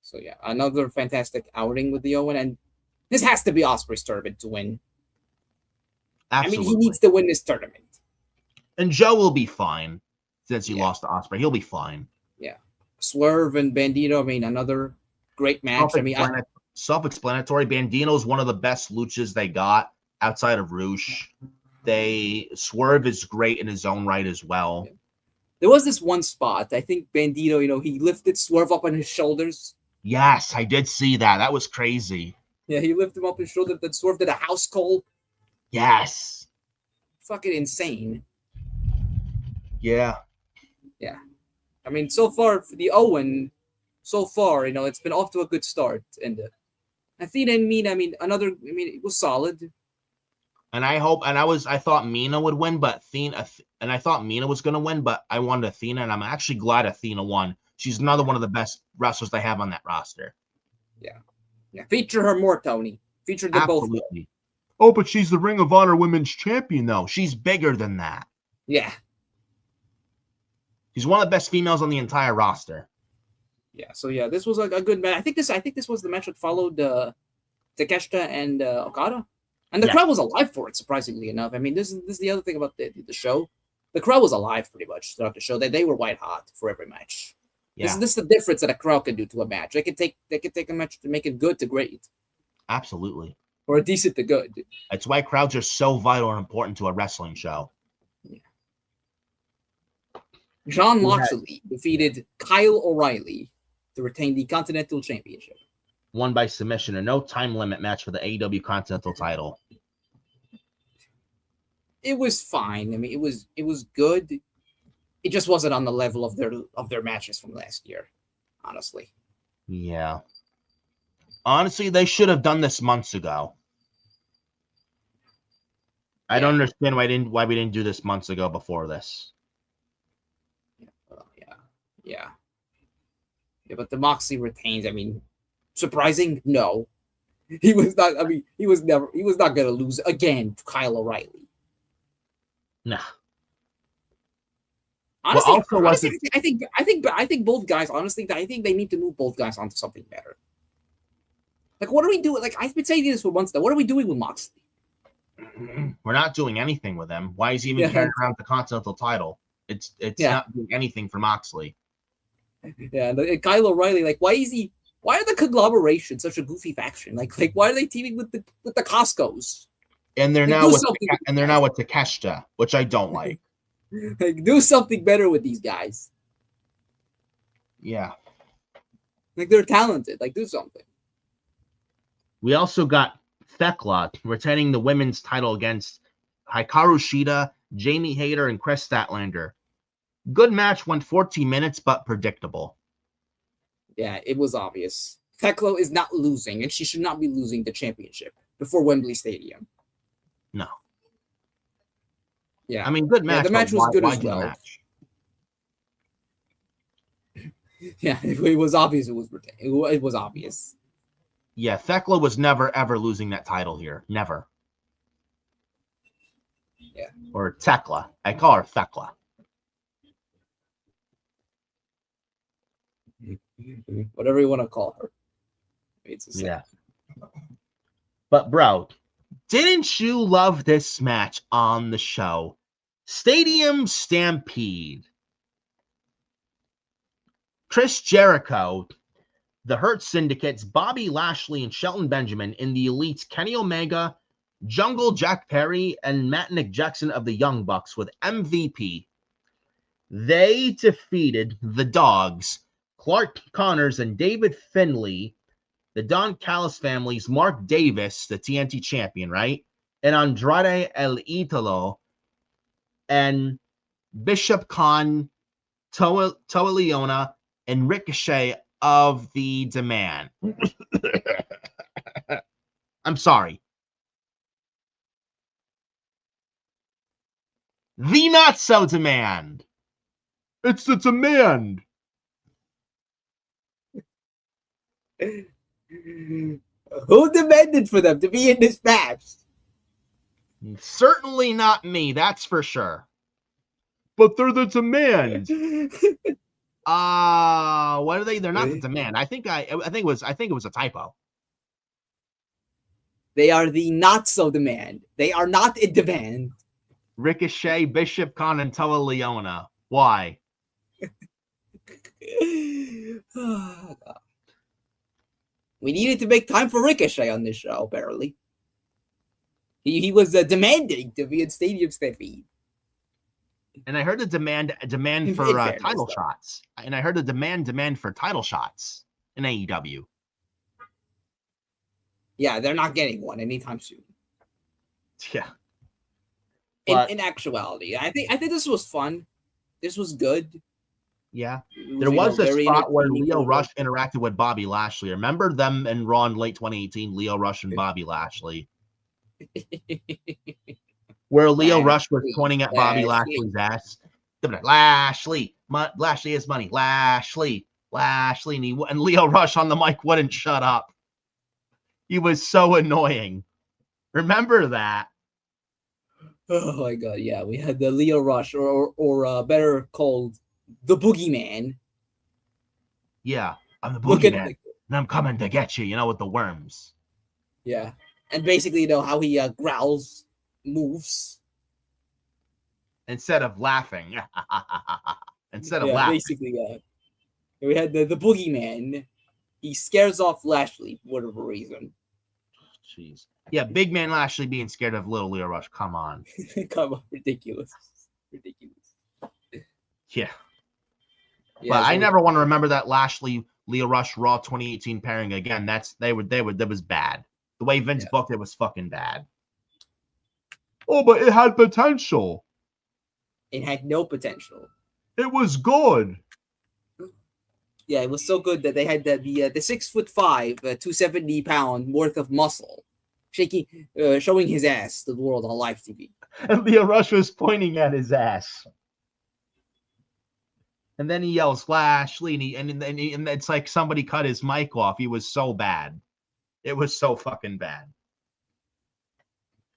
So, yeah, another fantastic outing with the Owen, and this has to be Ospreay's tournament to win. Absolutely. I mean, he needs to win this tournament. And Joe will be fine since he Yeah. lost to Ospreay. He'll be fine. Yeah. Swerve and Bandito, I mean, another great match. I mean, self-explanatory. Bandito's one of the best luchas they got outside of Roosh. Swerve is great in his own right as well. There was this one spot. I think Bandito, he lifted Swerve up on his shoulders. Yes, I did see that. That was crazy. Yeah, he lifted him up his shoulder. Then Swerve did a house call. Yes. Fucking insane. Yeah. Yeah. I mean, so far for the Owen, it's been off to a good start. And Athena and Mina, it was solid. And I thought Mina would win, but I thought Mina was going to win, but I wanted Athena, and I'm actually glad Athena won. She's another one of the best wrestlers they have on that roster. Yeah. Yeah. Feature her more, Tony. Feature them both. Absolutely. Oh, but she's the Ring of Honor Women's Champion, though. She's bigger than that. Yeah. She's one of the best females on the entire roster. Yeah. So yeah, this was a good match. I think this was the match that followed Takeshita and Okada, and the crowd was alive for it. Surprisingly enough, I mean, this is the other thing about the show. The crowd was alive pretty much throughout the show. They were white hot for every match. Yeah. This is the difference that a crowd can do to a match. They can take a match to make it good to great. Absolutely. Or a decent to good. That's why crowds are so vital and important to a wrestling show. Yeah. John Moxley defeated Kyle O'Reilly to retain the Continental Championship. Won by submission, a no time limit match for the AEW Continental title. It was fine. I mean, it was good. It just wasn't on the level of their matches from last year, honestly. Yeah. Honestly, they should have done this months ago. I don't understand why we didn't do this months ago before this. Yeah, but the Moxley retains. I mean, surprising? No. He was not. I mean, he was not going to lose again to Kyle O'Reilly. Nah. Honestly, I think both guys. Honestly, I think they need to move both guys onto something better. Like, what are we doing? Like, I've been saying this for months now. What are we doing with Moxley? We're not doing anything with him. Why is he even carrying around the Continental title? It's not doing anything for Moxley. Yeah, and Kyle O'Reilly, like, why are the Conglomeration such a goofy faction? Like why are they teaming with the Costco's? And they're now with Takeshita, which I don't like. Like, do something better with these guys. Yeah. Like, they're talented. Like, do something. We also got Thekla retaining the women's title against Hikaru Shida, Jamie Hayter, and Chris Statlander. Good match, went 14 minutes, but predictable. Yeah, it was obvious. Thekla is not losing, and she should not be losing the championship before Wembley Stadium. No. Yeah. I mean, good match. Yeah, the match was good as well. Match? Yeah, it was obvious. It was obvious. Yeah, Thekla was never, ever losing that title here. Never. Yeah. Or Tekla. I call her Thekla. Whatever you want to call her. It's the same. Yeah. But, bro, didn't you love this match on the show? Stadium Stampede. Chris Jericho, the Hurt Syndicates, Bobby Lashley, and Shelton Benjamin in the Elites, Kenny Omega, Jungle Jack Perry, and Matt Nick Jackson of the Young Bucks with MVP. They defeated the Dogs, Clark Connors and David Finlay, the Don Callis family's Mark Davis, the TNT champion, right? And Andrade El Idolo and Bishop Khan, Toa Leona, and Ricochet of the Demand. I'm sorry. The Not So Demand. It's the Demand. Who demanded for them to be in this match? Certainly not me, that's for sure. But they're the Demand. What are they? They're not the Demand. I think it was a typo. They are the Not So Demand. They are not in demand. Ricochet, Bishop Khan, and Toa Leona. Why? Oh, God. We needed to make time for Ricochet on this show, apparently. He was demanding to be in Stadium Stampede. And I heard a demand for title shots. And I heard a demand for title shots in AEW. Yeah, they're not getting one anytime soon. Yeah. In actuality, I think this was fun. This was good. Yeah. There was a spot where Leo Rush interacted with Bobby Lashley. Remember them in Raw in late 2018, Leo Rush and Bobby Lashley? Where Leo Rush was pointing at Bobby Lashley's ass. Lashley is money. Lashley. And Leo Rush on the mic wouldn't shut up. He was so annoying. Remember that? Oh my God! Yeah, we had the Leo Rush, or better called the Boogeyman. Yeah, I'm the Boogeyman, and I'm coming to get you. You know, with the worms. Yeah, and basically, you know how he growls, moves instead of laughing. Basically, we had the Boogeyman. He scares off Lashley for whatever reason. Jeez. Yeah, big man Lashley being scared of little Leo Rush. Come on. Come on, ridiculous. Yeah. But I never want to remember that Lashley Leo Rush Raw 2018 pairing again. That was bad. The way Vince booked it was fucking bad. Oh, but it had potential. It had no potential. It was good. Yeah, it was so good that they had the 6'5", 270-pound worth of muscle, showing his ass to the world on live TV. And Leo Rush was pointing at his ass. And then he yells Lashley, and it's like somebody cut his mic off. He was so bad. It was so fucking bad.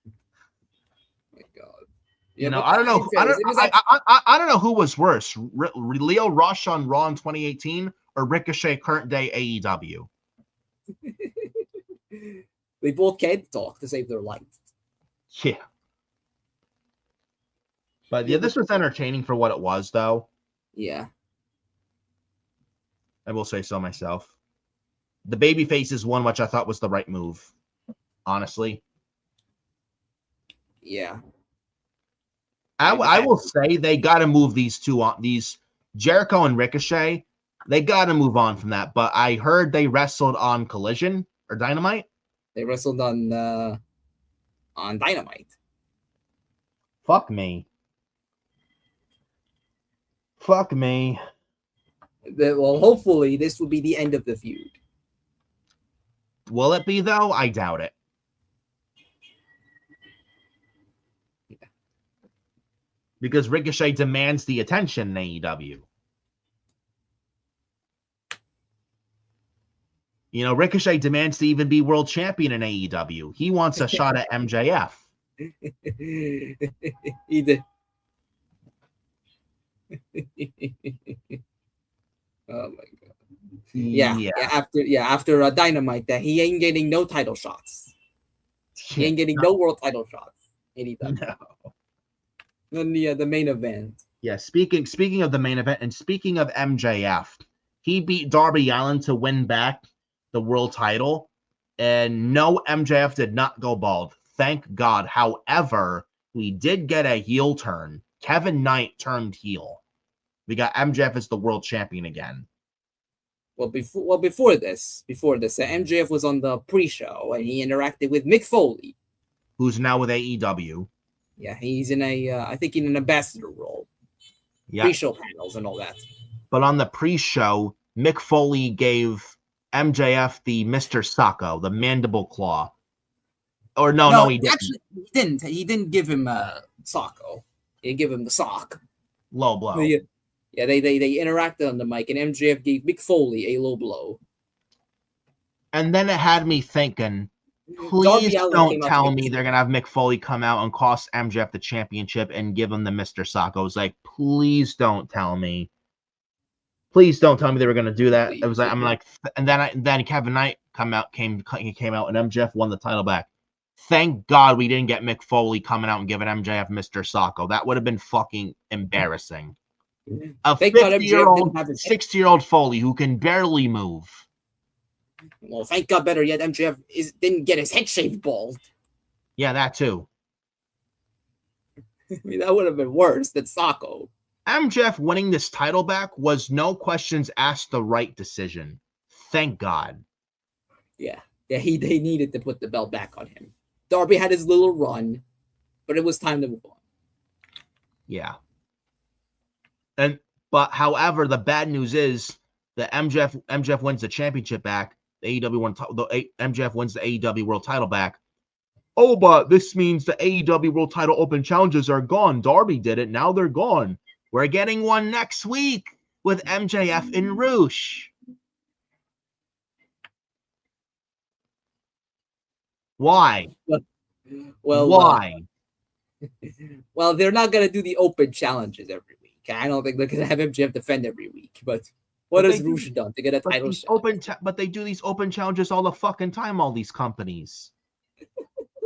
Oh my God. Yeah, I don't know who was worse, Leo Rush on Raw in 2018 or Ricochet current day AEW. They both can't talk to save their life. Yeah. But yeah, this was entertaining for what it was, though. Yeah. I will say so myself. The baby faces one, which I thought was the right move. Honestly. Yeah. I will say they got to move these two on. These Jericho and Ricochet, they got to move on from that. But I heard they wrestled on Collision or Dynamite. They wrestled on Dynamite. Fuck me. Fuck me. Well, hopefully this will be the end of the feud. Will it be, though? I doubt it. Yeah. Because Ricochet demands the attention in AEW. You know, Ricochet demands to even be world champion in AEW. He wants a shot at MJF. He did. Oh my god. Yeah. After Dynamite, that he ain't getting no title shots. He ain't getting no world title shots. Anytime. No. Then the main event. Yeah, speaking of the main event and speaking of MJF, he beat Darby Allin to win back the world title, and no, MJF did not go bald. Thank God. However, we did get a heel turn. Kevin Knight turned heel. We got MJF as the world champion again. Well, before this, MJF was on the pre-show and he interacted with Mick Foley, who's now with AEW. Yeah, he's in I think in an ambassador role. Yeah. Pre-show panels and all that. But on the pre-show, Mick Foley gave MJF the Mr. Sacco, the mandible claw. Or no, he didn't. Actually, he didn't give him Sacco. He didn't give him the sock. Low blow. They interacted on the mic, and MJF gave Mick Foley a low blow. And then it had me thinking, please don't tell me they're going to have Mick Foley come out and cost MJF the championship and give him the Mr. Sacco. I was like, please don't tell me. Please don't tell me they were going to do that. It was like, I'm like, and then Kevin Knight came out, and MJF won the title back. Thank God we didn't get Mick Foley coming out and giving MJF Mr. Sacco. That would have been fucking embarrassing. A 50-year-old, 60-year-old Foley who can barely move. Well, thank God, better yet, MJF didn't get his head shaved bald. Yeah, that too. I mean, that would have been worse than Sacco. MJF winning this title back was no questions asked the right decision. Thank God. Yeah, they needed to put the belt back on him. Darby had his little run, but it was time to move on. Yeah. But however, the bad news is that MJF wins the championship back. MJF wins the AEW World Title back. Oh, but this means the AEW World Title Open Challenges are gone. Darby did it. Now they're gone. We're getting one next week with MJF and Roosh. Why? Well, why? Well, they're not gonna do the open challenges every week. I don't think they're gonna have MJF defend every week. But what has Roosh done to get a title shot? But they do these open challenges all the fucking time. All these companies.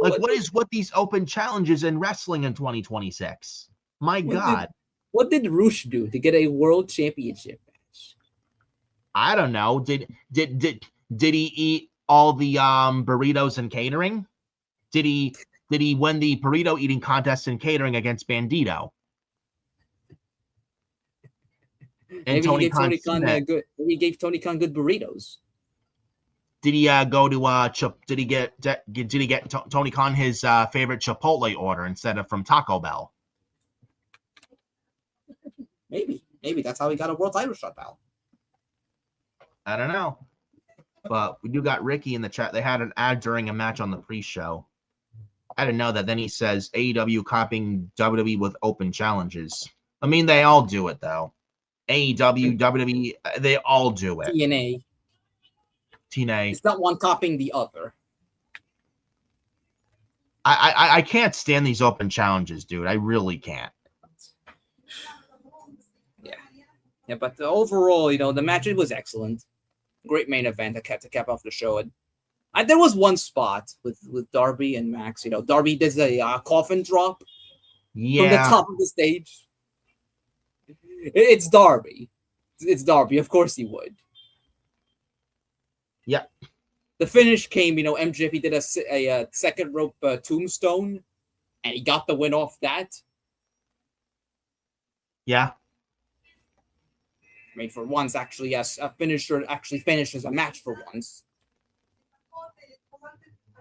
Like, what these open challenges in wrestling in 2026? My God. What did Roosh do to get a world championship match? I don't know. Did he eat all the burritos and catering? Did he win the burrito eating contest in catering against Bandito? And Maybe he gave Tony Khan good burritos. Did he go to did he get Tony Khan his favorite Chipotle order instead of from Taco Bell? Maybe that's how he got a world title shot, pal. I don't know. But we do got Ricky in the chat. They had an ad during a match on the pre-show. I didn't know that. Then he says AEW copying WWE with open challenges. I mean, they all do it though. AEW, WWE, they all do it. TNA. It's not one copying the other. I can't stand these open challenges, dude. I really can't. Yeah, but overall, the match, it was excellent. Great main event to cap off the show. And there was one spot with Darby and Max. Darby does a coffin drop from the top of the stage. It's Darby. It's Darby. Of course he would. Yeah. The finish came, MJF, he did a second rope tombstone, and he got the win off that. Yeah. I mean, for once, actually, yes, a finisher actually finishes a match for once.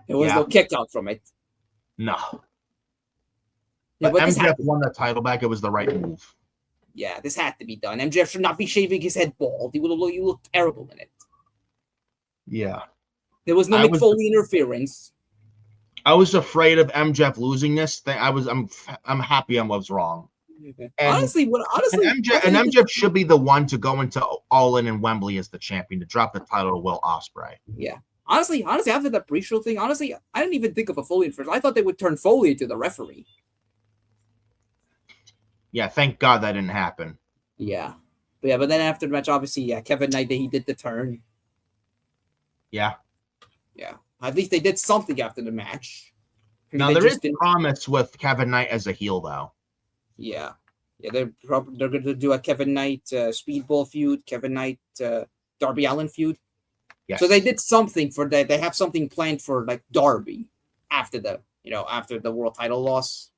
There was no kick out from it. No. Yeah, but MJF won the title back. It was the right move. Yeah, this had to be done. MJF should not be shaving his head bald. He look terrible in it. Yeah. There was no Mick Foley interference. I was afraid of MJF losing this thing. I'm happy I was wrong. And, honestly, MJF should be the one to go into All In Wembley as the champion to drop the title to Will Ospreay. Yeah. Honestly, after that pre-show thing, I didn't even think of a Foley interference. I thought they would turn Foley into the referee. Yeah, thank God that didn't happen. Yeah. But then after the match, obviously, Kevin Knight, he did the turn. Yeah. Yeah. At least they did something after the match. Now, there is promise with Kevin Knight as a heel, though. Yeah. Yeah, they're going to do a Kevin Knight Speedball feud, Kevin Knight Darby Allin feud. Yes. So they did something for that. They have something planned for like Darby after the world title loss.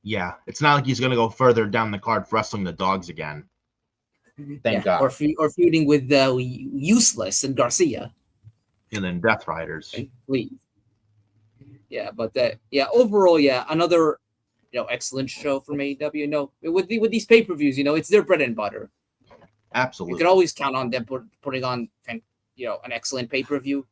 Yeah, it's not like he's going to go further down the card for wrestling the dogs again. Thank God. Or feuding with Useless and Garcia. And then Death Riders. Please. Yeah, but overall, another excellent show from AEW. With these pay-per-views, it's their bread and butter. Absolutely. You can always count on them putting on an excellent pay-per-view.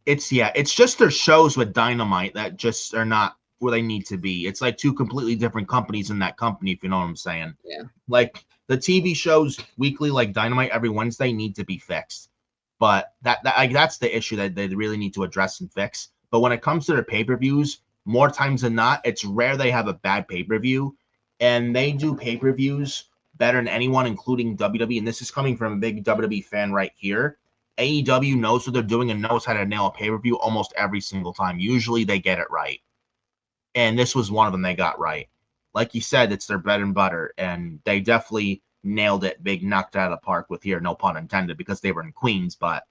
It's just their shows with Dynamite that just are not where they need to be. It's like two completely different companies in that company, if you know what I'm saying. Yeah. Like the TV shows weekly, like Dynamite every Wednesday, need to be fixed. But that's the issue that they really need to address and fix. But when it comes to their pay-per-views, more times than not, it's rare they have a bad pay-per-view. And they do pay-per-views better than anyone, including WWE. And this is coming from a big WWE fan right here. AEW knows what they're doing and knows how to nail a pay-per-view almost every single time. Usually they get it right. And this was one of them they got right. Like you said, it's their bread and butter. And they definitely nailed it big, knocked it out of the park with here, no pun intended, because they were in Queens. But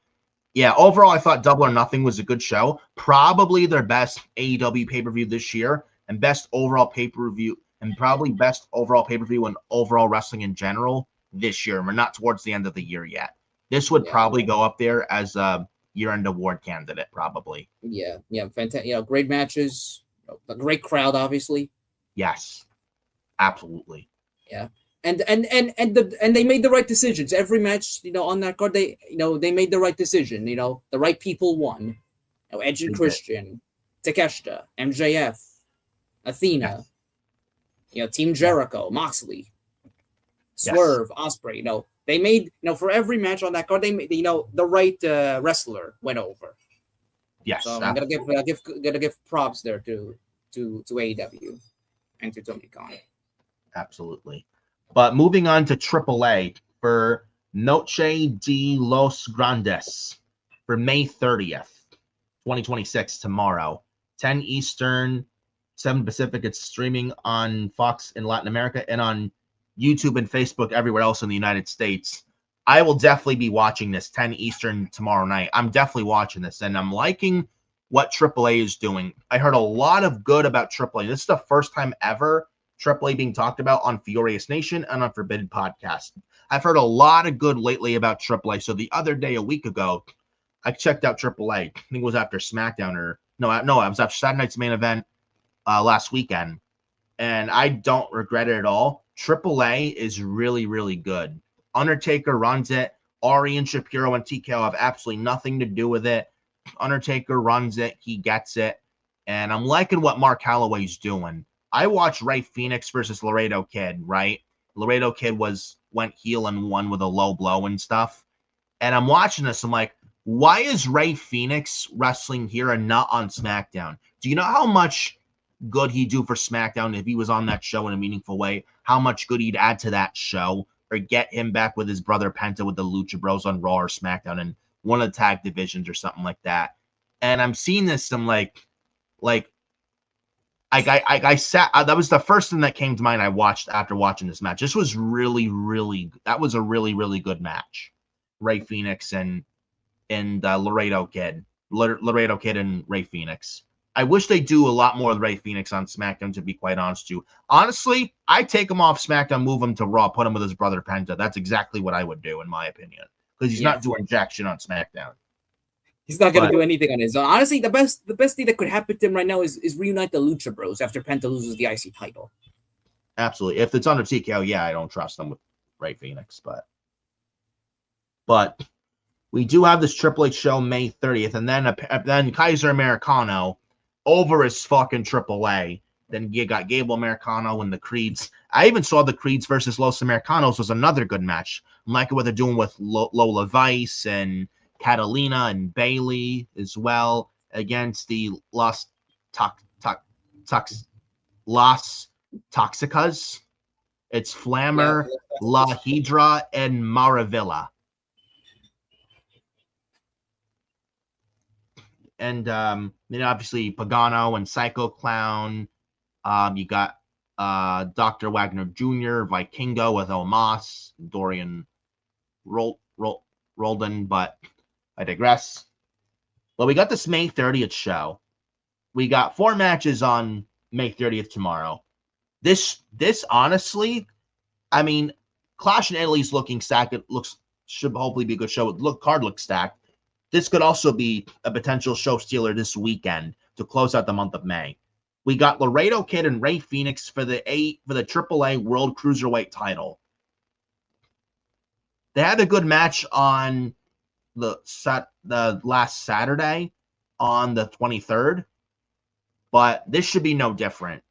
yeah, overall, I thought Double or Nothing was a good show. Probably their best AEW pay-per-view this year and best overall pay-per-view and probably best overall pay-per-view and overall wrestling in general this year. We're not towards the end of the year yet. This would probably go up there as a year-end award candidate, probably. Yeah, fantastic. Great matches, a great crowd, obviously. Yes, absolutely. Yeah, and they made the right decisions. Every match, on that card, they made the right decision. The right people won. Edge and Christian, Takeshita, MJF, Athena. Team Jericho, Moxley, Swerve, Osprey. They made, for every match on that card, they made, the right wrestler went over. Yes. So I'm gonna give props there to AEW and to Tony Khan. Absolutely. But moving on to AAA for Noche de los Grandes for May 30th, 2026, tomorrow, 10 Eastern, 7 Pacific. It's streaming on Fox in Latin America and on YouTube and Facebook everywhere else in the United States. I will definitely be watching this 10 Eastern tomorrow night. I'm definitely watching this, and I'm liking what AAA is doing. I heard a lot of good about AAA. This is the first time ever AAA being talked about on FioriousStation and on Forbidden Podcast. I've heard a lot of good lately about AAA. So the other day, a week ago, I checked out AAA. I think it was after SmackDown it was after Saturday Night's Main Event last weekend. And I don't regret it at all. AAA is really, really good. Undertaker runs it. Ari and Shapiro and TKO have absolutely nothing to do with it. Undertaker runs it. He gets it. And I'm liking what Mark Calloway's doing. I watched Ray Phoenix versus Laredo Kid, right? Laredo Kid went heel and won with a low blow and stuff. And I'm watching this. I'm like, why is Ray Phoenix wrestling here and not on SmackDown? Do you know how much good he'd do for SmackDown if he was on that show in a meaningful way? How much good he'd add to that show? Or get him back with his brother Penta with the Lucha Bros on Raw or SmackDown in one of the tag divisions or something like that. And I'm seeing this. I'm like I sat. That was the first thing that came to mind. I watched after watching this match. This was really, really. That was a really, really good match. Ray Phoenix and Laredo Kid and Ray Phoenix. I wish they do a lot more with Ray Phoenix on SmackDown, to be quite honest with you. Honestly, I'd take him off SmackDown, move him to Raw, put him with his brother Penta. That's exactly what I would do, in my opinion, because he's not doing jack shit on SmackDown. He's not going to do anything on his own. Honestly, the best thing that could happen to him right now is reunite the Lucha Bros after Penta loses the IC title. Absolutely. If it's under TKO, I don't trust them with Ray Phoenix, but we do have this Triple H show May 30th, and then Kaiser Americano over his fucking AAA. Then you got Gable Americano and the Creeds. I even saw the Creeds versus Los Americanos was another good match. I'm liking what they're doing with Lola Vice and Catalina and Bailey as well against the Las Toxicas. It's Flammer, La Hydra, and Maravilla. And obviously Pagano and Psycho Clown. You got Dr. Wagner Jr., Vikingo with Omos, Dorian Roldan, but I digress. Well, we got this May 30th show. We got 4 matches on May 30th tomorrow. This honestly, I mean, Clash in Italy's looking stacked. It should hopefully be a good show. Card looks stacked. This could also be a potential show stealer this weekend to close out the month of May. We got Laredo Kid and Rey Fenix for the AAA World Cruiserweight title. They had a good match on the last Saturday on the 23rd, but this should be no different.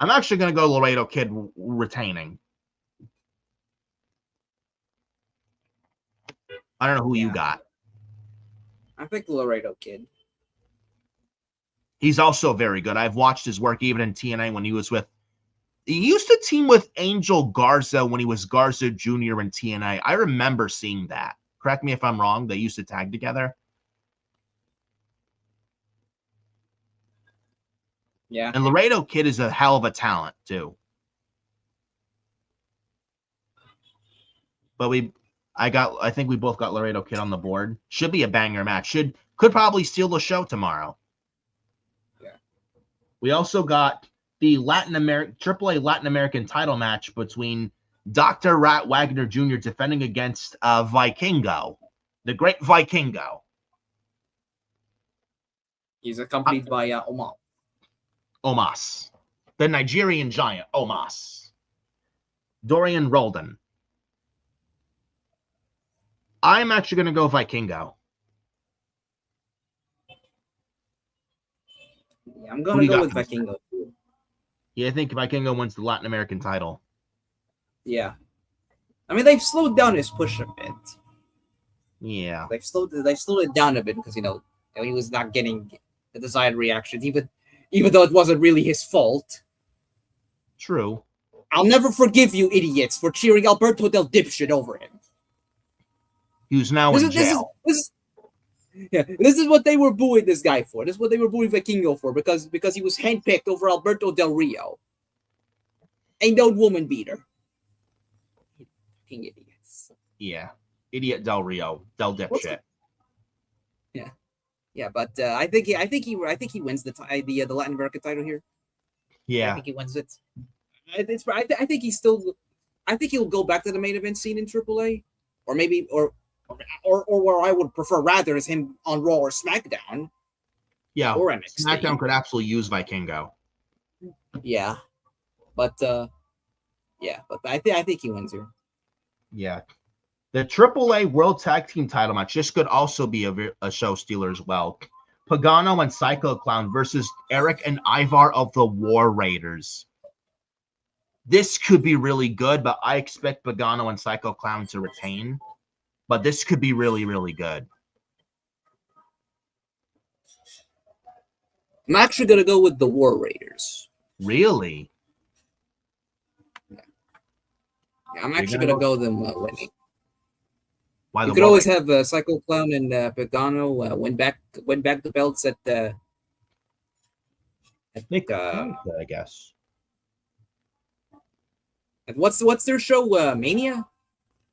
I'm actually going to go Laredo Kid retaining. I don't know who you got. I think Laredo Kid. He's also very good. I've watched his work even in TNA when he was with. He used to team with Angel Garza when he was Garza Jr. in TNA. I remember seeing that. Correct me if I'm wrong. They used to tag together. Yeah. And Laredo Kid is a hell of a talent, too. But I think we both got Laredo Kid on the board. Should be a banger match. Could probably steal the show tomorrow. Yeah. We also got the AAA Latin American title match between Dr. Rat Wagner Jr. defending against Vikingo, the great Vikingo. He's accompanied by Omos, the Nigerian giant, Omos. Dorian Roldan. I'm actually going to go Vikingo. Yeah, I'm going to go with Vikingo. Yeah, I think Vikingo wins the Latin American title. Yeah. I mean, they've slowed down his push a bit. Yeah. They've slowed it down a bit because, he was not getting the desired reaction, even though it wasn't really his fault. True. I'll never forgive you idiots for cheering Alberto Del Dipshit over him. Who's now in jail. This is what they were booing this guy for. This is what they were booing Vikingo for because he was handpicked over Alberto Del Rio. Ain't no woman beater. Fucking idiots. Yeah. Idiot Del Rio. Del Dipshit. Yeah. Yeah, but I think he wins the Latin American title here. Yeah. I think he wins it. I think he'll go back to the main event scene in AAA, or maybe or where I would prefer rather is him on Raw or SmackDown. Yeah, or NXT. SmackDown could absolutely use Vikingo. Yeah, but I think he wins here. Yeah, the AAA World Tag Team title match. This could also be a show stealer as well. Pagano and Psycho Clown versus Eric and Ivar of the War Raiders. This could be really good, but I expect Pagano and Psycho Clown to retain. But this could be really, really good. I'm actually going to go with the War Raiders. Really? Yeah, I'm actually going to go them winning. Why you could always have Psycho Clown and Pagano win back the belts at I guess. What's their show? Mania?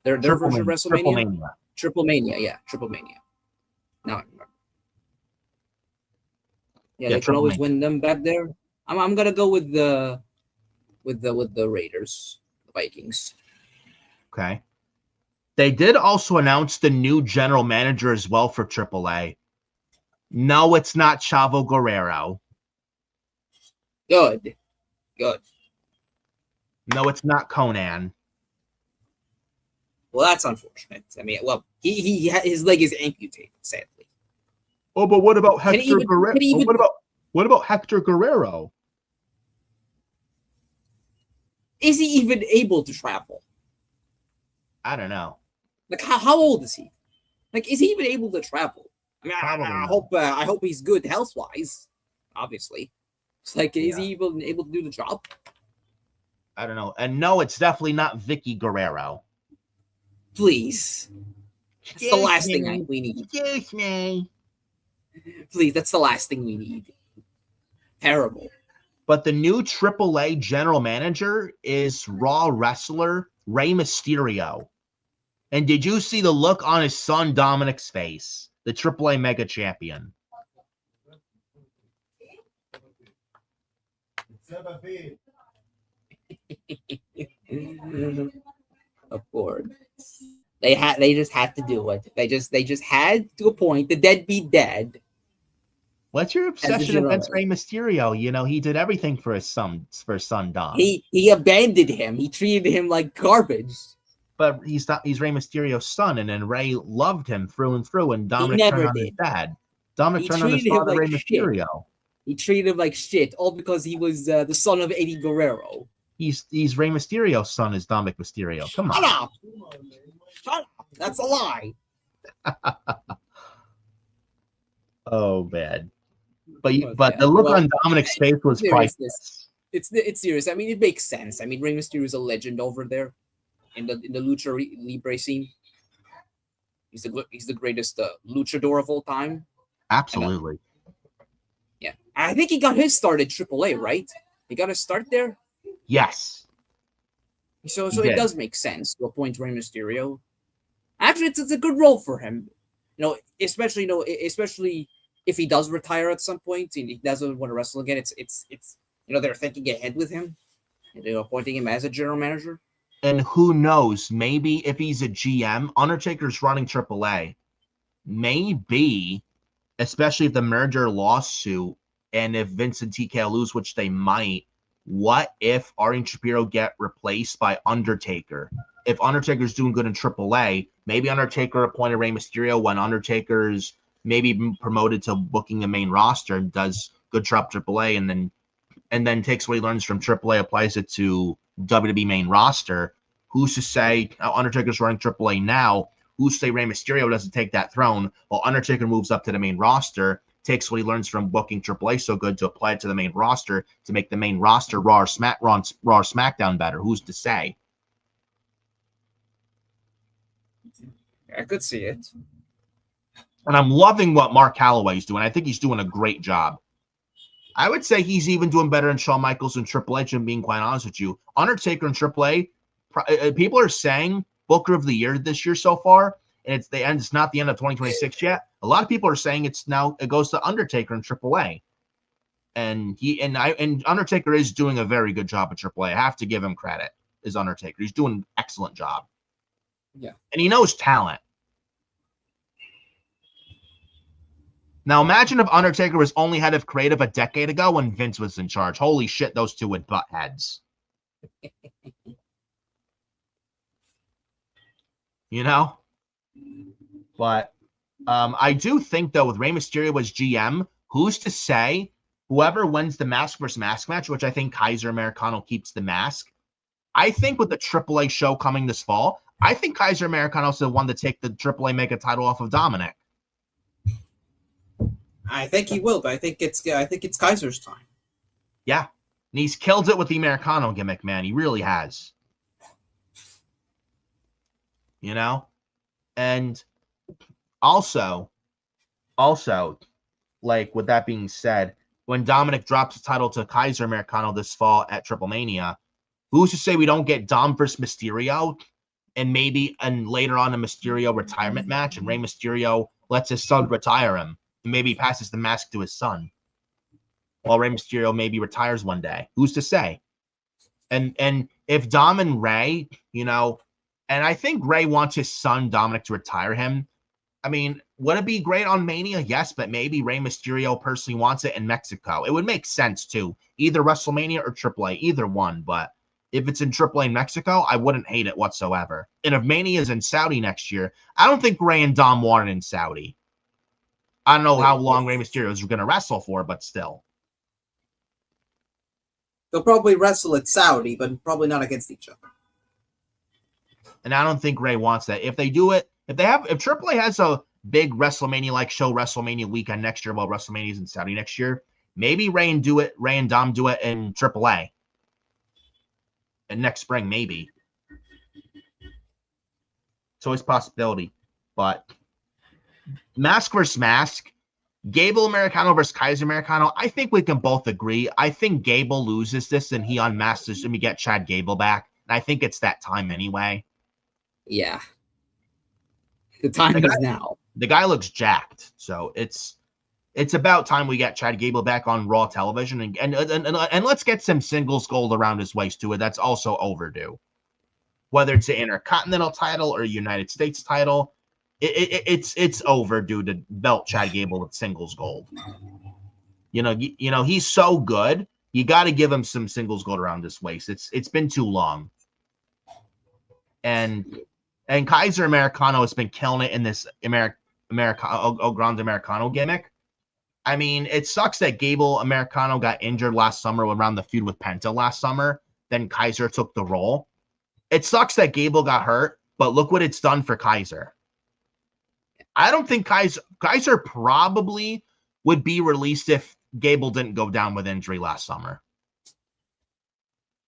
Their version of WrestleMania? Triple Mania. Yeah, Triple Mania. Now I remember. Yeah, they can always win them back there. I'm gonna go with the Raiders, the Vikings. Okay. They did also announce the new general manager as well for AAA. No, it's not Chavo Guerrero. Good. No, it's not Conan. Well, that's unfortunate. I mean, his leg is amputated, sadly. Oh, but what about Hector Guerrero? What about Hector Guerrero? Is he even able to travel? I don't know. Like, how old is he? Like, is he even able to travel? I mean, I hope he's good health wise. Obviously, it's like, is he even able to do the job? I don't know. And no, it's definitely not Vicky Guerrero. Please. That's the last thing we need. Excuse me. Please, that's the last thing we need. Terrible. But the new AAA general manager is Raw wrestler Rey Mysterio. And did you see the look on his son Dominic's face? The AAA Mega Champion. Of course. They just had to do it. They just had to appoint the deadbeat dad. What's your obsession against Rey Mysterio? You know, he did everything for his son Dom. He abandoned him. He treated him like garbage. But he's Rey Mysterio's son, and then Rey loved him through and through, and Dominic turned on his dad. Dominic turned on his father, Rey Mysterio. He treated him like shit, all because he was the son of Eddie Guerrero. He's Rey Mysterio's son is Dominic Mysterio. Come on. Shut up. That's a lie. Oh, man. But the look on Dominic's face was priceless. It's serious. I mean, it makes sense. I mean, Rey Mysterio is a legend over there in the Lucha Libre scene. He's the greatest luchador of all time. Absolutely. Yeah, I think he got his start at AAA, right? He got his start there. Yes. So it does make sense to appoint Rey Mysterio. Actually, it's a good role for him. Especially if he does retire at some point and he doesn't want to wrestle again. It's they're thinking ahead with him and they're appointing him as a general manager. And who knows? Maybe if he's a GM, Undertaker's running AAA. Maybe, especially if the merger lawsuit and if Vince and TK lose, which they might. What if Ari and Shapiro get replaced by Undertaker? If Undertaker's doing good in AAA, maybe Undertaker appointed Rey Mysterio when Undertaker's maybe promoted to booking the main roster and does good job AAA, and then takes what he learns from AAA, applies it to WWE main roster. Who's to say Undertaker's running AAA now? Who's to say Rey Mysterio doesn't take that throne while Undertaker moves up to the main roster, takes what he learns from booking AAA so good to apply it to the main roster to make the main roster Raw or SmackDown better? Who's to say? I could see it. And I'm loving what Mark Calloway's doing. I think he's doing a great job. I would say he's even doing better than Shawn Michaels and Triple H, and being quite honest with you. Undertaker and AAA, people are saying Booker of the Year this year so far, and it's not the end of 2026 yet. A lot of people are saying it goes to Undertaker and AAA. And Undertaker is doing a very good job at AAA. I have to give him credit, is Undertaker. He's doing an excellent job. Yeah. And he knows talent. Now imagine if Undertaker was only head of creative a decade ago when Vince was in charge. Holy shit, those two would butt heads. But I do think, though, with Rey Mysterio as GM, who's to say whoever wins the mask versus mask match, which I think Kaiser Americano keeps the mask. I think with the AAA show coming this fall, I think Kaiser Americano is the one to take the AAA Mega title off of Dominic. I think he will, but I think it's Kaiser's time. Yeah. And he's killed it with the Americano gimmick, man. He really has. And also, like, with that being said, when Dominic drops the title to Kaiser Americano this fall at Triple Mania, who's to say we don't get Dom versus Mysterio and later on a Mysterio retirement match, and Rey Mysterio lets his son retire him and maybe passes the mask to his son while Rey Mysterio maybe retires one day. Who's to say? And if Dom and Rey, and I think Rey wants his son Dominic to retire him. I mean, would it be great on Mania? Yes, but maybe Rey Mysterio personally wants it in Mexico. It would make sense too. Either WrestleMania or AAA, either one. But if it's in AAA in Mexico, I wouldn't hate it whatsoever. And if Mania is in Saudi next year, I don't think Rey and Dom want it in Saudi. I don't know how long Rey Mysterio is going to wrestle for, but still. They'll probably wrestle at Saudi, but probably not against each other. And I don't think Rey wants that. If they do it, if AAA has a big WrestleMania-like show, WrestleMania weekend next year, while WrestleMania is in Saudi next year, maybe Rey and Dom do it in AAA. and next spring maybe. It's always a possibility, but mask versus mask, Gable Americano versus Kaiser Americano. I think we can both agree. I think Gable loses this and he unmasks and we get Chad Gable back. And I think it's that time anyway. Yeah, the time is now. The guy looks jacked, so it's about time we get Chad Gable back on Raw television and let's get some singles gold around his waist to it. That's also overdue. Whether it's the Intercontinental title or United States title, it's overdue to belt Chad Gable with singles gold. You know he's so good. You got to give him some singles gold around his waist. It's been too long. And Kaiser Americano has been killing it in this Grande Americano gimmick. I mean, it sucks that Gable Americano got injured last summer around the feud with Penta last summer. Then Kaiser took the role. It sucks that Gable got hurt, but look what it's done for Kaiser. I don't think Kaiser probably would be released if Gable didn't go down with injury last summer.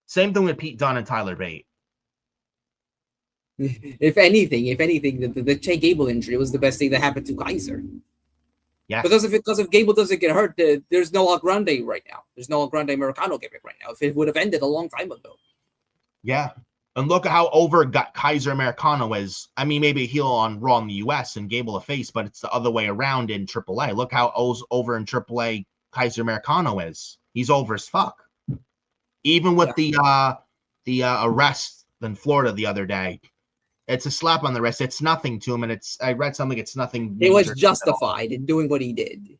Same thing with Pete Dunne and Tyler Bate. If anything, the Chad Gable injury was the best thing that happened to Kaiser. Yeah. Because if Gable doesn't get hurt, there's no El Grande right now. There's no El Grande Americano gimmick right now. If it would have ended a long time ago. Yeah. And look at how over Kaiser Americano is. I mean, maybe a heel on Raw in the US and Gable a face, but it's the other way around in AAA. Look how over in AAA Kaiser Americano is. He's over as fuck. Even with the arrest in Florida the other day. It's a slap on the wrist. It's nothing to him, and I read something. It's nothing. It was justified in doing what he did.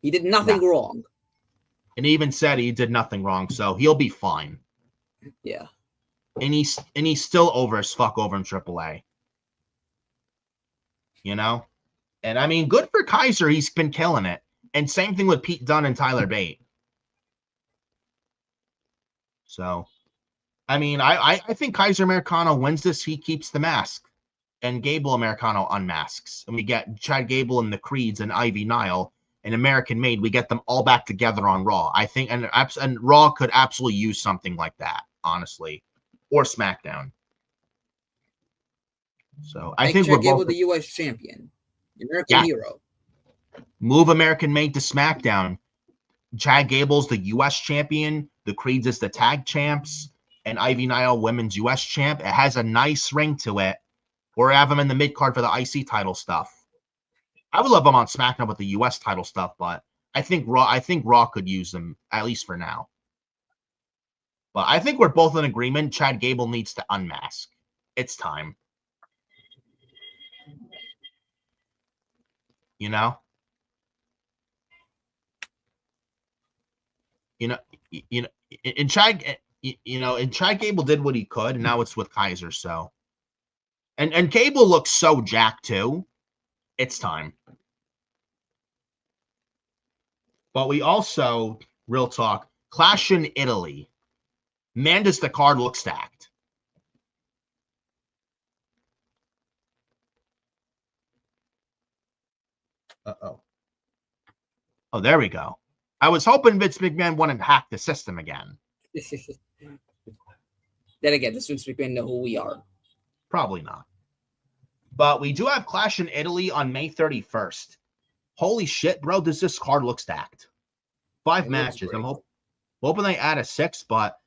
He did nothing wrong. And he even said he did nothing wrong, so he'll be fine. Yeah. And he's still over as fuck over in AAA. You know? And I mean, good for Kaiser. He's been killing it. And same thing with Pete Dunne and Tyler Bate. So, I mean, I think Kaiser Americano wins this. He keeps the mask. And Gable Americano unmasks. And we get Chad Gable and the Creeds and Ivy Nile and American Made. We get them all back together on Raw. I think, and Raw could absolutely use something like that, honestly. Or SmackDown. So I think Chad Gable, the U.S. champion, the American hero. Move American Made to SmackDown. Chad Gable's the U.S. champion. The Creeds is the tag champs. And Ivy Nile women's U.S. champ. It has a nice ring to it. Or have him in the mid card for the IC title stuff. I would love him on SmackDown with the U.S. title stuff, but I think Raw could use them at least for now. But I think we're both in agreement. Chad Gable needs to unmask. It's time. You know? And Chad Gable did what he could, and now it's with Kaiser, so. And Gable looks so jacked too. It's time. But we also, real talk, Clash in Italy. Man, does the card look stacked. Uh-oh. Oh, there we go. I was hoping Vince McMahon wouldn't hack the system again. Then again, does Vince McMahon know who we are? Probably not. But we do have Clash in Italy on May 31st. Holy shit, bro, does this card look stacked? 5 matches. I'm hoping they add a 6th, but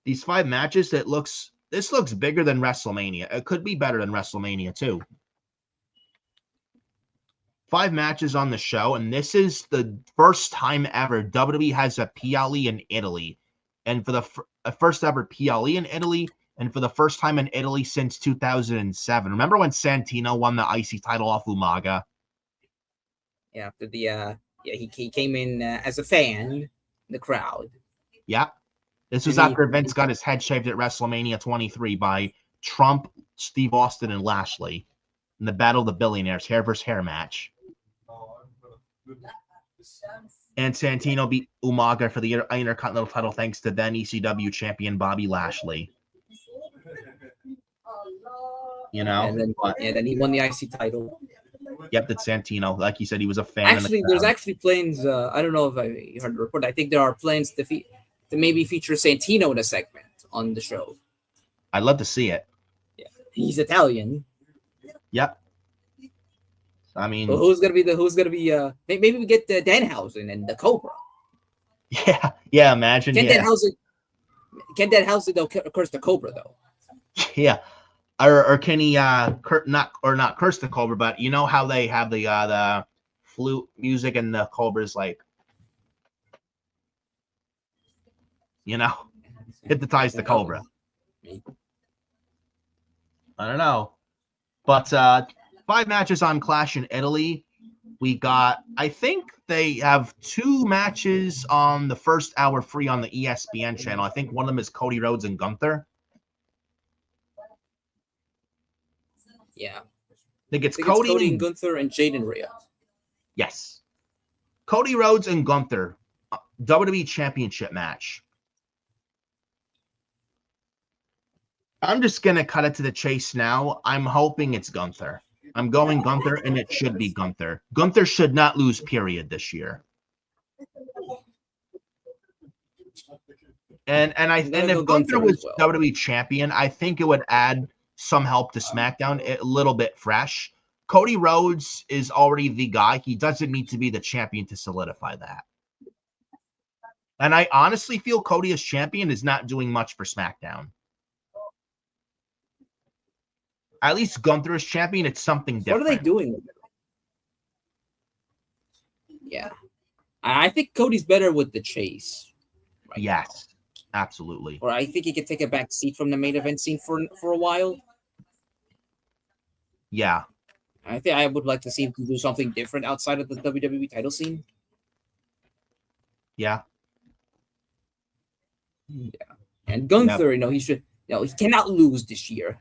these 5 matches, this looks bigger than WrestleMania. It could be better than WrestleMania too. 5 matches on the show, and this is the first time ever WWE has a PLE in Italy. And for the first ever PLE in Italy, and for the first time in Italy since 2007. Remember when Santino won the IC title off Umaga? Yeah, after he came in as a fan in the crowd. Yeah. This was after Vince got his head shaved at WrestleMania 23 by Trump, Steve Austin, and Lashley in the Battle of the Billionaires hair versus hair match. And Santino beat Umaga for the Intercontinental title thanks to then ECW champion Bobby Lashley. You know? And then he won the IC title. Yep, that's Santino. Like he said, he was a fan. Actually, there's actually plans. I don't know if I heard the report. I think there are plans to maybe feature Santino in a segment on the show. I'd love to see it. Yeah, he's Italian. Yep. I mean, Well, who's gonna be? Maybe we get Danhausen and the Cobra. Yeah. Imagine. Can Danhausen though curse the Cobra though? Yeah. Or can he not curse the Cobra, but you know how they have the flute music and the Cobra's like, hypnotize the Cobra. I don't know. But 5 matches on Clash in Italy. We got, I think they have 2 matches on the first hour free on the ESPN channel. I think one of them is Cody Rhodes and Gunther. Yeah. I think it's Cody and Gunther and Jade and Rhea. Yes. Cody Rhodes and Gunther, WWE Championship match. I'm just going to cut it to the chase now. I'm hoping it's Gunther. I'm going Gunther, and it should be Gunther. Gunther should not lose, period, this year. And if Gunther was WWE champion, I think it would add some help to SmackDown, a little bit fresh. Cody Rhodes is already the guy. He doesn't need to be the champion to solidify that. And I honestly feel Cody as champion is not doing much for SmackDown. At least Gunther as champion, it's something different. What are they doing with it? Yeah. I think Cody's better with the chase. Right yes, now. Absolutely. Or I think he could take a back seat from the main event scene for a while. Yeah. I think I would like to see him do something different outside of the WWE title scene. Yeah. Yeah. And Gunther, he cannot lose this year.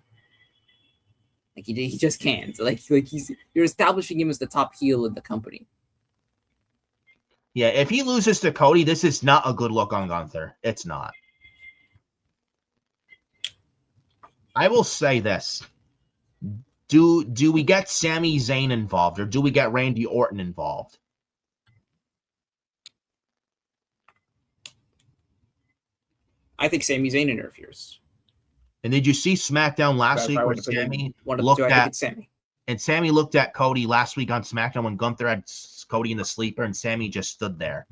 Like he just can't. Like you're establishing him as the top heel in the company. Yeah, if he loses to Cody, this is not a good look on Gunther. It's not. I will say this. Do we get Sami Zayn involved, or do we get Randy Orton involved? I think Sami Zayn interferes. And did you see SmackDown last week where Sami looked at Cody last week on SmackDown when Gunther had Cody in the sleeper and Sami just stood there.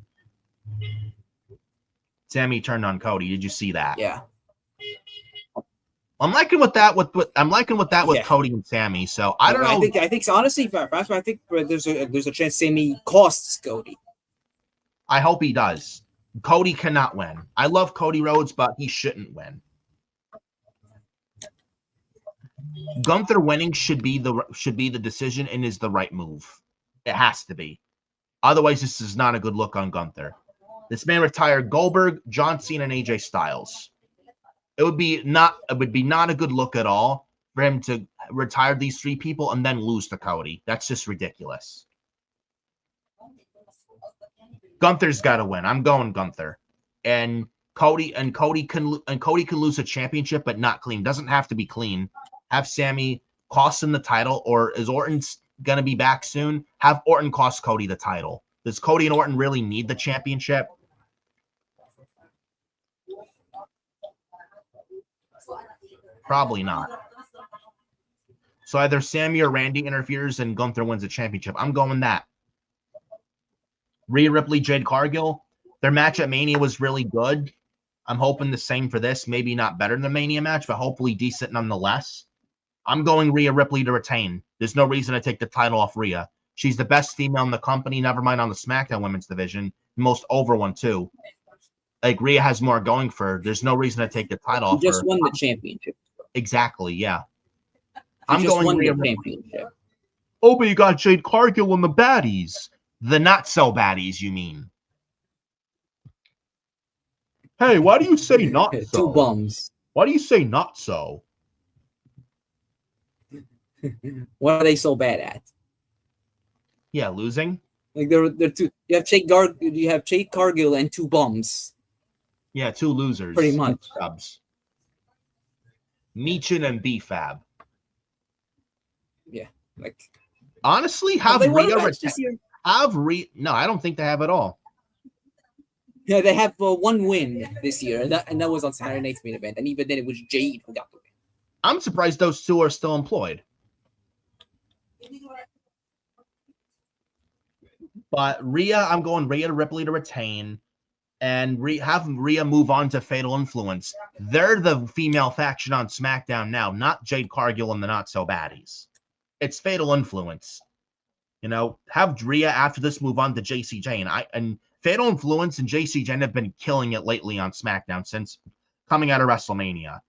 Sami turned on Cody. Did you see that? Yeah. I'm liking with that with Cody and Sami. So I don't know. I think honestly, I think there's a chance Sami costs Cody. I hope he does. Cody cannot win. I love Cody Rhodes, but he shouldn't win. Gunther winning should be the decision and is the right move. It has to be. Otherwise, this is not a good look on Gunther. This man retired Goldberg, John Cena, and AJ Styles. It would be not a good look at all for him to retire these 3 people and then lose to Cody. That's just ridiculous. Gunther's got to win. I'm going Gunther. And Cody can lose a championship, but not clean. Doesn't have to be clean. Have Sami cost him the title, or is Orton gonna be back soon? Have Orton cost Cody the title. Does Cody and Orton really need the championship? Probably not. So either Sami or Randy interferes and Gunther wins the championship. I'm going that. Rhea Ripley, Jade Cargill. Their match at Mania was really good. I'm hoping the same for this. Maybe not better than the Mania match, but hopefully decent nonetheless. I'm going Rhea Ripley to retain. There's no reason to take the title off Rhea. She's the best female in the company, never mind on the SmackDown women's division. Most over one, too. Like, Rhea has more going for her. There's no reason to take the title off her. Just won the championship. Exactly, yeah. I'm going Rhea Ripley. Oh, but you got Jade Cargill and the baddies. The not-so-baddies, you mean. Hey, why do you say not so? 2 bums. Why do you say not so? What are they so bad at? Yeah, losing. Like they're 2. You have Jade Cargill and 2 bums. Yeah, 2 losers. Pretty much. Subs. Meechin and B-Fab. Yeah, like honestly, have Rhea No, I don't think they have at all. Yeah, they have 1 win this year, and that was on Saturday night's main event, and even then it was Jade who got the win. I'm surprised those two are still employed. But Rhea, I'm going Rhea Ripley to retain, and have Rhea move on to Fatal Influence. They're the female faction on SmackDown now, not Jade Cargill and the Not So Baddies. It's Fatal Influence. You know, have Rhea after this move on to JC Jane. And Fatal Influence and JC Jane have been killing it lately on SmackDown since coming out of WrestleMania.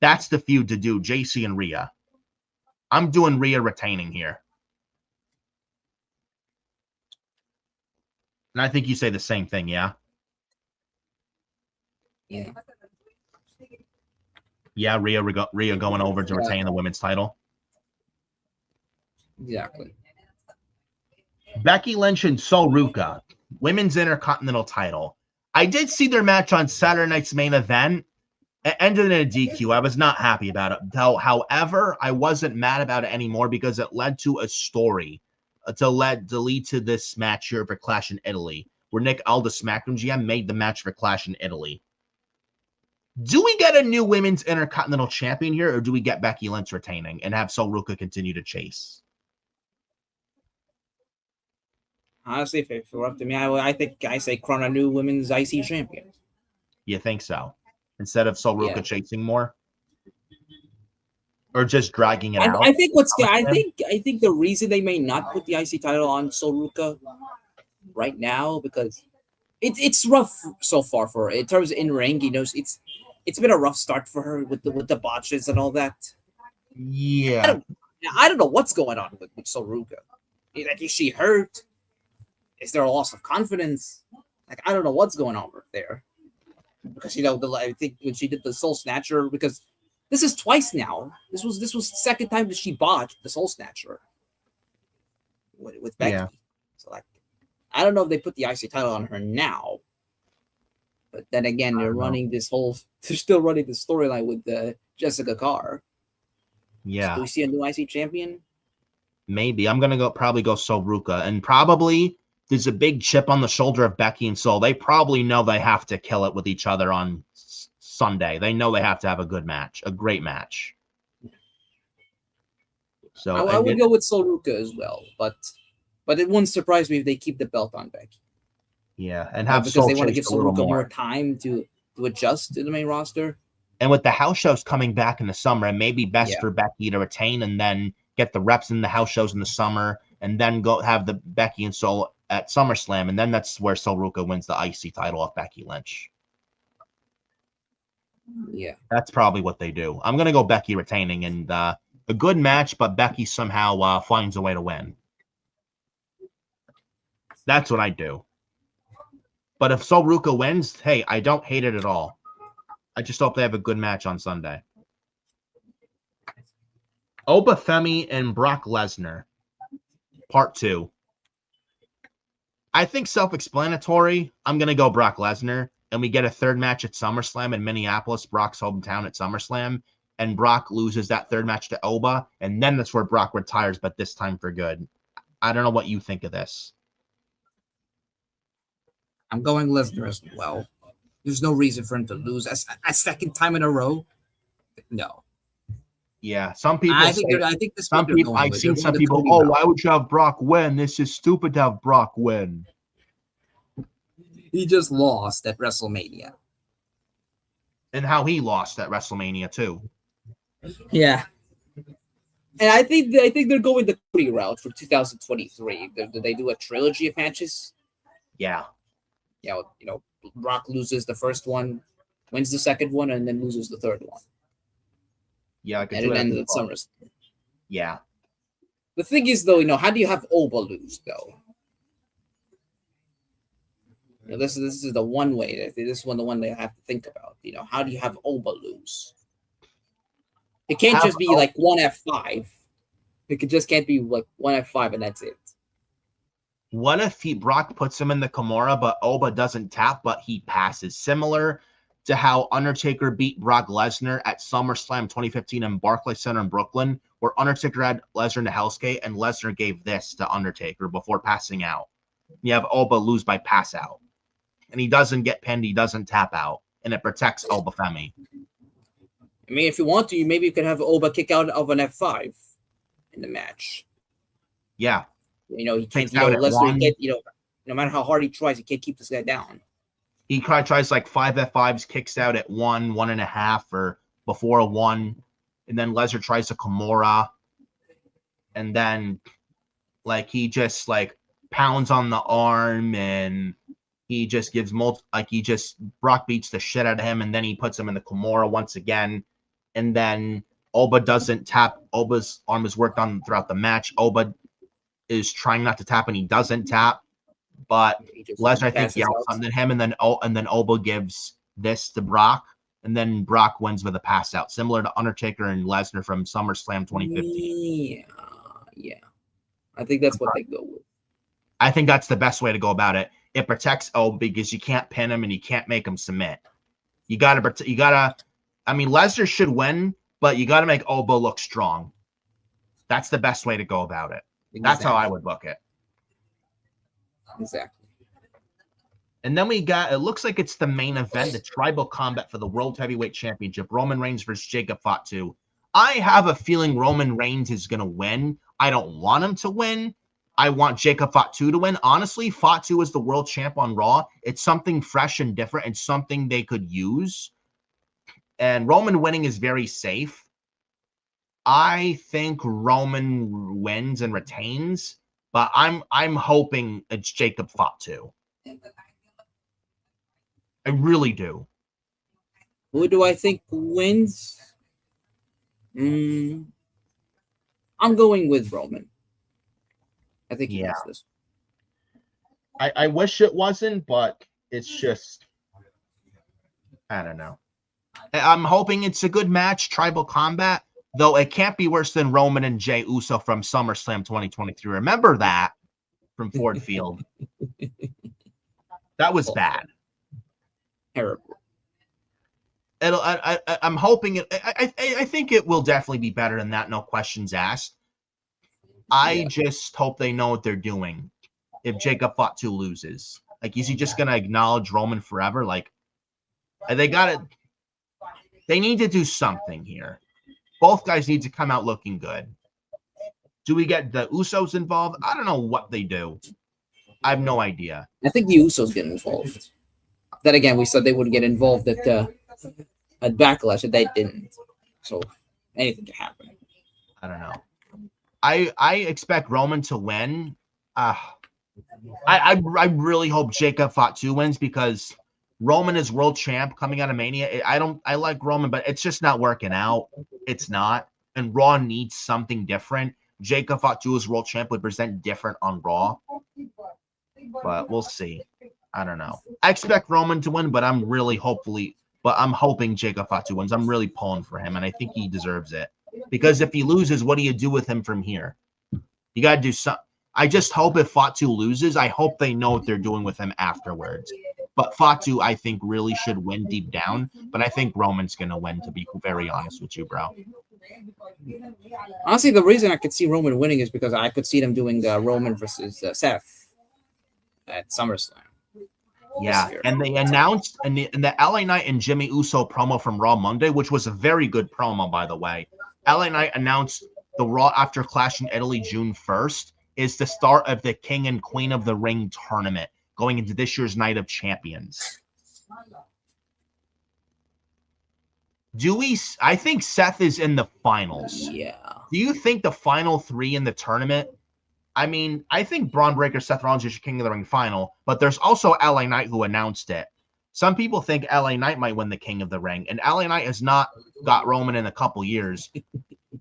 That's the feud to do, JC and Rhea. I'm doing Rhea retaining here. And I think you say the same thing, yeah? Yeah. Yeah, Rhea going over to retain the women's title. Exactly. Becky Lynch and Sol Ruka, women's intercontinental title. I did see their match on Saturday night's main event. It ended in a DQ. I was not happy about it. However, I wasn't mad about it anymore because it led to a story to lead to this match here for Clash in Italy, where Nick Aldis, SmackDown GM, made the match for Clash in Italy. Do we get a new women's intercontinental champion here, or do we get Becky Lynch retaining and have Sol Ruka continue to chase? Honestly, if it were up to me, I think I say crown a new women's IC champion. You think so? Instead of Sol Ruka chasing more? Or just dragging it out? I think the reason they may not put the IC title on Sol Ruka right now, because it's rough so far for her. In terms of in-ring, you know, it's been a rough start for her with the botches and all that. Yeah. I don't know what's going on with Sol Ruka. Like, is she hurt? Is there a loss of confidence? Like, I don't know what's going on there. Because, you know, I think when she did the Soul Snatcher, because this is twice now. This was the second time that she botched the Soul Snatcher with Becky. Yeah. So, like, I don't know if they put the IC title on her now. But then again, they're still running this storyline with Jessica Carr. Yeah. So do we see a new IC champion? Maybe. I'm going to probably go Sol Ruka. And probably there's a big chip on the shoulder of Becky and Sol. They probably know they have to kill it with each other on Sunday. They know they have to have a good match, a great match. So I would go with Sol Ruka as well, but it wouldn't surprise me if they keep the belt on Becky. Yeah, and have because they want to give Sol Ruka more time to adjust to the main roster. And with the house shows coming back in the summer, it may be best for Becky to retain and then get the reps in the house shows in the summer, and then go have the Becky and Sol at SummerSlam, and then that's where Sol Ruka wins the IC title off Becky Lynch. Yeah, that's probably what they do. I'm gonna go Becky retaining, and a good match, but Becky somehow finds a way to win. That's what I do. But if Sol Ruka wins, hey, I don't hate it at all. I just hope they have a good match on Sunday. Oba Femi and Brock Lesnar, Part 2. I think self-explanatory. I'm going to go Brock Lesnar, and we get a third match at SummerSlam in Minneapolis, Brock's hometown at SummerSlam, and Brock loses that third match to Oba, and then that's where Brock retires, but this time for good. I don't know what you think of this. I'm going Lesnar as well. There's no reason for him to lose a second time in a row. No. Yeah, some people. I think this. Some people. I've seen some people. Oh, why would you have Brock win? This is stupid to have Brock win. He just lost at WrestleMania. And how he lost at WrestleMania too. Yeah. And I think they're going the Cody route for 2023. Do they do a trilogy of matches? Yeah. You know, Brock loses the first one, wins the second one, and then loses the third one. Yeah, I could and do it it ends at SummerSlam. Yeah. The thing is, though, you know, how do you have Oba lose, though? You know, this is the one way. This is the one they have to think about. You know, how do you have Oba lose? It can't just be like one F5. It just can't be like one F5 and that's it. What if Brock puts him in the Kimura, but Oba doesn't tap, but he passes? Similar to how Undertaker beat Brock Lesnar at SummerSlam 2015 in Barclays Center in Brooklyn, where Undertaker had Lesnar to Hell's Gate, and Lesnar gave this to Undertaker before passing out. You have Oba lose by pass out. And he doesn't get pinned, he doesn't tap out, and it protects Oba Femi. I mean, if you want to, maybe you could have Oba kick out of an F5 in the match. Yeah. You know, he can't, Takes out at Lesnar, one. he can't, no matter how hard he tries, he can't keep this guy down. He tries like 5 F5s, kicks out at 1, 1.5, or before a 1. And then Lesnar tries a Kimura. And then, like, he just, like, pounds on the arm and he just gives Brock beats the shit out of him, and then he puts him in the Kimura once again. And then Oba doesn't tap. Oba's arm is worked on throughout the match. Oba is trying not to tap, and he doesn't tap. But Lesnar, I think, yells something at him, and then Oba gives this to Brock, and then Brock wins with a pass out, similar to Undertaker and Lesnar from SummerSlam 2015. Yeah. I think that's what they go with. I think that's the best way to go about it. It protects Oba because you can't pin him and you can't make him submit. You gotta. I mean, Lesnar should win, but you gotta make Oba look strong. That's the best way to go about it. Exactly. That's how I would book it. Exactly. And then we got, it looks like it's the main event, the tribal combat for the World Heavyweight Championship, Roman Reigns versus Jacob Fatu. I have a feeling Roman Reigns is going to win. I don't want him to win. I want Jacob Fatu to win. Honestly, Fatu is the world champ on Raw. It's something fresh and different and something they could use. And Roman winning is very safe. I think Roman wins and retains, but I'm hoping it's Jacob Fatu. I really do. Who do I think wins? I'm going with Roman. I think he wins this. I wish it wasn't, but it's just, I don't know. I'm hoping it's a good match, tribal combat, though it can't be worse than Roman and Jey Uso from SummerSlam 2023. Remember that from Ford Field? That was bad. Terrible. I'm hoping it. I think it will definitely be better than that. No questions asked. I just hope they know what they're doing. If Jacob Fatu loses, like, is he just gonna acknowledge Roman forever? Like, they got it. They need to do something here. Both guys need to come out looking good. Do we get the Usos involved? I don't know what they do. I have no idea. I think the Usos get involved. Then again, we said they would get involved at Backlash, and they didn't. So anything can happen. I don't know. I expect Roman to win. I really hope Jacob Fatu wins because Roman is world champ coming out of Mania. I like Roman, but it's just not working out. It's not. And Raw needs something different. Jacob Fatu as world champ would present different on Raw. But we'll see. I don't know. I expect Roman to win, but I'm hoping Jacob Fatu wins. I'm really pulling for him, and I think he deserves it. Because if he loses, what do you do with him from here? You got to do something. I just hope if Fatu loses, I hope they know what they're doing with him afterwards. But Fatu, I think, really should win deep down. But I think Roman's going to win, to be very honest with you, bro. Honestly, the reason I could see Roman winning is because I could see them doing Roman versus Seth at SummerSlam. Yeah, and they announced in the LA Knight and Jimmy Uso promo from Raw Monday, which was a very good promo, by the way. LA Knight announced the Raw After Clash in Italy June 1st is the start of the King and Queen of the Ring tournament going into this year's Night of Champions. I think Seth is in the finals. Yeah. Do you think the final 3 in the tournament? I mean, I think Braun Breaker, Seth Rollins is your King of the Ring final, but there's also LA Knight who announced it. Some people think LA Knight might win the King of the Ring, and LA Knight has not got Roman in a couple years.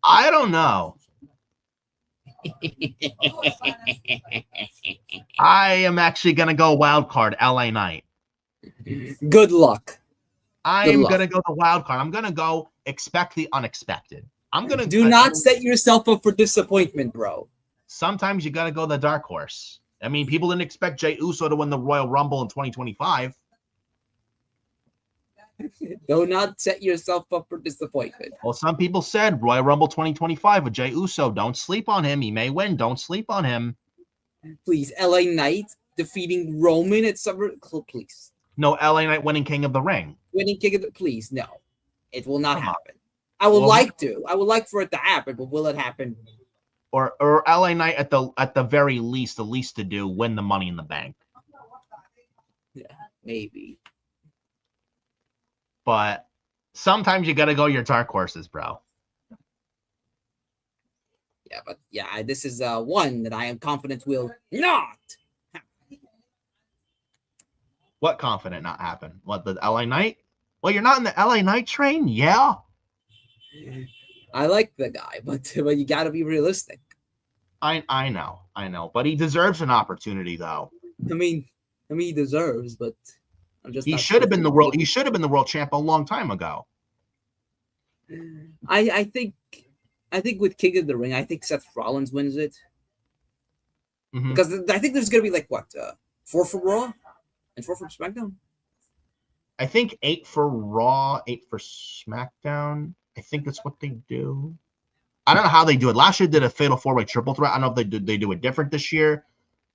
I don't know. I am actually going to go wild card LA Knight. Good luck. I am going to go the wild card. I'm going to go expect the unexpected. Do not set yourself up for disappointment, bro. Sometimes you got to go the dark horse. I mean, people didn't expect Jey Uso to win the Royal Rumble in 2025. Do not set yourself up for disappointment. Well, some people said Royal Rumble 2025 with Jey Uso. Don't sleep on him. He may win. Don't sleep on him. Please, LA Knight defeating Roman at Summer. Please. No, LA Knight winning King of the Ring. Winning King of the. Please, no. It will not happen. I would like to. I would like for it to happen, but will it happen? Or LA Knight at the very least, the least to do, win the Money in the Bank. Yeah, maybe. But sometimes you gotta go your dark horses, bro. Yeah, but yeah, this is one that I am confident will not happen. What confident not happen? What, the LA Knight? Well, you're not in the LA Knight train, yeah. I like the guy, but you got to be realistic. I know, but he deserves an opportunity, though. I mean, he deserves, but I'm just. He should have been the world. He should have been the world champ a long time ago. I think with King of the Ring, I think Seth Rollins wins it because I think there's gonna be like what 4 for Raw and 4 for SmackDown. I think 8 for Raw, 8 for SmackDown. I think that's what they do. I don't know how they do it. Last year did a fatal 4-way triple threat. I don't know if they do it different this year.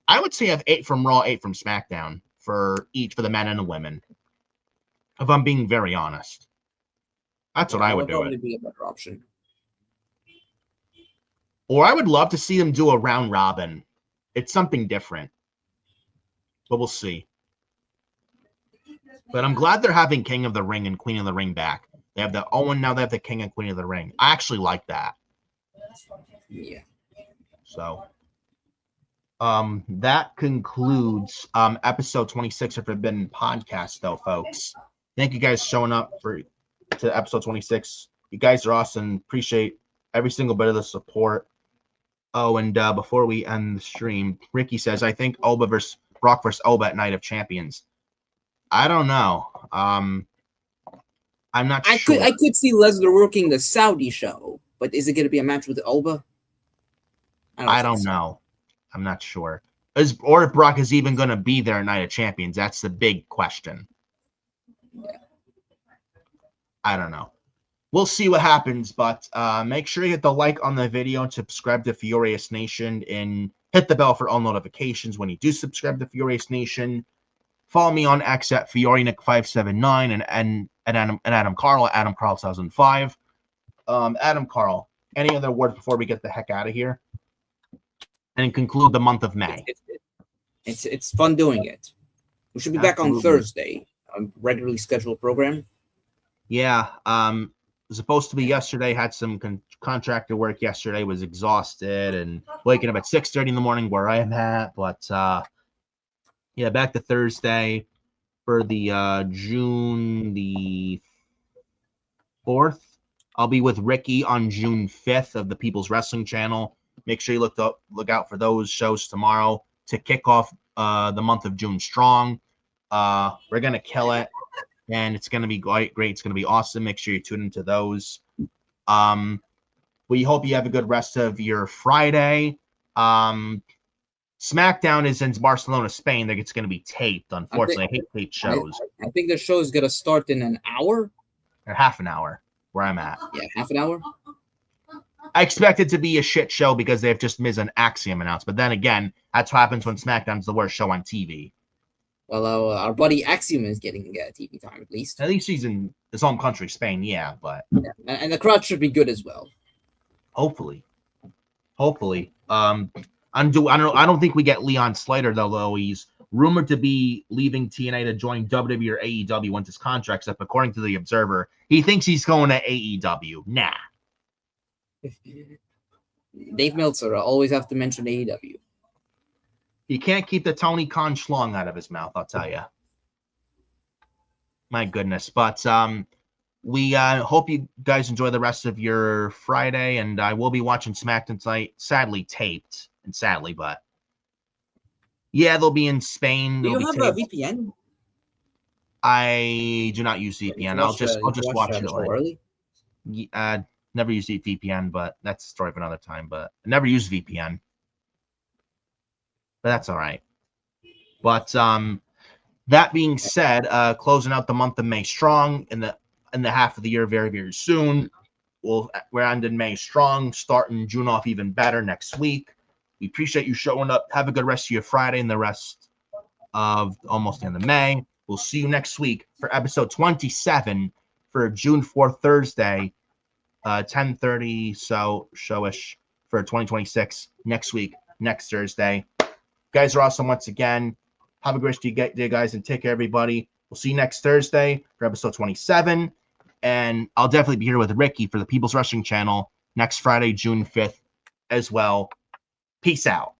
I would say have 8 from Raw, 8 from SmackDown for each, for the men and the women. If I'm being very honest, that's what I would do. It be a better option. Or I would love to see them do a round robin. It's something different, but we'll see. But I'm glad they're having King of the Ring and Queen of the Ring back. They have the Owen, now they have the King and Queen of the Ring. I actually like that. Yeah. So, that concludes episode 26 of Forbidden Podcast, though, folks. Thank you guys showing up to episode 26. You guys are awesome. Appreciate every single bit of the support. Oh, and before we end the stream, Ricky says, I think Oba versus Brock versus Oba at Night of Champions. I don't know. I'm not sure. I could see Lesnar working the Saudi show, but is it going to be a match with Oba? I don't know. I'm not sure. Or if Brock is even going to be there at Night of Champions. That's the big question. Yeah. I don't know. We'll see what happens, but make sure you hit the like on the video and subscribe to Furious Nation and hit the bell for all notifications when you do subscribe to Furious Nation. Follow me on X at FiorioNick579 and Adam Carl at Adam Carl 2005. Adam Carl, any other words before we get the heck out of here and conclude the month of May? It's fun doing it. We should be back on Thursday, a regularly scheduled program. Yeah, was supposed to be yesterday. Had some contractor work yesterday. Was exhausted and waking up at 6:30 in the morning where I am at. But yeah, back to Thursday for the June the 4th. I'll be with Ricky on June 5th of the People's Wrestling Channel. Make sure you look out for those shows tomorrow to kick off the month of June strong. We're gonna kill it, and it's gonna be great. It's gonna be awesome. Make sure you tune into those. We hope you have a good rest of your Friday. SmackDown is in Barcelona, Spain. It's going to be taped. Unfortunately, I hate taped shows. I think the show is going to start in an hour or half an hour where I'm at. Yeah, half an hour. I expect it to be a shit show because they have just Miz and Axiom announced. But then again, that's what happens when SmackDown's the worst show on TV. Well, our buddy Axiom is getting TV time at least. At least he's in his home country, Spain. Yeah, but and the crowd should be good as well. Hopefully. I don't think we get Leon Slater, though he's rumored to be leaving TNA to join WWE or AEW once his contract's up. According to the Observer, he thinks he's going to AEW. Nah. Dave Meltzer always have to mention AEW. He can't keep the Tony Khan schlong out of his mouth, I'll tell you. My goodness. But we hope you guys enjoy the rest of your Friday, and I will be watching SmackDown tonight, sadly taped. And sadly, but yeah, they'll be in Spain. Do you have a VPN? I do not use VPN. I'll just watch it early. Never use VPN, but that's a story for another time. But I never use VPN. But that's all right. But that being said, closing out the month of May strong in the half of the year very, very soon. We're ending May strong, starting June off even better next week. We appreciate you showing up. Have a good rest of your Friday and the rest of almost the end of May. We'll see you next week for episode 27 for June 4th, Thursday. 10:30 showish for 2026 next week, next Thursday. You guys are awesome once again. Have a great day, guys, and take care, everybody. We'll see you next Thursday for episode 27. And I'll definitely be here with Ricky for the People's Wrestling Channel next Friday, June 5th as well. Peace out.